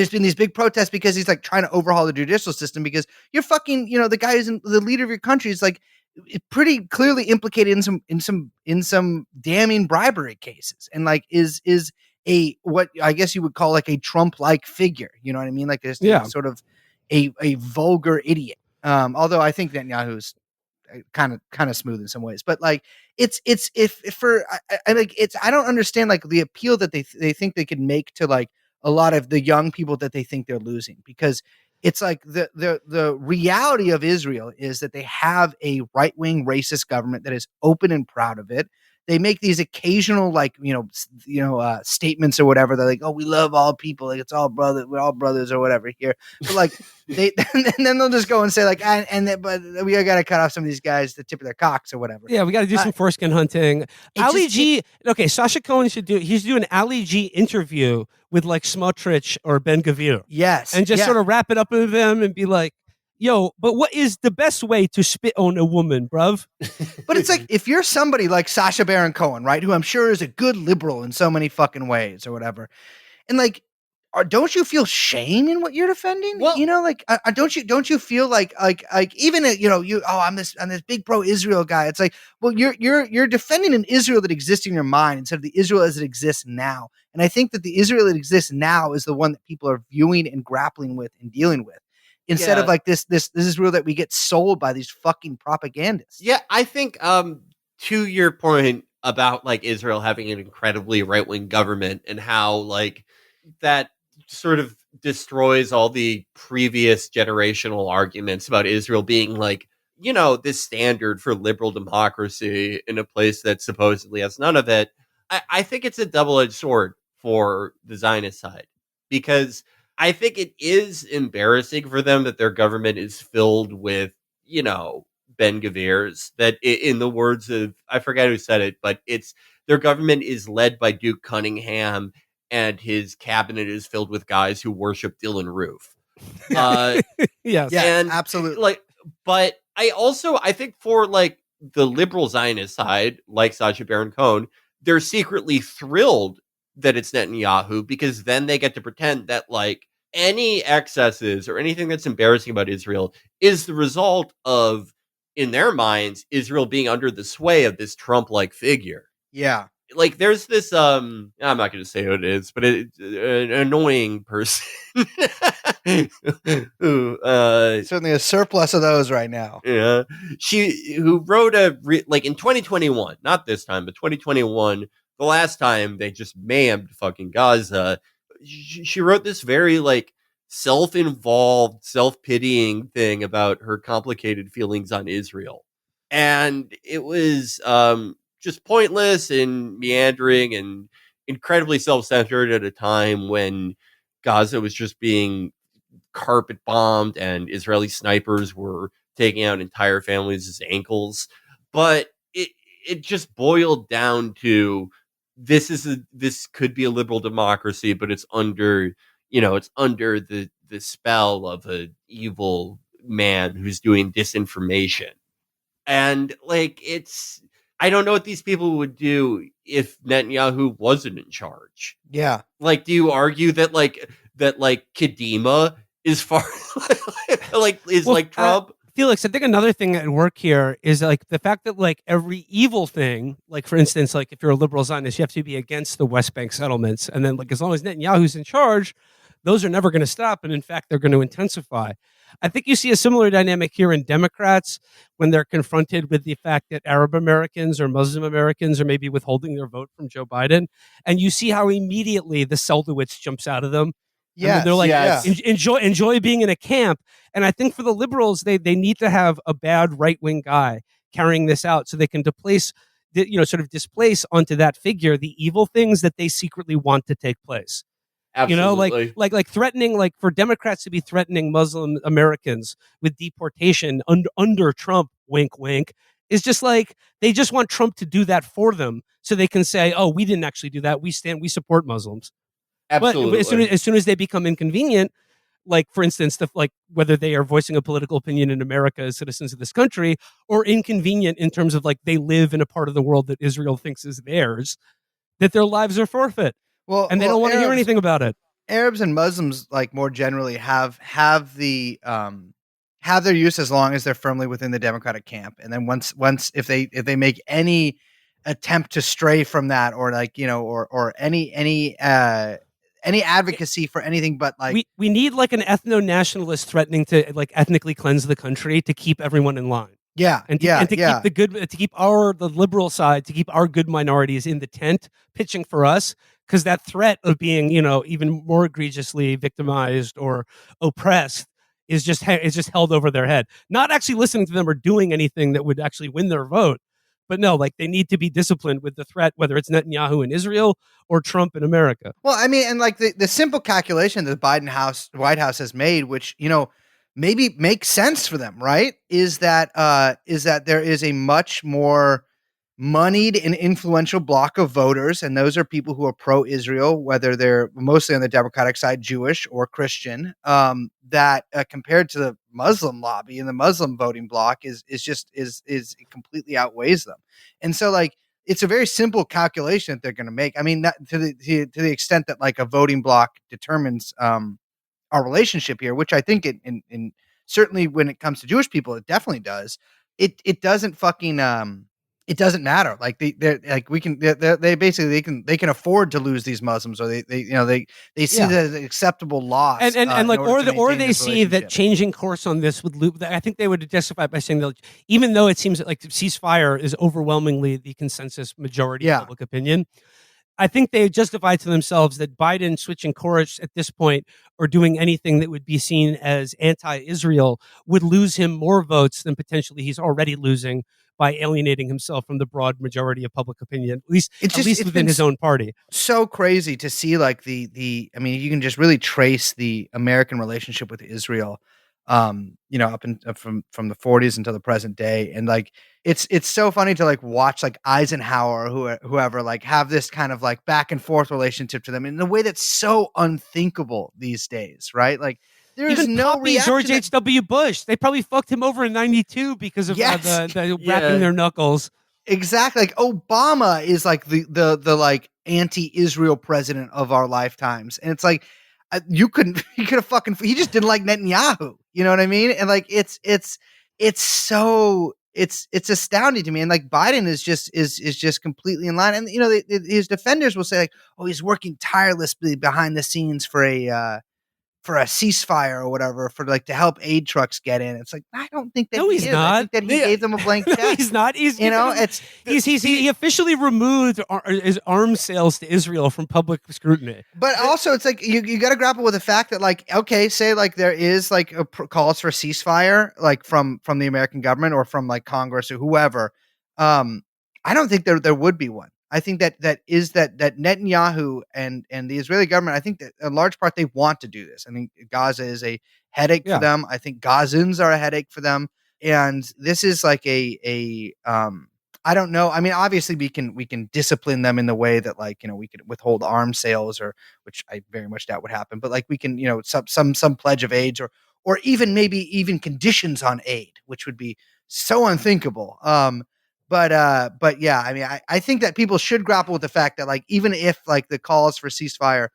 been these big protests because he's like trying to overhaul the judicial system because you're fucking, the guy who's the leader of your country is like pretty clearly implicated in some damning bribery cases, and like is a what I guess you would call like a Trump-like figure. You know what I mean? Like there's sort of a vulgar idiot. Although I think Netanyahu's kind of smooth in some ways, but like I don't understand like the appeal that they think they can make to like a lot of the young people that they think they're losing, because it's like the reality of Israel is that they have a right-wing racist government that is open and proud of it. They make these occasional like statements or whatever. They're like, oh, we love all people, like it's all brother, we're all brothers or whatever here. But like they and then they'll just go and say like, but we got to cut off some of these guys the tip of their cocks or whatever. Yeah, we got to do some foreskin hunting. Ali G. Okay, Sasha Cohen he's doing an Ali G interview with like Smotrich or Ben Gvir. Yes, and just sort of wrap it up with them and be like, yo, but what is the best way to spit on a woman, bruv? But it's like, if you're somebody like Sacha Baron Cohen, right, who I'm sure is a good liberal in so many fucking ways or whatever, and like, don't you feel shame in what you're defending? Well, don't you feel like even I'm this big pro-Israel guy. It's like, well, you're defending an Israel that exists in your mind instead of the Israel as it exists now. And I think that the Israel that exists now is the one that people are viewing and grappling with and dealing with, instead of like this Israel that we get sold by these fucking propagandists. Yeah, I think to your point about like Israel having an incredibly right-wing government and how like that sort of destroys all the previous generational arguments about Israel being like, this standard for liberal democracy in a place that supposedly has none of it. I think it's a double-edged sword for the Zionist side, because I think it is embarrassing for them that their government is filled with, Ben Gvir's, that in the words of, I forget who said it, but it's their government is led by Duke Cunningham and his cabinet is filled with guys who worship Dylan Roof. Yes, and absolutely. Like, but I think for like the liberal Zionist side, like Sacha Baron Cohen, they're secretly thrilled that it's Netanyahu, because then they get to pretend that like any excesses or anything that's embarrassing about Israel is the result of, in their minds, Israel being under the sway of this Trump-like figure. Yeah. Like there's this I'm not going to say who it is, but it's an annoying person who certainly a surplus of those right now. Yeah, who wrote like in 2021, not this time, but 2021, the last time they just maimed fucking Gaza. She wrote this very like self-involved, self-pitying thing about her complicated feelings on Israel, and it was just pointless and meandering and incredibly self-centered at a time when Gaza was just being carpet bombed and Israeli snipers were taking out entire families' ankles. But it just boiled down to this could be a liberal democracy, but it's under the spell of an evil man who's doing disinformation. And like I don't know what these people would do if Netanyahu wasn't in charge. Yeah. Like, do you argue that Kadima is far like Trump? Felix, I think another thing at work here is like the fact that like every evil thing, like for instance, like if you're a liberal Zionist, you have to be against the West Bank settlements, and then like as long as Netanyahu's in charge, those are never going to stop, and in fact, they're going to intensify. I think you see a similar dynamic here in Democrats when they're confronted with the fact that Arab Americans or Muslim Americans are maybe withholding their vote from Joe Biden. And you see how immediately the Seldowitz jumps out of them. Yeah, they're like, enjoy being in a camp. And I think for the liberals, they need to have a bad right-wing guy carrying this out so they can displace onto that figure the evil things that they secretly want to take place. Absolutely. Like threatening, like for Democrats to be threatening Muslim Americans with deportation under Trump, wink, wink, is just like they just want Trump to do that for them so they can say, oh, we didn't actually do that. We support Muslims. Absolutely. But as soon as they become inconvenient, like for instance, whether they are voicing a political opinion in America as citizens of this country, or inconvenient in terms of like they live in a part of the world that Israel thinks is theirs, that their lives are forfeit. And they don't want to hear anything about it. Arabs and Muslims, like more generally, have their use as long as they're firmly within the Democratic camp. And then once if they make any attempt to stray from that, or like or any advocacy for anything but like we need like an ethno-nationalist threatening to like ethnically cleanse the country to keep everyone in line. And keep the liberal side, to keep our good minorities in the tent pitching for us, because that threat of being even more egregiously victimized or oppressed is just held over their head. Not actually listening to them or doing anything that would actually win their vote. But no, like they need to be disciplined with the threat, whether it's Netanyahu in Israel or Trump in America. Well, I mean, and like the simple calculation that the White House has made, which maybe makes sense for them, right? Is that there is a much more moneyed and influential block of voters, and those are people who are pro-Israel, whether they're mostly on the Democratic side, Jewish or Christian. That compared to the Muslim lobby and the Muslim voting bloc is it completely outweighs them, and so like it's a very simple calculation that they're going to make. I mean, not to the extent that like a voting bloc determines our relationship here, which I think in certainly when it comes to Jewish people, it definitely does. It doesn't fucking it doesn't matter. Like they're like they basically they can afford to lose these Muslims, or they see that as an acceptable loss, and like or they see that changing course on this would loop. I think they would justify by saying that even though it seems like ceasefire is overwhelmingly the consensus majority of public opinion, I think they justify to themselves that Biden switching course at this point or doing anything that would be seen as anti-Israel would lose him more votes than potentially he's already losing by alienating himself from the broad majority of public opinion, at least within his own party. So crazy to see like the I mean, you can just really trace the American relationship with Israel, up from the 40s until the present day. And like, it's so funny to like watch like Eisenhower or whoever like have this kind of like back and forth relationship to them in a way that's so unthinkable these days. Right. Like, there's even no reaction. George H.W. Bush, they probably fucked him over in '92 because of the wrapping their knuckles. Exactly. Like Obama is like the like anti-Israel president of our lifetimes. And it's like, you could have fucking. He just didn't like Netanyahu. You know what I mean? And like it's astounding to me. And like Biden is just completely in line. And you know, his defenders will say like, oh, he's working tirelessly behind the scenes for a ceasefire or whatever, for like to help aid trucks get in. It's like, I don't think that No, he's is. not. I think that he gave them a blank check. No, he's not. He's he officially removed his arms sales to Israel from public scrutiny. But also, it's like you got to grapple with the fact that, like, okay, say like there is like calls for ceasefire, like from the American government or from like Congress or whoever. I don't think there would be one. I think that Netanyahu and the Israeli government, I think that in large part they want to do this. I think Gaza is a headache for them. I think Gazans are a headache for them. And this is like I don't know. I mean, obviously we can discipline them in the way that, like, you know, we could withhold arms sales, or which I very much doubt would happen. But like we can, you know, some pledge of aid, or even maybe even conditions on aid, which would be so unthinkable. But yeah, I mean, I think that people should grapple with the fact that, like, even if like the calls for ceasefire,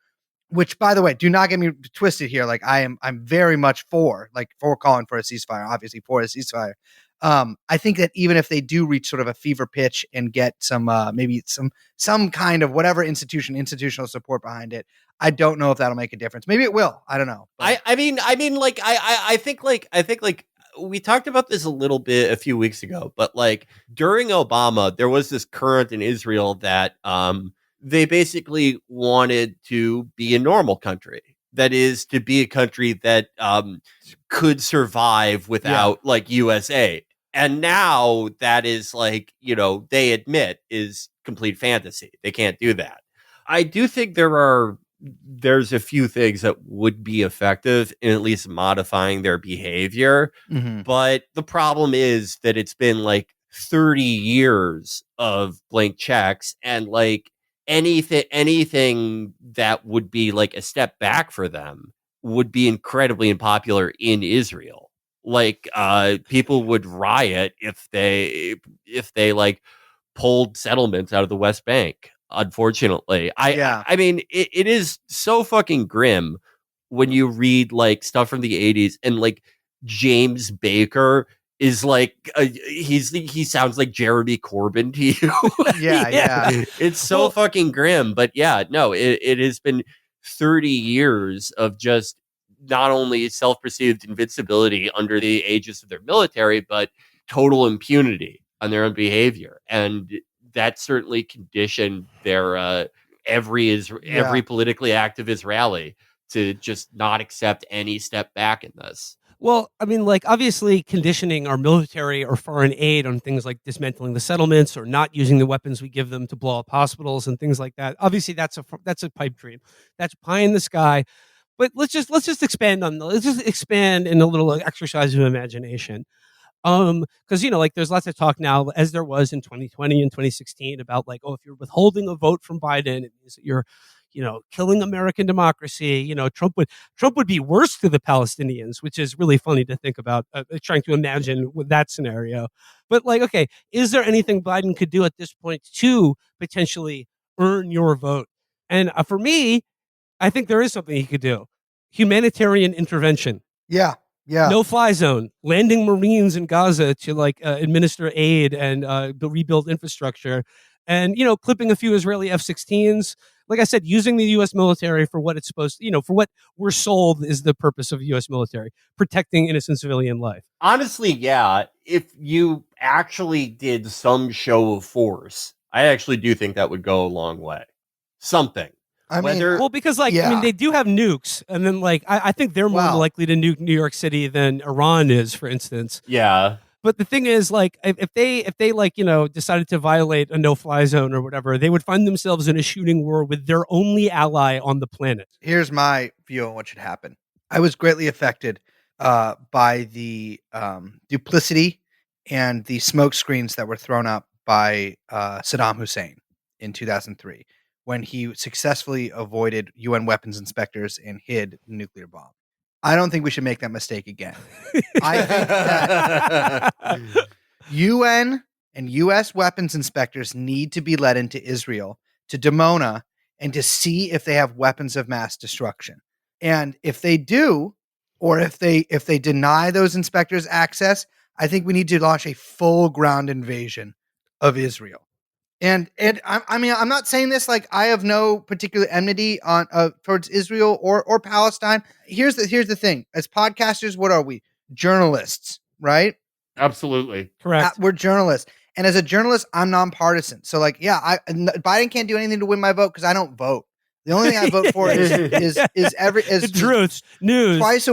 which, by the way, do not get me twisted here, like I'm very much for calling for a ceasefire, obviously for a ceasefire. I think that even if they do reach sort of a fever pitch and get some maybe some kind of whatever institutional support behind it, I don't know if that'll make a difference. Maybe it will. I don't know. I think we talked about this a little bit a few weeks ago, but like during Obama, there was this current in Israel that they basically wanted to be a normal country. That is, to be a country that could survive without like US aid. And now that is, like, you know, they admit is complete fantasy. They can't do that. I do think there's a few things that would be effective in at least modifying their behavior. Mm-hmm. But the problem is that it's been like 30 years of blank checks, and like anything that would be like a step back for them would be incredibly unpopular in Israel. Like people would riot if they like pulled settlements out of the West Bank. Unfortunately, I mean, it is so fucking grim when you read like stuff from the 80s, and like James Baker is like he sounds like Jeremy Corbyn to you. Yeah. It's so fucking grim. But yeah, no, it has been 30 years of just not only self-perceived invincibility under the aegis of their military, but total impunity on their own behavior. And that certainly conditioned their every politically active Israeli to just not accept any step back in this. Well, I mean, like, obviously conditioning our military or foreign aid on things like dismantling the settlements or not using the weapons we give them to blow up hospitals and things like that. Obviously, that's a pipe dream. That's pie in the sky. But let's just expand in a little exercise of imagination. Because, you know, like, there's lots of talk now, as there was in 2020 and 2016, about like, oh, if you're withholding a vote from Biden, it means that you're, you know, killing American democracy. You know, Trump would be worse to the Palestinians, which is really funny to think about, trying to imagine with that scenario. But like, okay, is there anything Biden could do at this point to potentially earn your vote? And for me, I think there is something he could do. Humanitarian intervention. Yeah. No fly zone, landing Marines in Gaza to like administer aid and rebuild infrastructure, and, you know, clipping a few Israeli F-16s. Like I said, using the U.S. military for what it's supposed to, you know, for what we're sold is the purpose of the U.S. military, protecting innocent civilian life. Honestly, yeah. If you actually did some show of force, I actually do think that would go a long way. Something. Because like, I mean, they do have nukes, and then like, I think they're more likely to nuke New York City than Iran is, for instance. Yeah. But the thing is, like, if they like, you know, decided to violate a no-fly zone or whatever, they would find themselves in a shooting war with their only ally on the planet. Here's my view on what should happen. I was greatly affected by the duplicity and the smoke screens that were thrown up by Saddam Hussein in 2003, when he successfully avoided UN weapons inspectors and hid the nuclear bomb. I don't think we should make that mistake again. I think that UN and US weapons inspectors need to be led into Israel, to Dimona, and to see if they have weapons of mass destruction. And if they do, or if they deny those inspectors access, I think we need to launch a full ground invasion of Israel. And I mean, I'm not saying this like I have no particular enmity on towards Israel or Palestine. Here's the thing: as podcasters, what are we? Journalists, right? Absolutely correct. We're journalists, and as a journalist, I'm nonpartisan. So, like, yeah, Biden can't do anything to win my vote because I don't vote. The only thing I vote for is the truth, news. Twice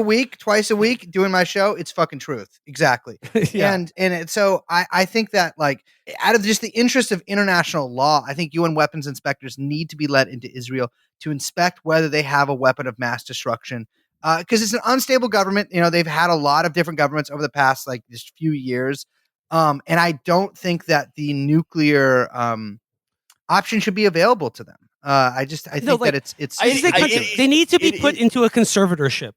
a week doing my show. It's fucking truth. Exactly. Yeah. So I think that, like, out of just the interest of international law, I think UN weapons inspectors need to be let into Israel to inspect whether they have a weapon of mass destruction. Because it's an unstable government. You know, they've had a lot of different governments over the past, like, just few years. And I don't think that the nuclear option should be available to them. I think that they need to be put into a conservatorship.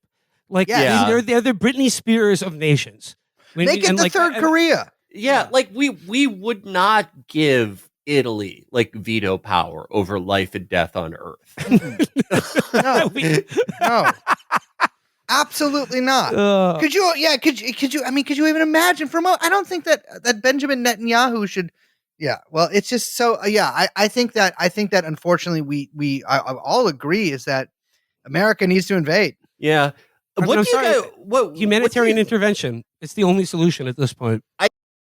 Like, they're the Britney Spears of nations. Make it the third Korea. Yeah, like we would not give Italy like veto power over life and death on Earth. No, absolutely not. Could you? Yeah, could you? I mean, could you even imagine for a moment? I don't think that Benjamin Netanyahu should. Yeah, well, it's just so. I think that unfortunately we all agree is that America needs to invade. Yeah. Humanitarian intervention. It's the only solution at this point.